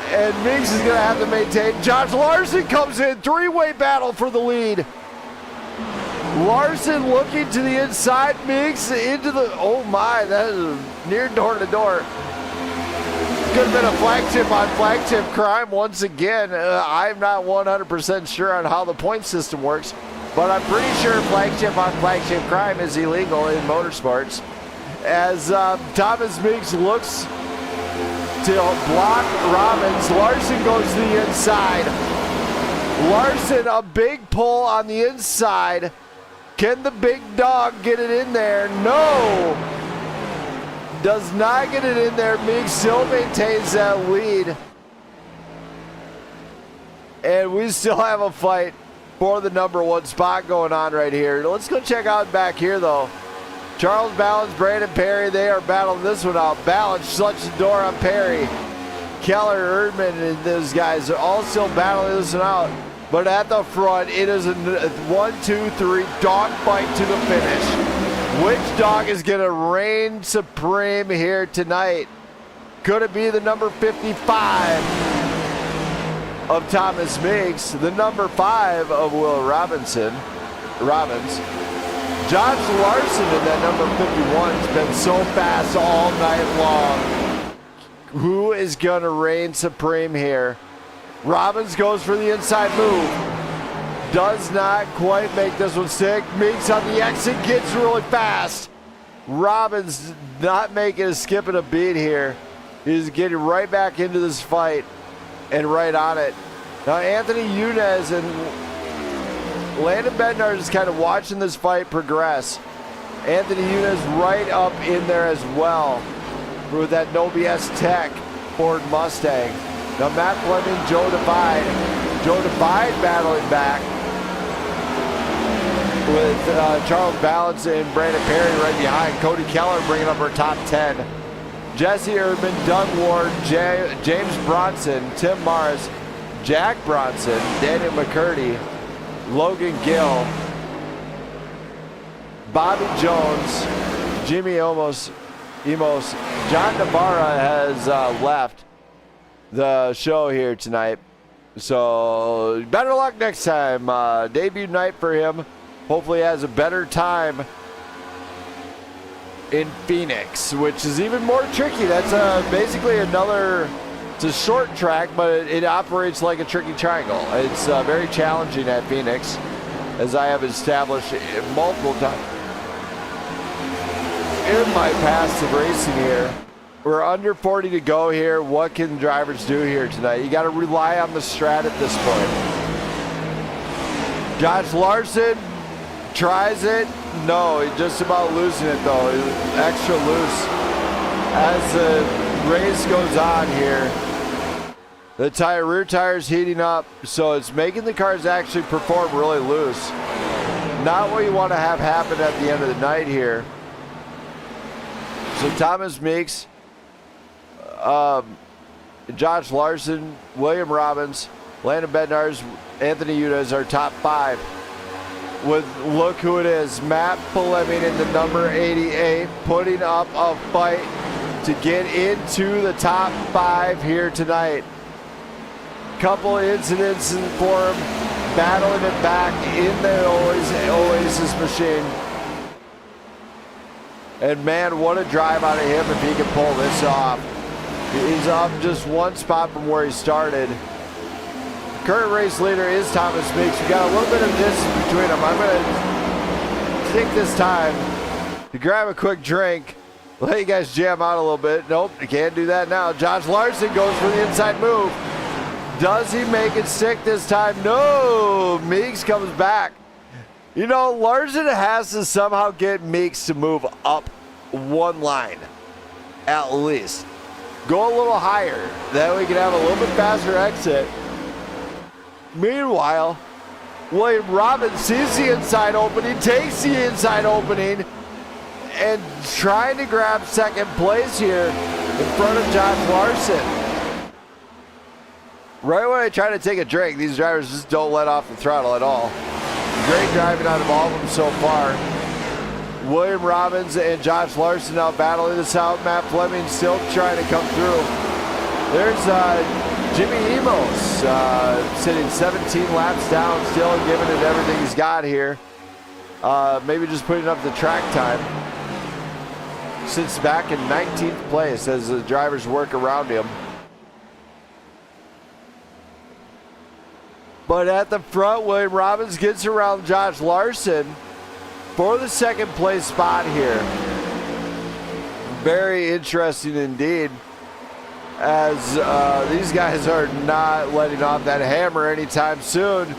and Meeks is going to have to maintain. Josh Larson comes in, three-way battle for the lead. Larson looking to the inside, Meeks into the, oh my, that is near door to door. Could have been a flagship on flagship crime once again. I'm not 100% sure on how the point system works, but I'm pretty sure flagship on flagship crime is illegal in motorsports. As Thomas Meeks looks to block Robbins, Larson goes to the inside. Larson, a big pull on the inside. Can the big dog get it in there? No! Does not get it in there. Meeks still maintains that lead. And we still have a fight for the number 1 spot going on right here. Let's go check out back here, though. Charles Balance, Brandon Perry, they are battling this one out. Balance shuts the door on Perry. Keller, Erdman, and those guys are all still battling this one out. But at the front, it is a 1-2-3 dog fight to the finish. Which dog is going to reign supreme here tonight? Could it be the number 55? of Thomas Meeks, the number 5 of Will Robbins. Josh Larson in that number 51 has been so fast all night long. Who is going to reign supreme here? Robbins goes for the inside move. Does not quite make this one stick. Meeks on the exit, gets really fast. Robbins not making a skip and a beat here. He's getting right back into this fight and right on it. Now Anthony Yunez and Landon Bednar is kind of watching this fight progress. Anthony Yunez right up in there as well with that No BS Tech Ford Mustang. Now Matt Fleming, Joe Divide. Joe Divide battling back with Charles Balance and Brandon Perry right behind. Cody Keller bringing up our top 10. Jesse Urban, Doug Ward, James Bronson, Tim Mars, Jack Bronson, Daniel McCurdy, Logan Gill, Bobby Jones, Jimmy Emos. John Navarra has left the show here tonight. So better luck next time. Debut night for him. Hopefully has a better time in Phoenix, which is even more tricky. That's basically another, it's a short track, but it operates like a tricky triangle. It's very challenging at Phoenix, as I have established multiple times in my past of racing here. We're under 40 to go here. What can drivers do here tonight? You got to rely on the strat at this point. Josh Larson tries it. No, he's just about losing it though. Extra loose as the race goes on here. The rear tire's heating up, so it's making the cars actually perform really loose. Not what you want to have happen at the end of the night here. So Thomas Meeks, Josh Larson, William Robbins, Landon Bednarz, Anthony Yunez are top 5. With, look who it is, Matt Fleming in the number 88, putting up a fight to get into the top 5 here tonight. Couple incidents for him, battling it back in the Oasis machine. And man, what a drive out of him if he can pull this off. He's up just one spot from where he started. Current race leader is Thomas Meeks. We got a little bit of distance between them. I'm going to take this time to grab a quick drink, let you guys jam out a little bit. Nope, you can't do that now. Josh Larson goes for the inside move. Does he make it stick this time? No, Meeks comes back. You know, Larson has to somehow get Meeks to move up one line, at least. Go a little higher. That way we can have a little bit faster exit. Meanwhile, William Robbins sees the inside opening, takes the inside opening, and trying to grab second place here in front of Josh Larson. Right when I try to take a drink, these drivers just don't let off the throttle at all. Great driving out of all of them so far. William Robbins and Josh Larson now battling this out. Matt Fleming still trying to come through. There's Jimmy Emos sitting 17 laps down, still giving it everything he's got here. Maybe just putting up the track time. Sits back in 19th place as the drivers work around him. But at the front, William Robbins gets around Josh Larson for the second place spot here. Very interesting indeed, as these guys are not letting off that hammer anytime soon.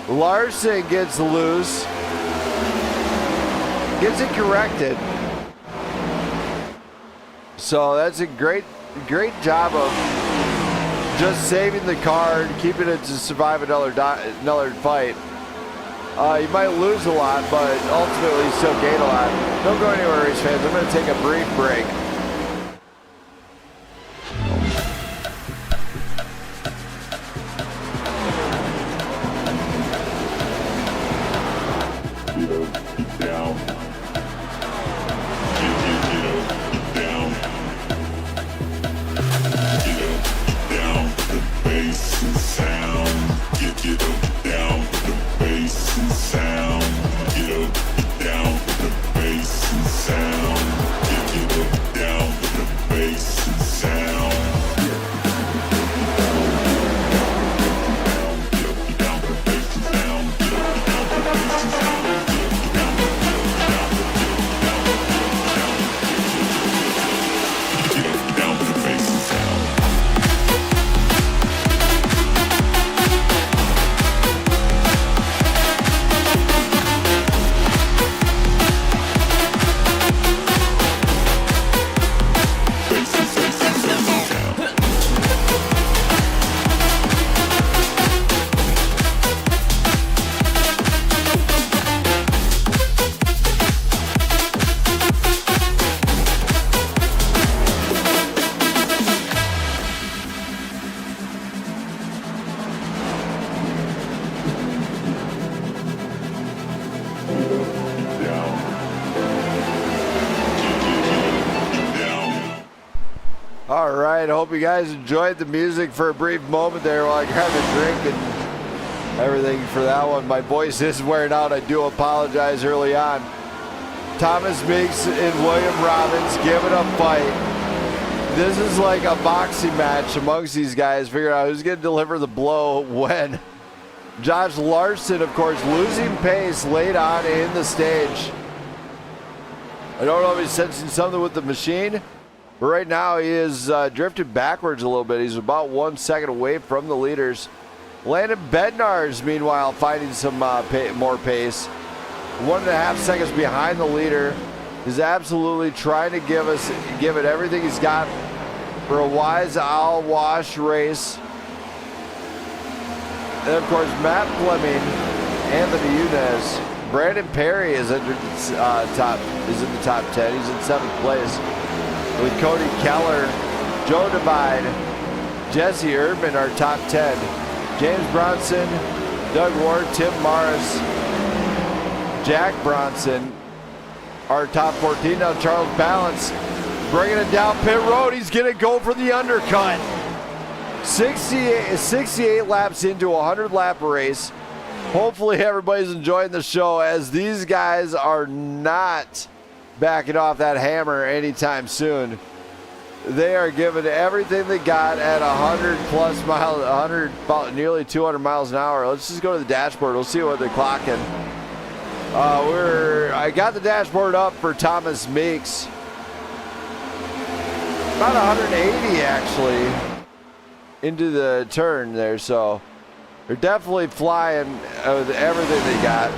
Larson gets loose, gets it corrected. So that's a great job of just saving the car and keeping it to survive another fight. You might lose a lot, but ultimately you still gain a lot. Don't go anywhere, race fans. I'm going to take a brief break. Down, the bass and sound. right. Hope you guys enjoyed the music for a brief moment there while I grabbed a drink and everything for that one. My voice is wearing out. I do apologize early on. Thomas Meeks and William Robbins giving a fight. This is like a boxing match amongst these guys, figuring out who's going to deliver the blow when. Josh Larson, of course, losing pace late on in the stage. I don't know if he's sensing something with the machine, but right now he is drifted backwards a little bit. He's about 1 second away from the leaders. Landon Bednar's, meanwhile, finding some more pace. 1.5 seconds behind the leader. He's absolutely trying to give it everything he's got for a Wise Owl Wash race. And of course, Matt Fleming, Anthony Yunez, Brandon Perry is in the top 10. He's in 7th place with Cody Keller, Joe Divide, Jesse Erdman are top 10. James Bronson, Doug Ward, Tim Morris, Jack Bronson are top 14. Now Charles Balance bringing it down pit road. He's going to go for the undercut. 68 laps into a 100-lap race. Hopefully everybody's enjoying the show, as these guys are not backing off that hammer anytime soon. They are giving everything they got at 100+ miles, about nearly 200 miles an hour. Let's just go to the dashboard. We'll see what they're clocking. I got the dashboard up for Thomas Meeks. About 180 actually into the turn there, so they're definitely flying with everything they got.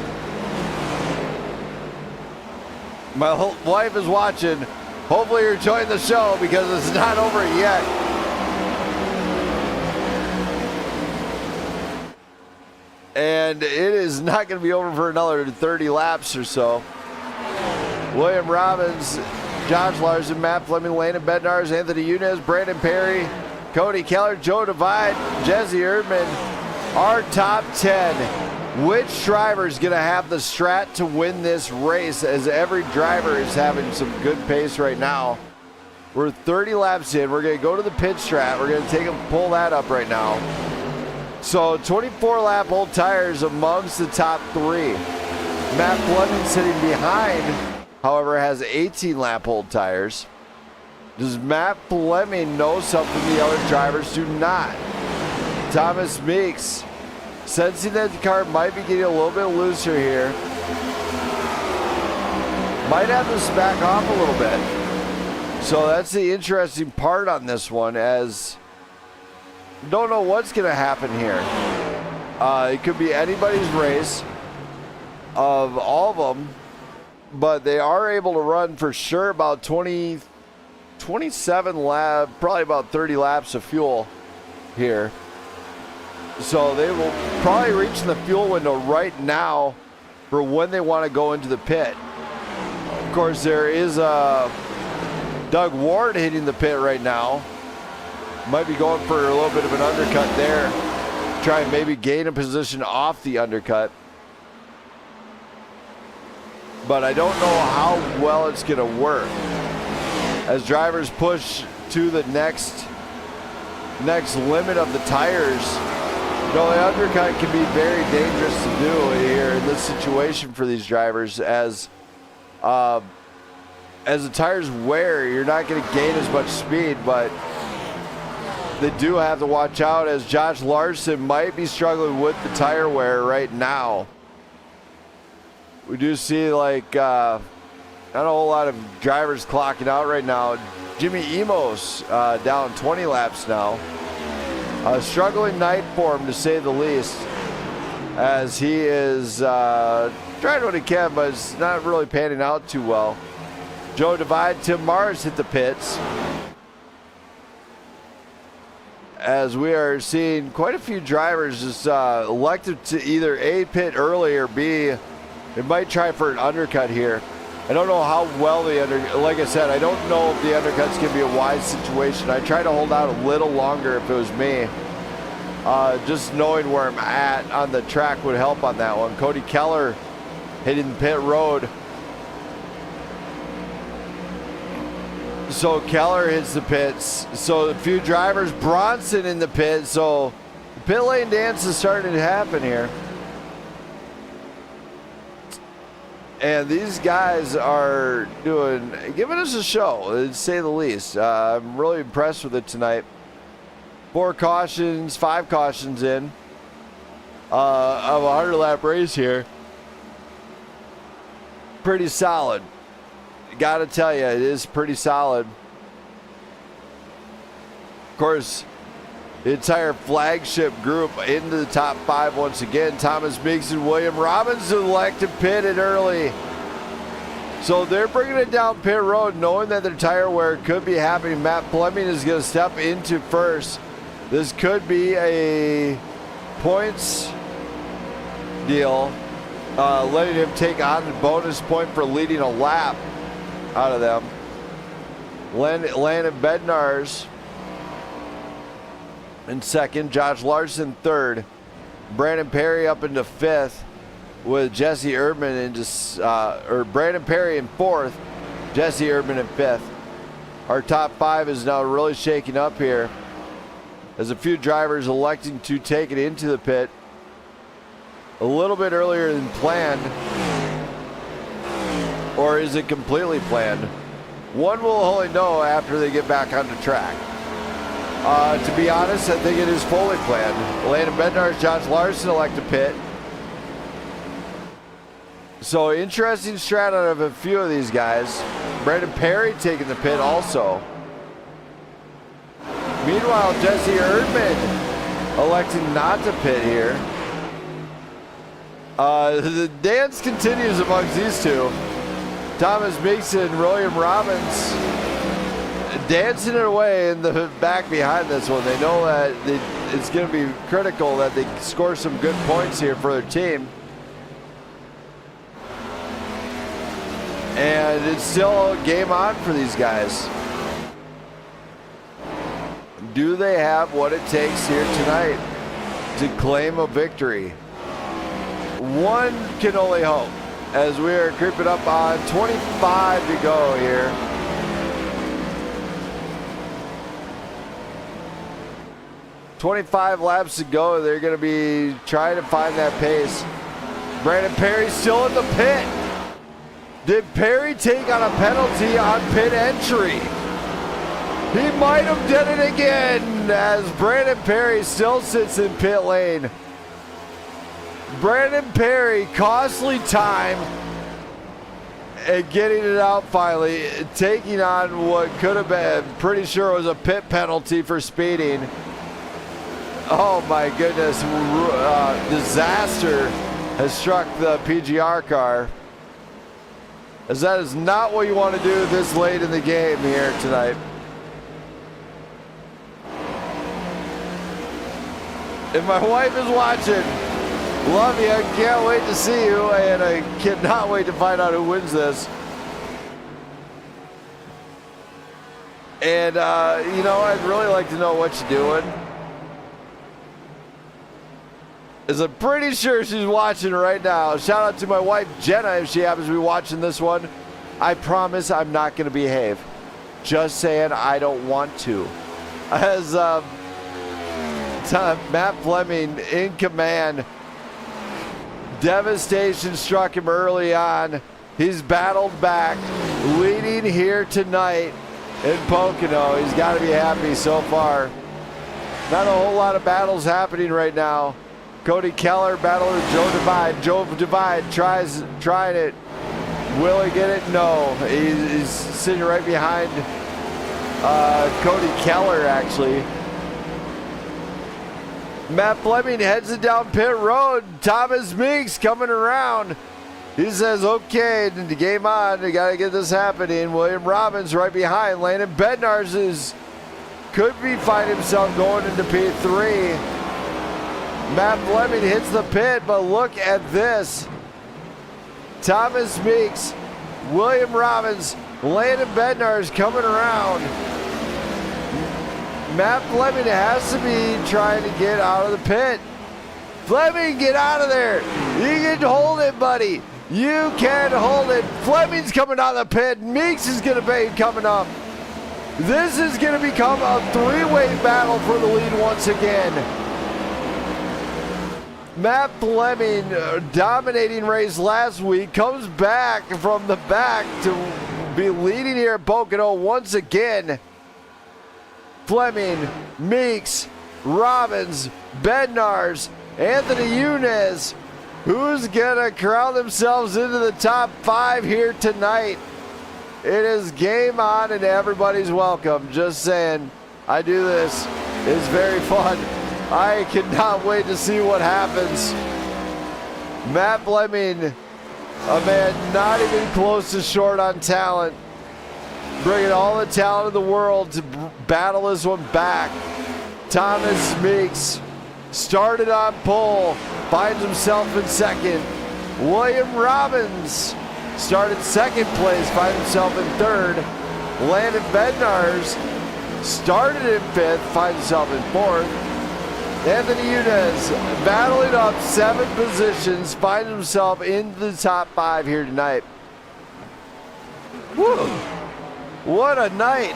My wife is watching. Hopefully you're enjoying the show because it's not over yet. And it is not going to be over for another 30 laps or so. William Robbins, Josh Larson, Matt Fleming, Landon Bednarz, Anthony Yunez, Brandon Perry, Cody Keller, Joe Divide, Jesse Erdman are top 10. Which driver is going to have the strat to win this race, as every driver is having some good pace right now? We're 30 laps in. We're going to go to the pit strat. We're going to pull that up right now. So 24 lap old tires amongst the top 3. Matt Fleming sitting behind, however, has 18 lap old tires. Does Matt Fleming know something the other drivers do not? Thomas Meeks, sensing that the car might be getting a little bit looser here, might have to back off a little bit. So that's the interesting part on this one, as don't know what's going to happen here. It could be anybody's race of all of them, but they are able to run for sure about 27 laps, probably about 30 laps of fuel here. So they will probably reach the fuel window right now for when they want to go into the pit. Of course, there is Doug Ward hitting the pit right now. Might be going for a little bit of an undercut there. Try and maybe gain a position off the undercut. But I don't know how well it's going to work. As drivers push to the next limit of the tires, you know, the undercut can be very dangerous to do here in this situation for these drivers, as the tires wear, you're not going to gain as much speed, but they do have to watch out, as Josh Larson might be struggling with the tire wear right now. We do see like not a whole lot of drivers clocking out right now. Jimmy Emos down 20 laps now. Struggling night for him, to say the least, as he is trying what he can, but it's not really panning out too well. Joe Divide, Tim Mars hit the pits, as we are seeing quite a few drivers just elected to either A, pit early, or B, they might try for an undercut here. I don't know how well like I said, I don't know if the undercut's going to be a wise situation. I try to hold out a little longer if it was me. Just knowing where I'm at on the track would help on that one. Cody Keller hitting the pit road. So Keller hits the pits. So a few drivers, Bronson in the pit. So the pit lane dance is starting to happen here. And these guys are giving us a show, to say the least. I'm really impressed with it tonight. 5 cautions in of a 100-lap race here. Pretty solid. Gotta tell you, it is pretty solid. Of course, the entire flagship group into the top 5 once again. Thomas Meeks and William Robbins elected pitted early. So they're bringing it down pit road, knowing that their tire wear could be happening. Matt Fleming is going to step into first. This could be a points deal, letting him take on the bonus point for leading a lap out of them. Landon Bednarz in second, Josh Larson third, Brandon Perry up into fifth with Jesse Erdman into Brandon Perry in fourth, Jesse Erdman in fifth. Our top 5 is now really shaking up here as a few drivers electing to take it into the pit a little bit earlier than planned. Or is it completely planned? One will only know after they get back on the track. To be honest, I think it is fully planned. Landon Bednarz, Josh Larson elect to pit. So interesting strat out of a few of these guys. Brandon Perry taking the pit also. Meanwhile, Jesse Erdman electing not to pit here. The dance continues amongst these two. Thomas Meeks and William Robbins dancing it away in the back behind this one. They know that it's going to be critical that they score some good points here for their team. And it's still game on for these guys. Do they have what it takes here tonight to claim a victory? One can only hope, as we are creeping up on 25 to go here. "25 laps to go." They're going to be trying to find that pace. Brandon Perry still in the pit. Did Perry take on a penalty on pit entry? He might have done it again, as Brandon Perry still sits in pit lane. Brandon Perry, costly time and getting it out finally, taking on what could have been, pretty sure was a pit penalty for speeding. Oh my goodness, disaster has struck the PGR car. As that is not what you want to do this late in the game here tonight. If my wife is watching, love you, I can't wait to see you, and I cannot wait to find out who wins this. And, you know, I'd really like to know what you're doing. As I'm pretty sure she's watching right now. Shout out to my wife, Jenna, if she happens to be watching this one. I promise I'm not going to behave. Just saying, I don't want to. As Matt Fleming in command. Devastation struck him early on. He's battled back, leading here tonight in Pocono. He's got to be happy so far. Not a whole lot of battles happening right now. Cody Keller battling with Joe Divide. Joe Divide trying it. Will he get it? No. He's sitting right behind Cody Keller, actually. Matt Fleming heads it down pit road. Thomas Meeks coming around. He says, okay, the game on. We got to get this happening. William Robbins right behind. Landon Bednarz could be finding himself going into P3. Matt Fleming hits the pit, but look at this. Thomas Meeks, William Robbins, Landon Bednarz coming around. Matt Fleming has to be trying to get out of the pit. Fleming, get out of there. You can hold it, buddy. You can hold it. Fleming's coming out of the pit. Meeks is going to be coming up. This is going to become a three-way battle for the lead once again. Matt Fleming, dominating race last week, comes back from the back to be leading here at Pocono once again. Fleming, Meeks, Robbins, Bednars, Anthony Younes. Who's going to crown themselves into the top 5 here tonight? It is game on and everybody's welcome. Just saying, I do this. It's very fun. I cannot wait to see what happens. Matt Fleming, a man not even close to short on talent, bringing all the talent in the world to battle this one back. Thomas Meeks started on pole, finds himself in second. William Robbins started second place, finds himself in third. Landon Bednars started in fifth, finds himself in fourth. Anthony Younes battling up 7 positions, finds himself in the top 5 here tonight. Woo! What a night!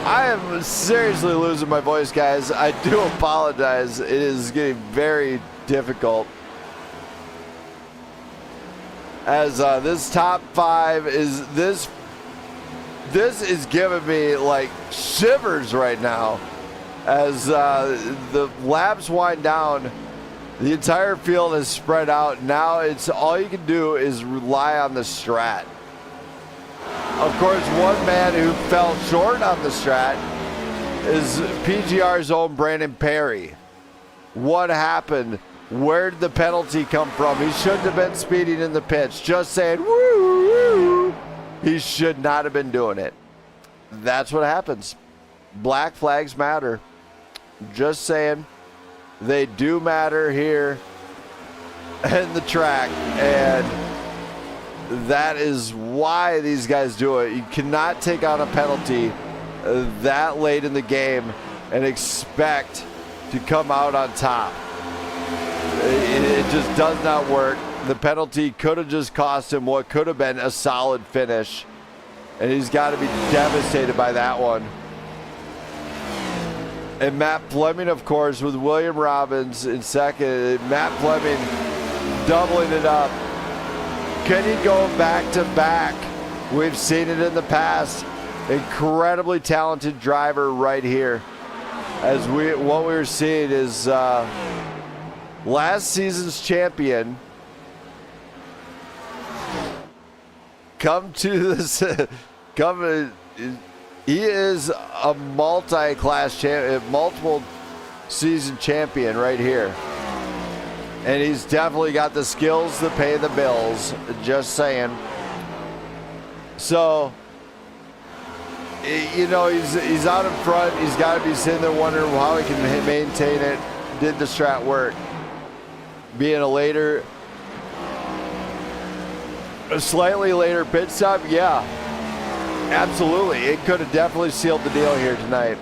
I am seriously losing my voice, guys. I do apologize. It is getting very difficult. As this top 5 is this is giving me like shivers right now. As the laps wind down, the entire field is spread out. Now it's all you can do is rely on the strat. Of course, one man who fell short on the strat is PGR's own Brandon Perry. What happened? Where did the penalty come from? He shouldn't have been speeding in the pits. Just saying, woo, woo. He should not have been doing it. That's what happens. Black flags matter. Just saying, they do matter here in the track, and that is why these guys do it. You cannot take on a penalty that late in the game and expect to come out on top. It just does not work. The penalty could have just cost him what could have been a solid finish, and he's got to be devastated by that one. And Matt Fleming, of course, with William Robbins in second. Matt Fleming doubling it up. Can he go back to back? We've seen it in the past. Incredibly talented driver right here. As what we're seeing is last season's champion come to this. He is a multi-class champion, multiple season champion right here. And he's definitely got the skills to pay the bills, just saying. So, you know, he's out in front. He's got to be sitting there wondering how he can maintain it. Did the strat work? Being a slightly later pit stop, yeah. Absolutely. It could have definitely sealed the deal here tonight.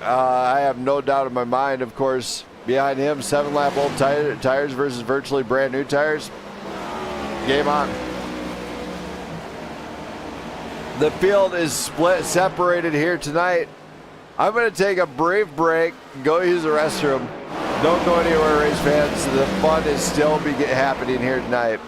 I have no doubt in my mind, of course. Behind him, 7-lap old tires versus virtually brand new tires. Game on. The field is separated here tonight. I'm going to take a brief break, go use the restroom. Don't go anywhere, race fans. The fun is still happening here tonight.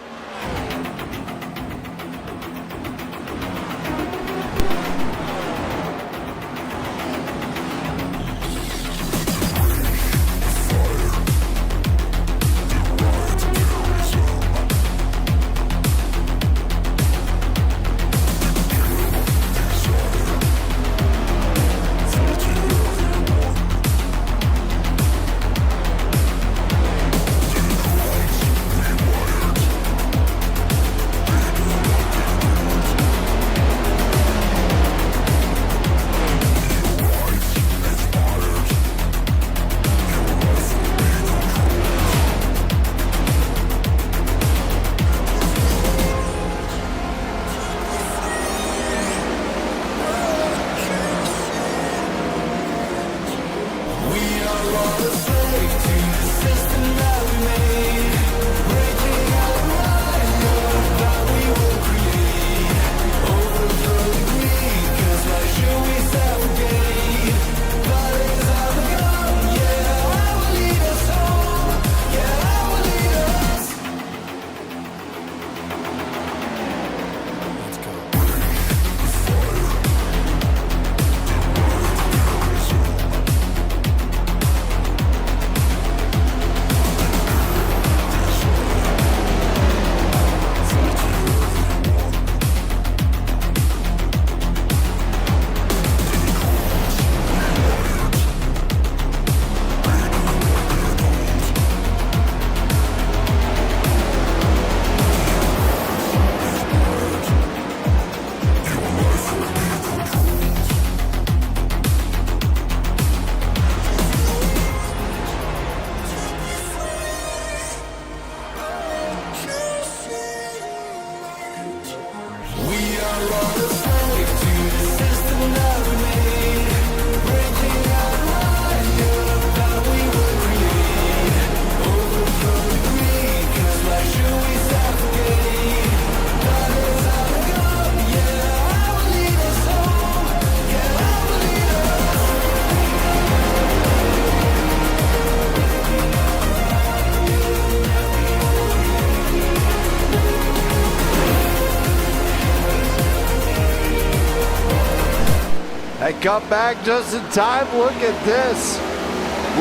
come back just in time. Look at this.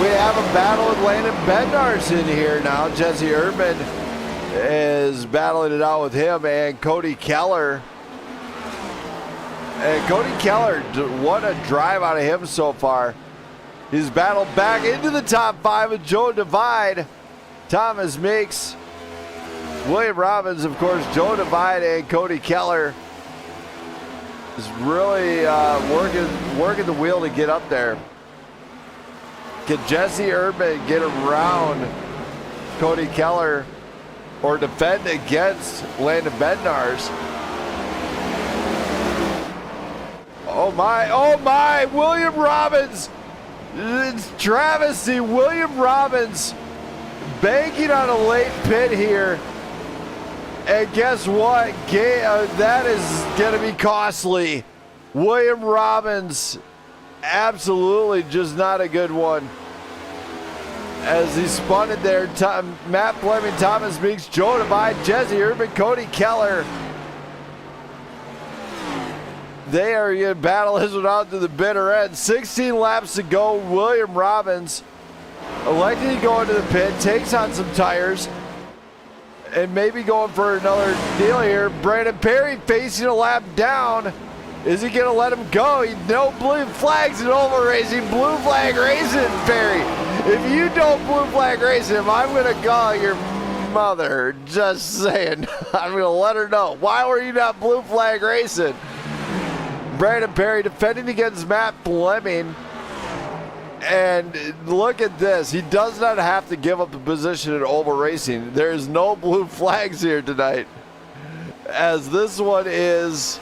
We have a battle with Landon Bednarz in here now. Jesse Erdman is battling it out with him and Cody Keller. And Cody Keller, what a drive out of him so far. He's battled back into the top 5 with Joe Divide, Thomas Meeks, William Robbins, of course, Joe Divide and Cody Keller is really working the wheel to get up there. Can Jesse Erdman get around Cody Keller or defend against Landon Bednarz? Oh my, William Robbins. It's travesty. William Robbins banking on a late pit here. And guess what? That is going to be costly. William Robbins, absolutely just not a good one. As he spun it there, Matt Fleming, Thomas Meeks, Joe Divide, Jesse Erdman, Cody Keller. They are going to battle this one out to the bitter end. 16 laps to go. William Robbins elected to go into the pit, takes on some tires, and maybe going for another deal here. Brandon Perry facing a lap down. Is he going to let him go? No blue flags in oval racing. Blue flag racing, Perry. If you don't blue flag race him, I'm going to call your mother. Just saying. I'm going to let her know. Why were you not blue flag racing? Brandon Perry defending against Matt Fleming. And look at this. He does not have to give up the position in oval racing. There's no blue flags here tonight, as this one is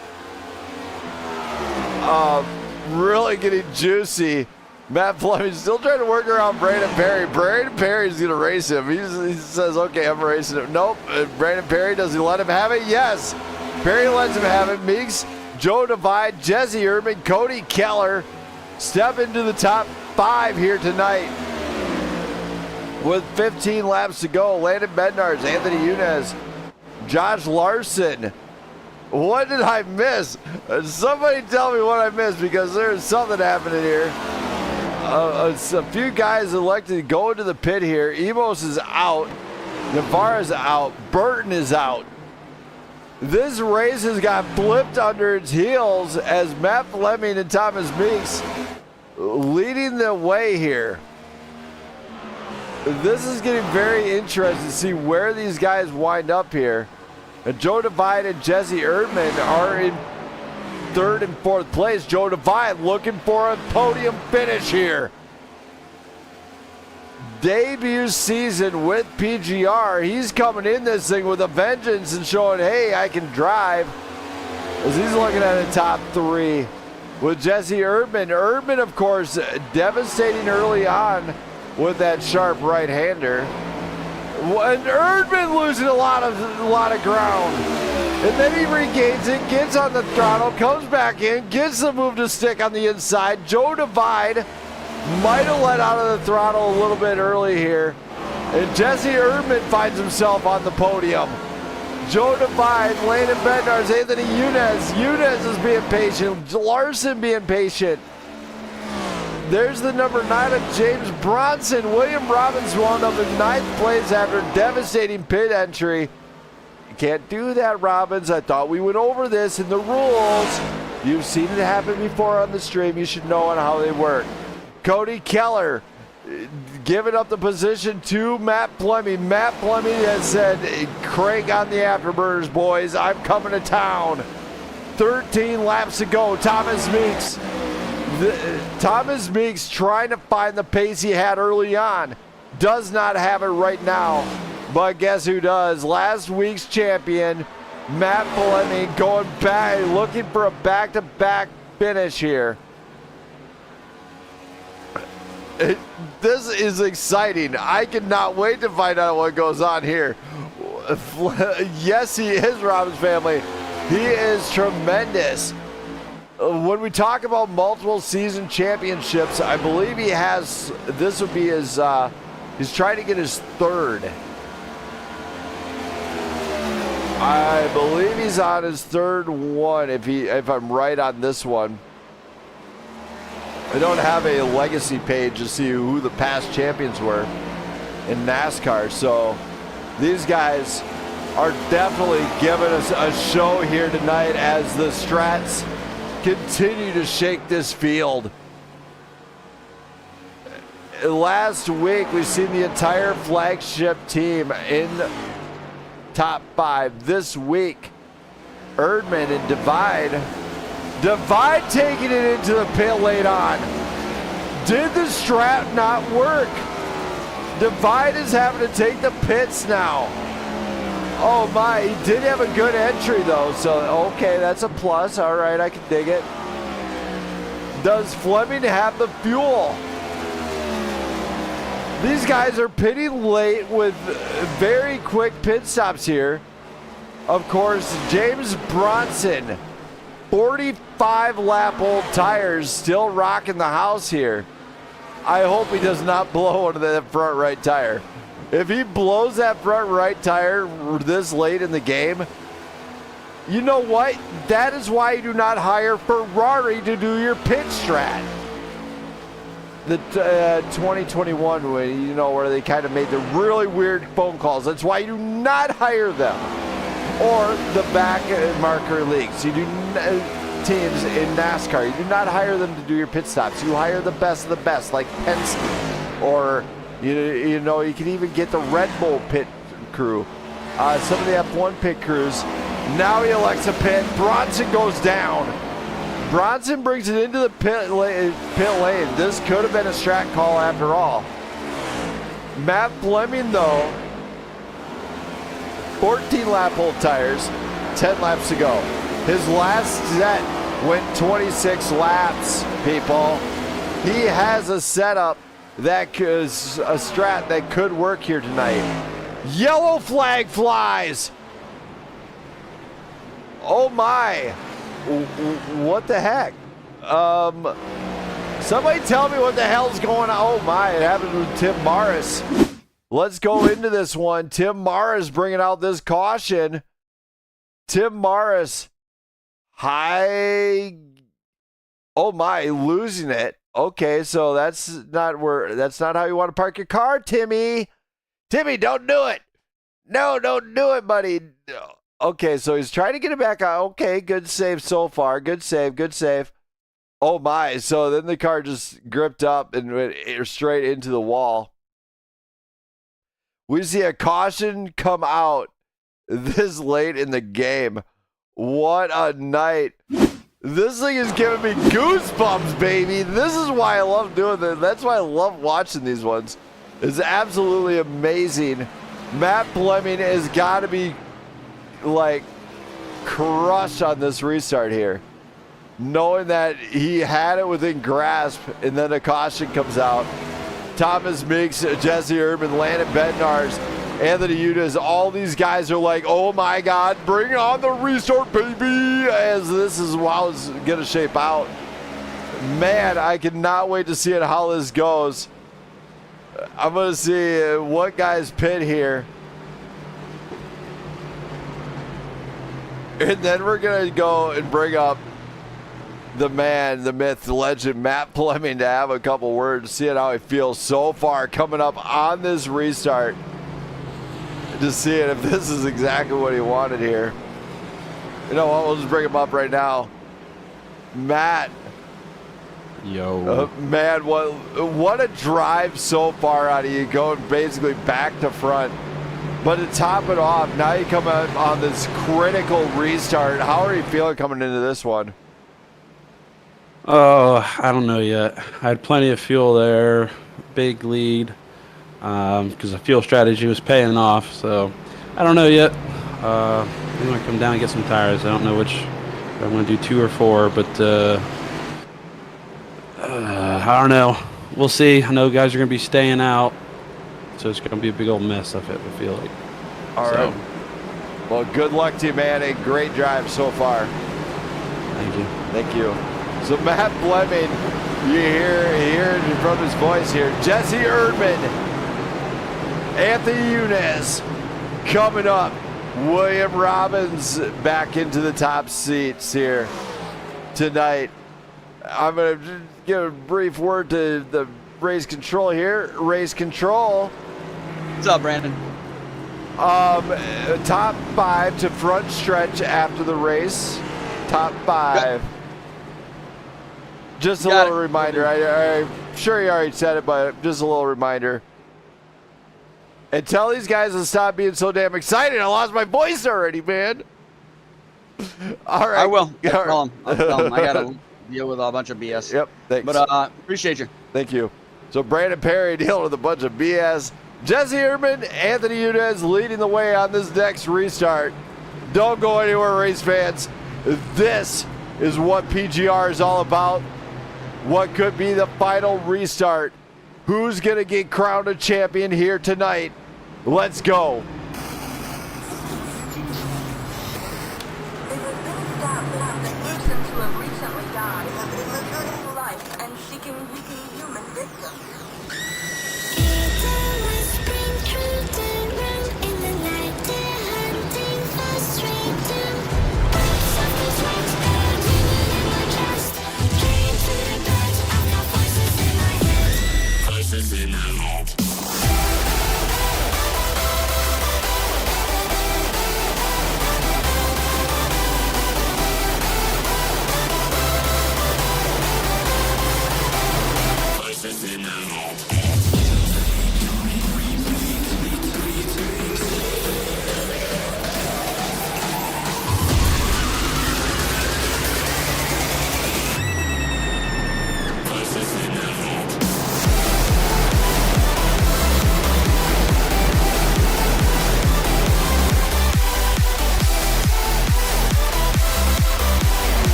really getting juicy. Matt Fleming still trying to work around Brandon Perry. Brandon Perry's going to race him. He says, okay, I'm racing him. Nope. Brandon Perry, does he let him have it? Yes. Perry lets him have it. Meeks, Joe Divide, Jesse Erdman, Cody Keller step into the top 5 here tonight with 15 laps to go. Landon Bednarz, Anthony Yunez, Josh Larson. What did I miss? Somebody tell me what I missed, because there's something happening here. A few guys elected to go into the pit here. Emos is out. Navarre is out. Burton is out. This race has got flipped under its heels as Matt Fleming and Thomas Meeks leading the way here. This is getting very interesting to see where these guys wind up here. And Joe Divide and Jesse Erdman are in 3rd and 4th place. Joe Divide looking for a podium finish here. Debut season with PGR. He's coming in this thing with a vengeance and showing, hey, I can drive. As he's looking at a top 3 with Jesse Erdman. Erdman, of course, devastating early on with that sharp right-hander. And Erdman losing a lot of ground. And then he regains it, gets on the throttle, comes back in, gets the move to stick on the inside. Joe Divide might have let out of the throttle a little bit early here. And Jesse Erdman finds himself on the podium. Joe Divide, Landon Bednarz, Anthony Yunez. Yunez is being patient. Larson being patient. There's the number 9 of James Bronson. William Robbins wound up in 9th place after devastating pit entry. You can't do that, Robbins. I thought we went over this in the rules. You've seen it happen before on the stream. You should know on how they work. Cody Keller giving up the position to Matt Fleming. Matt Fleming has said, crank on the afterburners, boys. I'm coming to town. 13 laps to go. Thomas Meeks. Thomas Meeks trying to find the pace he had early on. Does not have it right now. But guess who does? Last week's champion, Matt Fleming, going back, looking for a back-to-back finish here. This is exciting. I cannot wait to find out what goes on here. Yes, he is, Robbins family. He is tremendous. When we talk about multiple season championships, I believe he has, this would be his, he's trying to get his 3rd. I believe he's on his 3rd one, if I'm right on this one. I don't have a legacy page to see who the past champions were in NASCAR. So these guys are definitely giving us a show here tonight as the Strats continue to shake this field. Last week, we've seen the entire flagship team in top 5. This week, Erdman and Divide taking it into the pit late on. Did the Strat not work? Divide is having to take the pits now. Oh my, he did have a good entry though, so okay, that's a plus. All right, I can dig it. Does Fleming have the fuel? These guys are pitting late with very quick pit stops here. Of course, James Bronson, 45 lap old tires, still rocking the house here. I hope he does not blow onto that front right tire. If he blows that front right tire this late in the game, you know what? That is why you do not hire Ferrari to do your pit strat. The 2021, where they kind of made the really weird phone calls. That's why you do not hire them. Or the back marker leagues. You do teams in NASCAR. You do not hire them to do your pit stops. You hire the best of the best, like Penske, or you can even get the Red Bull pit crew. Some of the F1 pit crews. Now he elects a pit. Bronson goes down. Bronson brings it into the pit lane. This could have been a strat call after all. Matt Fleming, though, 14 lap old tires, 10 laps to go. His last set went 26 laps, people. He has a setup that is a strat that could work here tonight. Yellow flag flies. Oh my. What the heck? Somebody tell me what the hell's going on. Oh my, it happened with Tim Morris. Let's go into this one. Tim Morris bringing out this caution. Tim Morris, high. Oh my, losing it. Okay, so that's not how you want to park your car, Timmy. Timmy, don't do it. No, don't do it, buddy. Okay, so he's trying to get it back out. Okay, good save so far. Good save, good save. Oh my, so then the car just gripped up and went straight into the wall. We see a caution come out this late in the game. What a night. This thing is giving me goosebumps, baby. This is why I love doing this. That's why I love watching these ones. It's absolutely amazing. Matt Fleming has got to be like crushed on this restart here, knowing that he had it within grasp and then a caution comes out. Thomas Meeks, Jesse Urban, Landon Bednarz, Anthony Udis, all these guys are like, oh my God, bring on the restart, baby, as this is how it's gonna shape out. Man, I cannot wait to see how this goes. I'm gonna see what guys pit here. And then we're going to go and bring up the man, the myth, the legend, Matt Fleming, to have a couple words, seeing how he feels so far coming up on this restart. Just seeing if this is exactly what he wanted here. You know what? We'll just bring him up right now. Matt. Yo. Man, what a drive so far out of you, going basically back to front. But to top it off, now you come out on this critical restart. How are you feeling coming into this one? Oh, I don't know yet. I had plenty of fuel there, big lead, because the fuel strategy was paying off. So I don't know yet. I'm going to come down and get some tires. I don't know which. If I'm going to do 2 or 4, but I don't know. We'll see. I know guys are going to be staying out. So it's going to be a big old mess of it, I feel like. All right. Well, good luck to you, man. A great drive so far. Thank you. Thank you. So Matt Fleming, you hear from his voice here. Jesse Erdman, Anthony Younes coming up. William Robbins back into the top seats here tonight. I'm going to give a brief word to the race control here. Race control. What's up, Brandon? Top 5 to front stretch after the race. Top 5. Just a little reminder. I'm sure you already said it, but just a little reminder. And tell these guys to stop being so damn excited. I lost my voice already, man. All right. I will. I'll tell him. I got to deal with a bunch of BS. Yep, thanks. But appreciate you. Thank you. So Brandon Perry dealing with a bunch of BS. Jesse Erdman, Anthony Udez leading the way on this next restart. Don't go anywhere, race fans. This is what PGR is all about. What could be the final restart? Who's going to get crowned a champion here tonight? Let's go.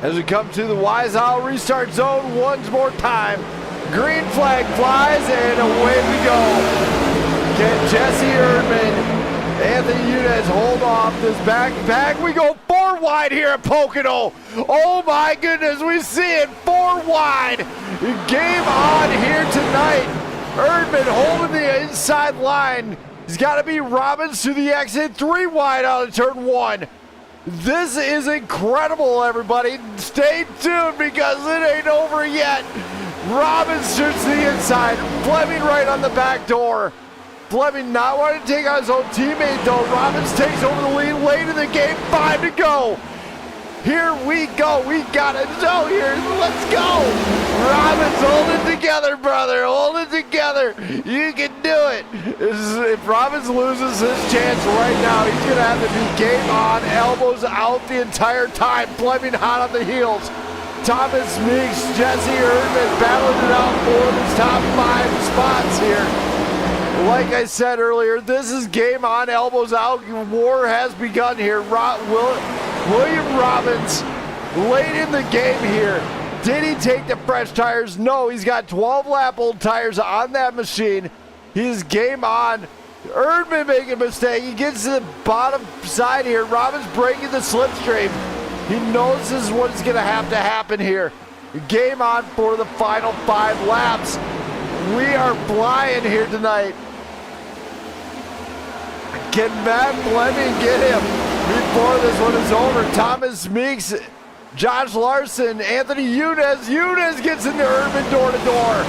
As we come to the Wise Owl restart zone once more time. Green flag flies and away we go. Can Jesse Erdman, Anthony Udez hold off this back. We go 4 wide here at Pocono. Oh my goodness, we see it 4 wide. Game on here tonight. Erdman holding the inside line. He's got to be Robbins to the exit. 3 wide out of turn 1. This is incredible, everybody. Stay tuned because it ain't over yet. Robbins shoots the inside. Fleming right on the back door. Fleming not wanting to take on his own teammate, though. Robbins takes over the lead late in the game. 5 to go. Here we go. We got it. So here, let's go. Robbins, hold it together, brother. Hold it together. You can do it. If Robbins loses his chance right now, he's going to have to be game on, elbows out the entire time. Fleming hot on the heels. Thomas Meeks, Jesse Erdman battling it out for the top 5 spots here. Like I said earlier, this is game on, elbows out. War has begun here. William Robbins late in the game here. Did he take the fresh tires? No, he's got 12 lap old tires on that machine. He's game on. Erdman making a mistake. He gets to the bottom side here. Robbins breaking the slipstream. He knows this is what's going to happen here. Game on for the final 5 laps. We are flying here tonight. Can Matt Fleming get him before this one is over? Thomas Meeks, Josh Larson, Anthony Younes. Younes gets into Erdman door to door.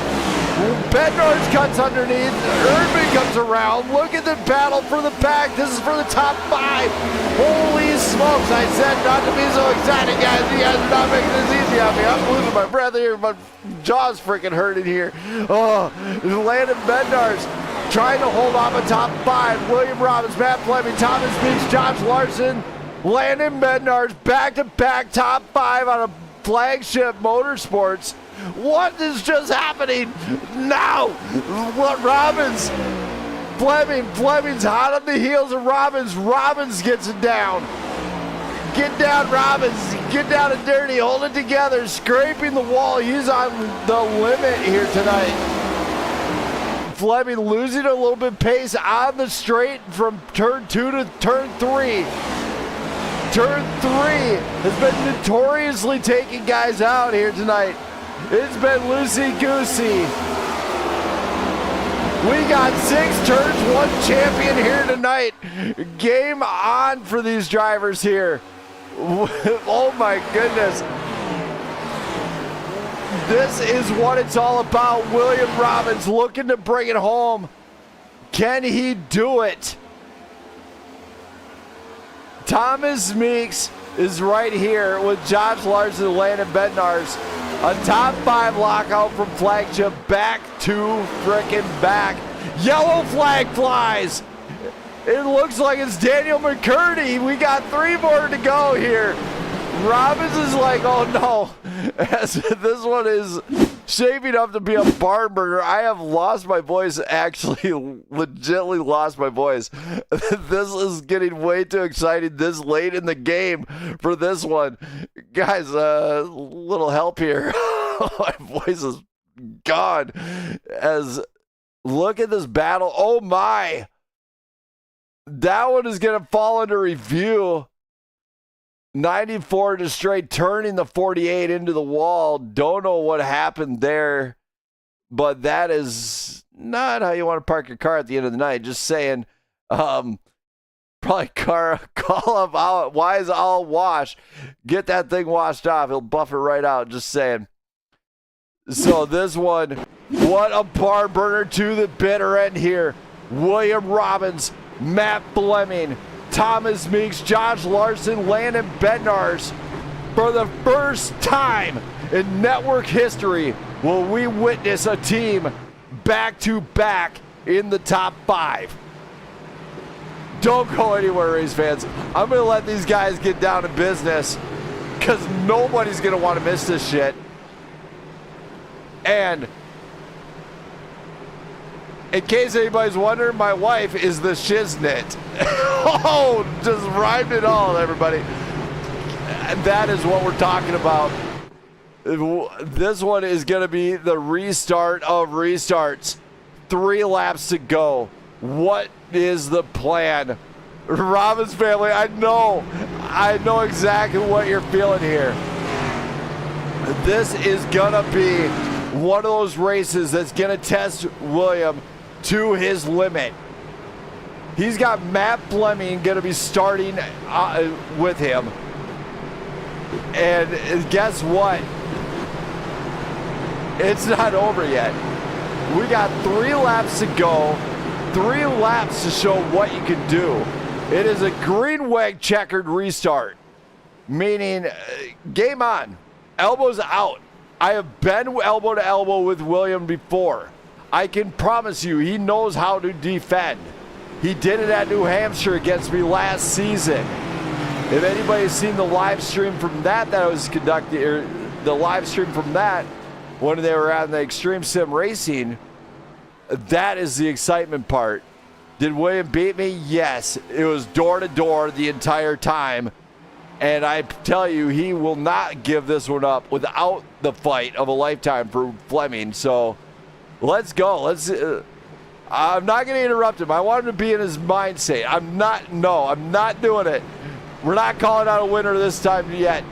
Bednarz cuts underneath. Erdman comes around. Look at the battle for the pack. This is for the top 5. Holy smokes. I said not to be so excited, guys. You guys are not making this easy on me. I'm losing my breath here. My jaw's freaking hurting here. Oh, Landon Bednarz trying to hold off a top 5. William Robbins, Matt Fleming, Thomas Meeks, Josh Larson, Landon Bednarz, back-to-back top 5 on a flagship motorsports. What is just happening now? What Robbins? Fleming's hot on the heels of Robbins. Robbins gets it down. Get down, Robbins. Get down and dirty. Hold it together. Scraping the wall. He's on the limit here tonight. Fleming losing a little bit pace on the straight from turn 2 to turn 3. Turn 3 has been notoriously taking guys out here tonight. It's been loosey-goosey. We got 6 turns, 1 champion here tonight. Game on for these drivers here. Oh my goodness. This is what it's all about. William Robbins looking to bring it home. Can he do it? Thomas Meeks is right here with Josh Larson and Landon Bednarz. A top 5 lockout from flagship back to frickin' back. Yellow flag flies. It looks like it's Daniel McCurdy. We got 3 more to go here. Robbins is like, oh no. As this one is shaping up to be a barn burner. I have lost my voice, actually legitimately lost my voice. This is getting way too exciting this late in the game for this one. Guys, little help here. My voice is gone. As look at this battle. Oh my. That one is going to fall under review. 94 just straight turning the 48 into the wall. Don't know what happened there, but that is not how you want to park your car at the end of the night. Just saying. Probably call up Wise Owl Wash. Get that thing washed off. He'll buff it right out. Just saying. So this one, what a bar burner to the bitter end here. William Robbins, Matt Fleming, Thomas Meeks, Josh Larson, Landon Bednarz. For the first time in network history will we witness a team back-to-back in the top 5. Don't go anywhere, race fans. I'm going to let these guys get down to business because nobody's going to want to miss this shit. And in case anybody's wondering, my wife is the shiznit. Oh, just rhymed it all, everybody. And that is what we're talking about. This one is going to be the restart of restarts. 3 laps to go. What is the plan? Robbins family, I know exactly what you're feeling here. This is going to be one of those races that's going to test William to his limit. He's got Matt Fleming going to be starting with him. And guess what? It's not over yet. We got 3 laps to go. 3 laps to show what you can do. It is a green wag checkered restart. Meaning, game on. Elbows out. I have been elbow to elbow with William before. I can promise you he knows how to defend. He did it at New Hampshire against me last season. If anybody's seen the live stream from that I was conducting, or the live stream from that when they were on the Extreme Sim Racing, that is the excitement part. Did William beat me? Yes. It was door to door the entire time. And I tell you, he will not give this one up without the fight of a lifetime for Fleming. So let's go. I'm not going to interrupt him. I want him to be in his mind state. I'm not doing it. We're not calling out a winner this time yet.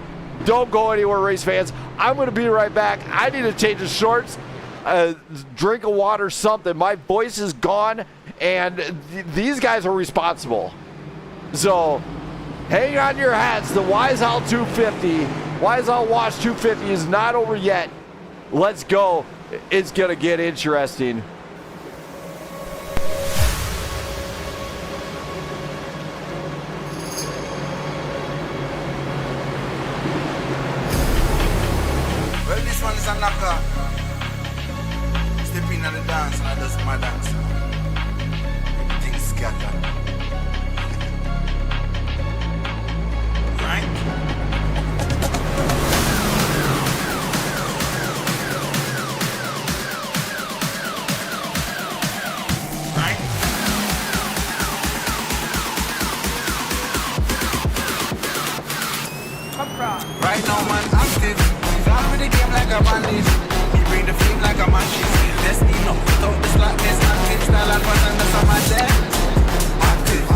Don't go anywhere, race fans. I'm going to be right back. I need to change the shorts, drink of water, something. My voice is gone, and these guys are responsible. So hang on your hats. The Wise Owl 250, Wise Owl Wash 250 is not over yet. Let's go. It's going to get interesting. Well, this one is a knocker. Step in on the dance and I does my dance. Everything's scattered. Right? Right now, man, active. Gone with the game like a bandit. He bring the flame like a matches. Destiny, no, without the slackness. Active style and pattern, that's how my dad. Active.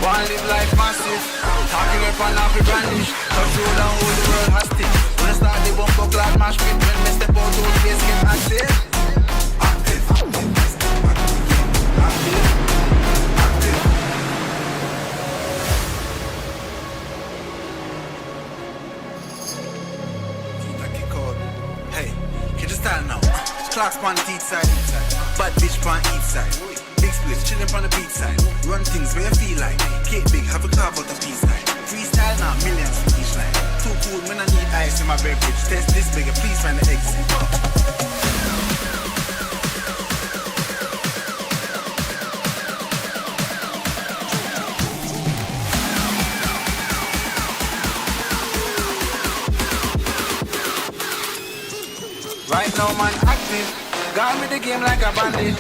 One live life massive. Talking up and off the brandish. Touch road and hold the world hostage. When I start the bumper clad mash pit. When we step out, those face get active. Now. Clocks on the teeth side, bad bitch on each side. Big splits chillin' on the beach side. Run things where you feel like. Cake big, have a carve out the peace line. Freestyle now, millions for each line. Too cool when I need ice in my beverage. Test this bigger, please find the exit. Right now, man, active. Gone with the game like a bandit.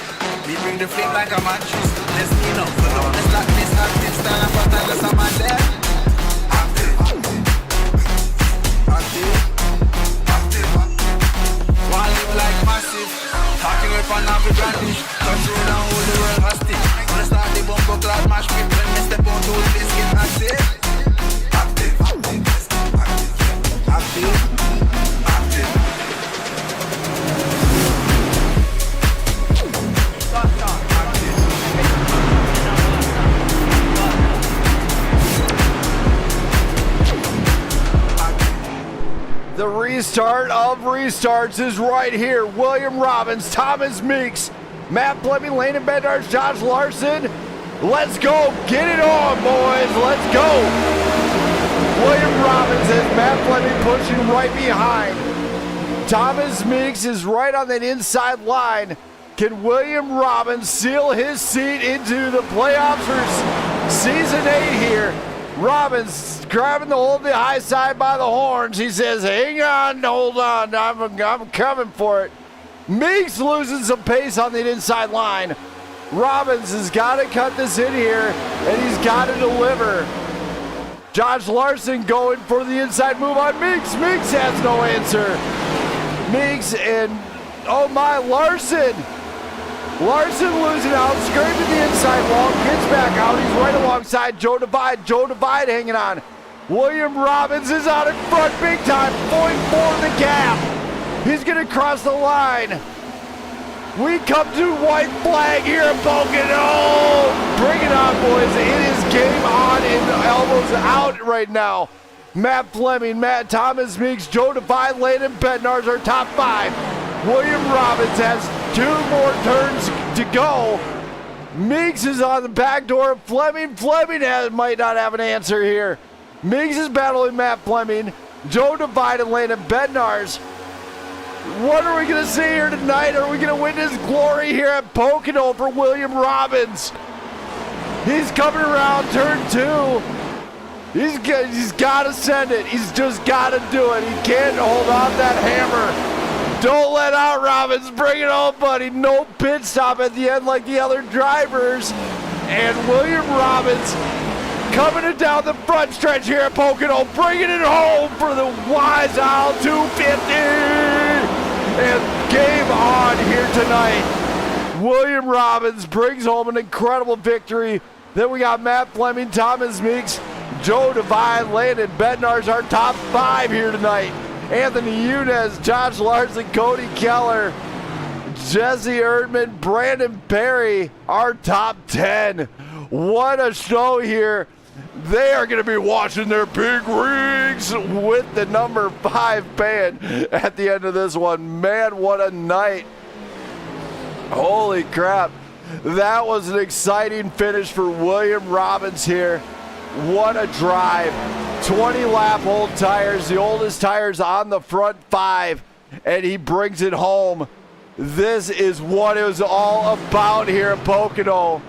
Me bring the flame like a mattress. Let's mean up, put on the slackness. Active style and pattern, that's how my dad. Active. One live like massive. Talking up and off the brandish. Touch road and hold the world hostage. When I start the bumper clad mash pit. When we step out, those days get active. The restart of restarts is right here. William Robbins, Thomas Meeks, Matt Fleming, Landon Bedard, Josh Larson. Let's go. Get it on, boys. Let's go. William Robbins has Matt Fleming pushing right behind. Thomas Meeks is right on that inside line. Can William Robbins seal his seat into the playoffs for season 8 here? Robbins grabbing the high side by the horns. He says, hang on, hold on, I'm coming for it. Meeks losing some pace on the inside line. Robbins has got to cut this in here, and he's got to deliver. Josh Larson going for the inside move on Meeks. Meeks has no answer. Meeks and, oh my, Larson. Larson losing out, scraping the inside wall, gets back out. He's right alongside Joe Divide. Joe Divide hanging on. William Robbins is out in front big time, going for the gap. He's going to cross the line. We come to white flag here at Pocono. Bring it on, boys. It is game on and elbows out right now. Matt Fleming, Thomas Meeks, Joe Divide, Landon Bednar's our top 5. William Robbins has 2 more turns to go. Meeks is on the back door. Fleming might not have an answer here. Meeks is battling Matt Fleming. Joe Divide and Landon Bednar's. What are we going to see here tonight? Are we going to witness glory here at Pocono for William Robbins? He's coming around turn 2. He's got to send it. He's just got to do it. He can't hold off that hammer. Don't let out, Robbins. Bring it on, buddy. No pit stop at the end like the other drivers. And William Robbins coming it down the front stretch here at Pocono, bringing it home for the Wise Owl 250. And game on here tonight. William Robbins brings home an incredible victory. Then we got Matt Fleming, Thomas Meeks, Joe Devine, Landon Bednar's our top 5 here tonight. Anthony Yunez, Josh Larson, Cody Keller, Jesse Erdman, Brandon Perry, our top 10. What a show here. They are going to be watching their big rigs with the number 5 band at the end of this one. Man, what a night. Holy crap. That was an exciting finish for William Robbins here. What a drive. 20 lap old tires, the oldest tires on the front 5, and he brings it home. This is what it was all about here at Pocono.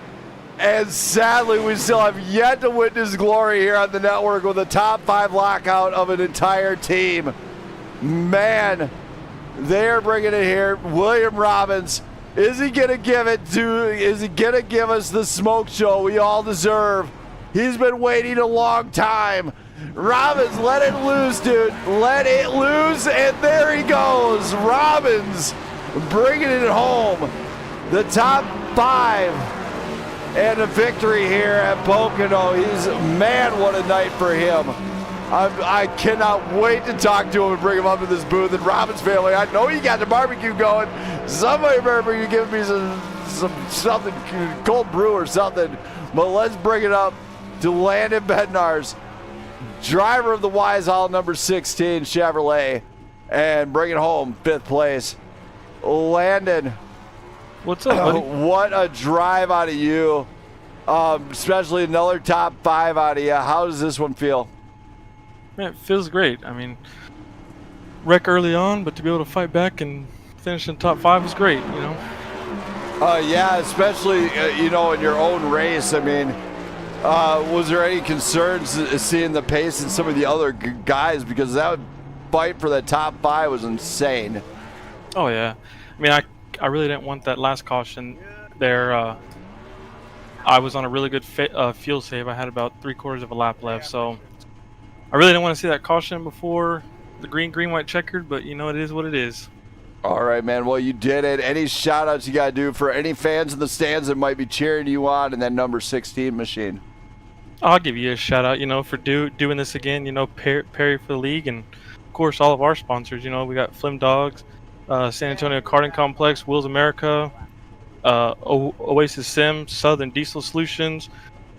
And sadly, we still have yet to witness glory here on the network with a top 5 lockout of an entire team. Man, they're bringing it here. William Robbins, is he going to give us the smoke show we all deserve? He's been waiting a long time. Robbins, let it loose, dude. Let it loose, and there he goes. Robbins bringing it home. The top 5. And a victory here at Pocono. Man, what a night for him. I cannot wait to talk to him and bring him up to this booth. And Robbins family, I know you got the barbecue going. Somebody remember you giving me something, cold brew or something. But let's bring it up to Landon Bednar's, driver of the Wise Owl number 16 Chevrolet, and bring it home 5th place. Landon, what's up, buddy? What a drive out of you. Especially another top 5 out of you. How does this one feel? Man, it feels great. I mean, wreck early on, but to be able to fight back and finish in top 5 is great, you know? Yeah, especially, in your own race. I mean, was there any concerns seeing the pace in some of the other guys? Because that fight for that top 5 was insane. Oh, yeah. I mean, I really didn't want that last caution there. I was on a really good fuel save. I had about 3/4 of a lap left, so I really didn't want to see that caution before the green, white checkered, but it is what it is. All right, man. Well, you did it. Any shout-outs you got to do for any fans in the stands that might be cheering you on in that number 16 machine? I'll give you a shout-out, for doing this again, Perry for the league, and, of course, all of our sponsors. We got Flim Dogs, San Antonio Karting Complex, Wheels America, Oasis Sim, Southern Diesel Solutions,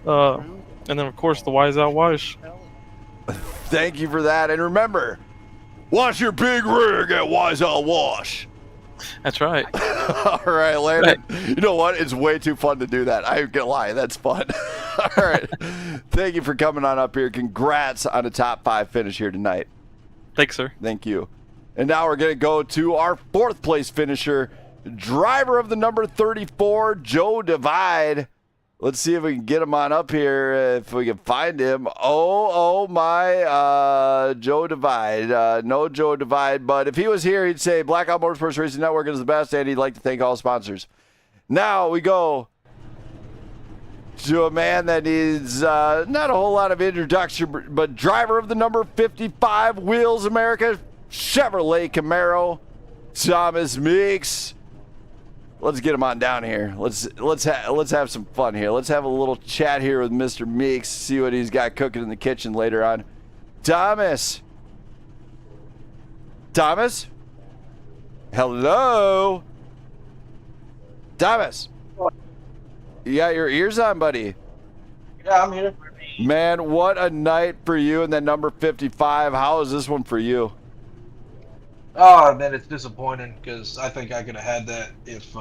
and then, of course, the Wise Owl Wash. Thank you for that. And remember, wash your big rig at Wise Owl Wash. That's right. All right, Landon. You know what? It's way too fun to do that. I ain't gonna lie. That's fun. All right. Thank you for coming on up here. Congrats on a top 5 finish here tonight. Thanks, sir. Thank you. And now we're going to go to our 4th place finisher, driver of the number 34, Joe Divide. Let's see if we can get him on up here, if we can find him. Oh my, Joe Divide. No Joe Divide, but if he was here, he'd say Blackout Motorsports Racing Network is the best, and he'd like to thank all sponsors. Now we go to a man that needs not a whole lot of introduction, but driver of the number 55, Wheels America, Chevrolet Camaro, Thomas Meeks. Let's get him on down here. Let's have some fun here. Let's have a little chat here with Mr. Meeks, see what he's got cooking in the kitchen later on. Thomas? Hello? Thomas? You got your ears on, buddy? Yeah, I'm here. Man, what a night for you and that number 55. How is this one for you? Oh, man, it's disappointing because I think I could have had that if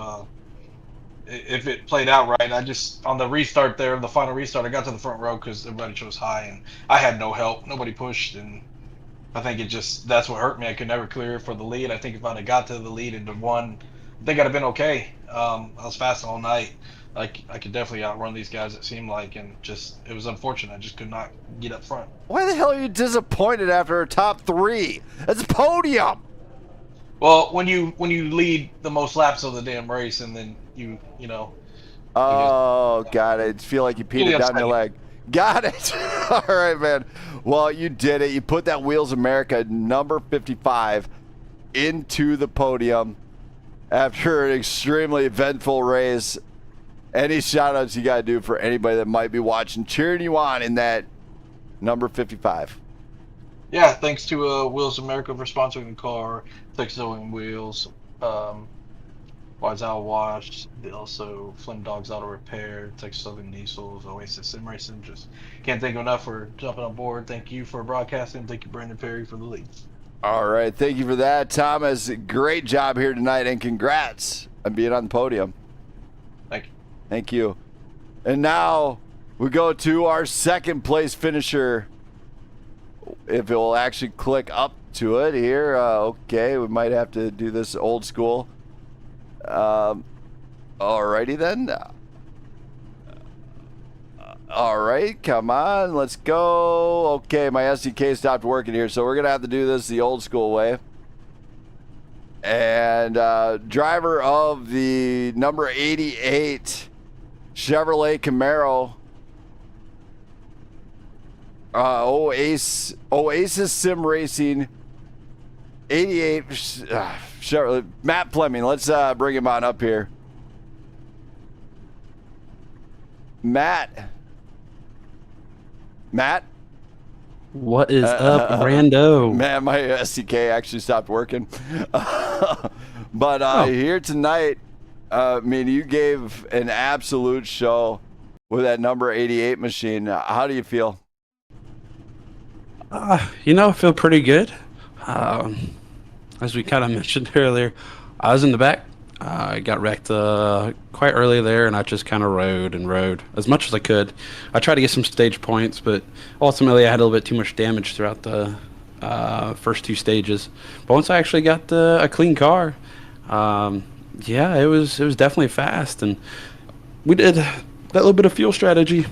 it played out right. I just, on the restart there, the final restart, I got to the front row because everybody chose high, and I had no help. Nobody pushed, and I think that's what hurt me. I could never clear for the lead. I think if I'd have got to the lead and won, I think I'd have been okay. I was fast all night. I could definitely outrun these guys, it seemed like, and it was unfortunate. I just could not get up front. Why the hell are you disappointed after a top 3? That's a podium. Well, when you lead the most laps of the damn race, and then you know. Oh, got it. Feel like you peed it down your leg. Got it. All right, man. Well, you did it. You put that Wheels America number 55 into the podium after an extremely eventful race. Any shout outs you got to do for anybody that might be watching, cheering you on in that number 55? Yeah, thanks to Wheels America for sponsoring the car. Thanks to Owen Wheels, Wise Owl Wash, also Flynn Dogs Auto Repair, Texas Southern Diesels, Oasis Sim Racing. Just can't thank you enough for jumping on board. Thank you for broadcasting. Thank you, Brandon Perry, for the lead. All right. Thank you for that, Thomas. Great job here tonight, and congrats on being on the podium. Thank you. Thank you. And now we go to our second place finisher. If it will actually click up to it here. Okay, we might have to do this old school. Alrighty then. All right, come on, let's go. Okay, my SDK stopped working here, so we're gonna have to do this the old school way. And driver of the number 88 Chevrolet Camaro, Oasis Sim Racing 88 Chevrolet, Matt Fleming. Let's bring him on up here. Matt. What is up, Rando? Man, my SDK actually stopped working. But here tonight, I mean, you gave an absolute show with that number 88 machine. How do you feel? You know, I feel pretty good. As we kind of mentioned earlier, I was in the back. I got wrecked quite early there, and I just kind of rode as much as I could. I tried to get some stage points, but ultimately I had a little bit too much damage throughout the first two stages. But once I actually got a clean car, yeah, it was definitely fast, and we did that little bit of fuel strategy.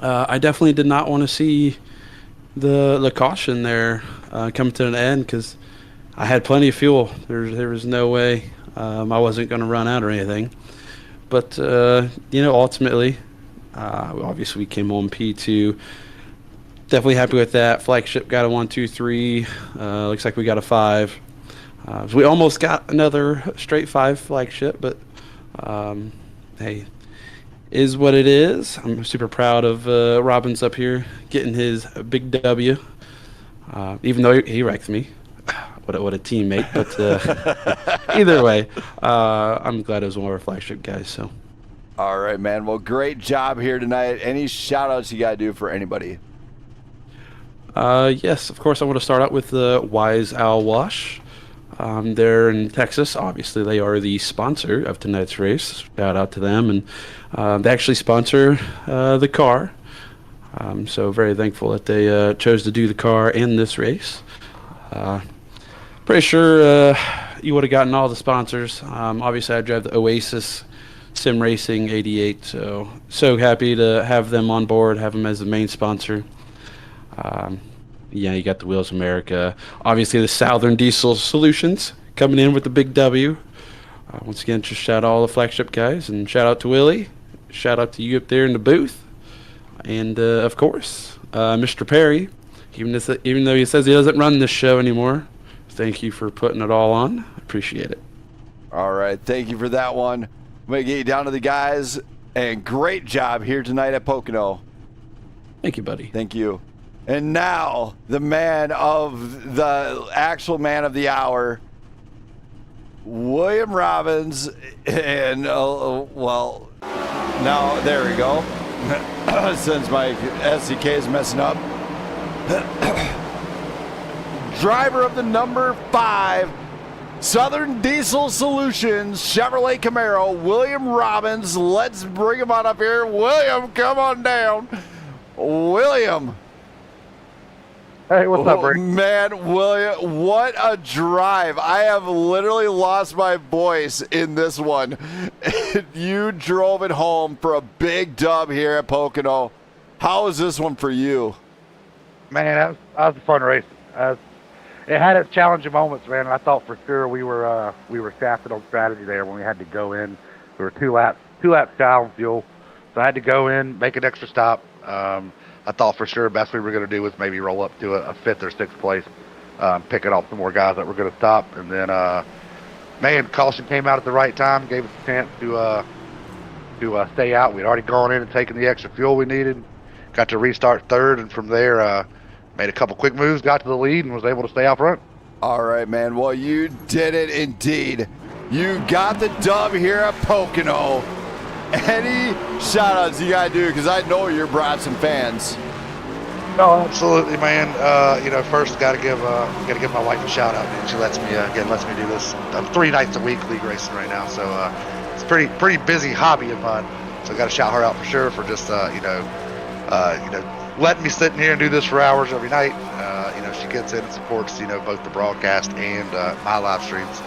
I definitely did not want to see the caution there come to an end, because I had plenty of fuel. There was no way I wasn't going to run out or anything. But, you know, ultimately, obviously we came home P2. Definitely happy with that. Flagship got a 1, 2, 3. Looks like we got a 5. So we almost got another straight 5 flagship, but hey, is what it is. I'm super proud of Robbins up here getting his big W, even though he wrecked me. What a teammate, but either way, I'm glad it was one of our flagship guys. So, all right, man. Well, great job here tonight. Any shout outs you got to do for anybody? Yes, of course. I want to start out with the Wise Owl Wash. They're in Texas. Obviously, they are the sponsor of tonight's race. Shout out to them, and they actually sponsor the car. So very thankful that they chose to do the car and this race. Pretty sure you would have gotten all the sponsors. Obviously, I drive the Oasis Sim Racing 88, so happy to have them on board, have them as the main sponsor. Yeah, you got the Wheels America. Obviously, the Southern Diesel Solutions coming in with the big W. Once again, just shout out all the flagship guys, and shout out to Willie. Shout out to you up there in the booth. And, of course, Mr. Perry, even though he says he doesn't run this show anymore, thank you for putting it all on. Appreciate it. All right. Thank you for that one. I'm going to get you down to the guys. And great job here tonight at Pocono. Thank you, buddy. Thank you. And now, the man of the actual man of the hour, William Robbins. And, well, now, there we go. Since my SDK is messing up. Driver of the number 5 Southern Diesel Solutions Chevrolet Camaro, William Robbins. Let's bring him on up here. William, come on down. William. Hey, what's up, Rick? Man, William, what a drive. I have literally lost my voice in this one. You drove it home for a big dub here at Pocono. How was this one for you? Man, that was a fun race. It had its challenging moments, man. And I thought for sure we were shafted on strategy there when we had to go in. We were two laps shy on fuel, so I had to go in, make an extra stop. I thought for sure best we were going to do was maybe roll up to a 5th or 6th place. picking off some more guys that were going to stop. And then, man, caution came out at the right time, gave us a chance to stay out. We'd already gone in and taken the extra fuel we needed. Got to restart third, and from there, made a couple quick moves, got to the lead, and was able to stay out front. All right, man. Well, you did it indeed. You got the dub here at Pocono. Any shout-outs you got to do? Because I know you're Bronson fans. No, absolutely, man. First got to give my wife a shout out. Man. She lets me do this 3 nights a week league racing right now. So it's a pretty busy hobby of mine. So got to shout her out for sure for just letting me sit in here and do this for hours every night. She gets in and supports both the broadcast and my live streams,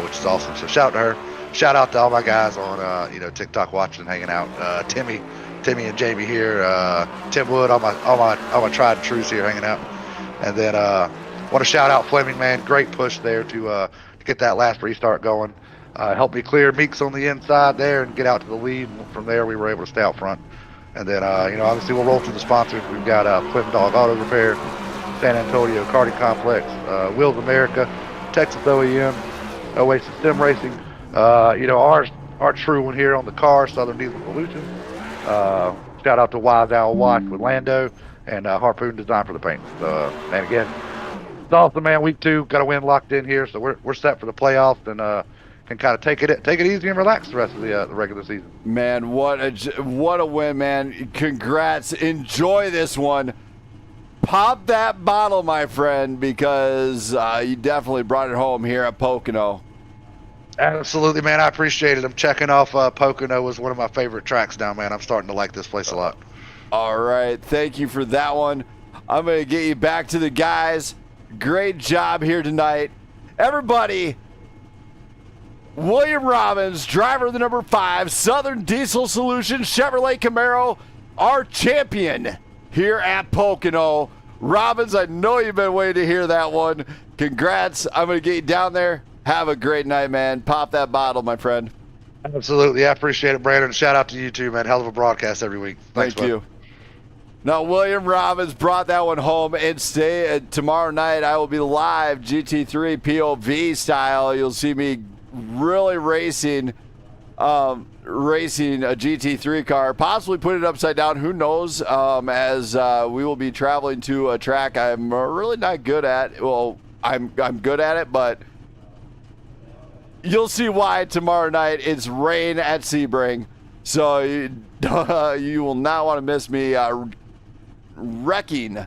which is awesome. So shout out to her. Shout out to all my guys on TikTok watching and hanging out. Timmy and Jamie here. Tim Wood, all my tried and trues here hanging out. And then want to shout out Fleming, man. Great push there to get that last restart going. Helped me clear Meeks on the inside there and get out to the lead. And from there, we were able to stay out front. And then, obviously we'll roll through the sponsors. We've got Flim Dog Auto Repair, San Antonio Karting Complex, Wheels America, Texas OEM, Oasis Sim Racing. Our true one here on the car, Southern Diesel Solutions. Shout out to Wise Owl Wash with Lando and Harpoon Design for the paint. So, man, again, it's awesome, man. Week 2, got a win locked in here, so we're set for the playoffs and can kind of take it easy and relax the rest of the regular season. Man, what a win, man. Congrats. Enjoy this one. Pop that bottle, my friend, because you definitely brought it home here at Pocono. Absolutely, man. I appreciate it. I'm checking off Pocono was one of my favorite tracks now, man. I'm starting to like this place a lot. All right. Thank you for that one. I'm going to get you back to the guys. Great job here tonight. Everybody, William Robbins, driver of the number 5, Southern Diesel Solutions Chevrolet Camaro, our champion here at Pocono. Robbins, I know you've been waiting to hear that one. Congrats. I'm going to get you down there. Have a great night, man. Pop that bottle, my friend. Absolutely. I appreciate it, Brandon. Shout out to you too, man. Hell of a broadcast every week. Thanks, Thank you. Now, William Robbins brought that one home, and tomorrow night I will be live GT3 POV style. You'll see me really racing a GT3 car, possibly put it upside down. Who knows? As we will be traveling to a track I'm really not good at. Well, I'm good at it, but you'll see why tomorrow night. It's rain at Sebring, so you will not want to miss me wrecking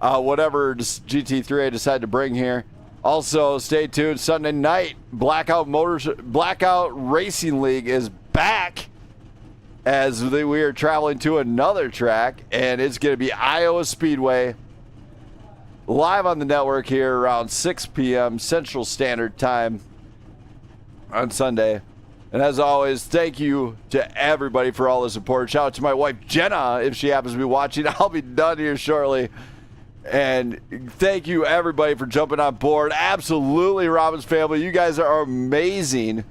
whatever GT3 I decide to bring here. Also, stay tuned. Sunday night, Blackout Racing League is back as we are traveling to another track, and it's going to be Iowa Speedway, live on the network here around 6 p.m. Central Standard Time on Sunday. And as always, thank you to everybody for all the support. Shout out to my wife, Jenna, if she happens to be watching. I'll be done here shortly. And thank you, everybody, for jumping on board. Absolutely, Robbins family. You guys are amazing.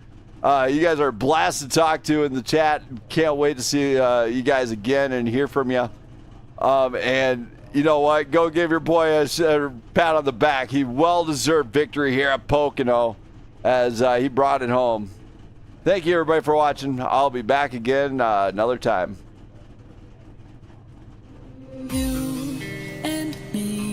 You guys are a blast to talk to in the chat. Can't wait to see you guys again and hear from you. And you know what? Go give your boy a pat on the back. He well-deserved victory here at Pocono as he brought it home. Thank you, everybody, for watching. I'll be back again another time. You and me.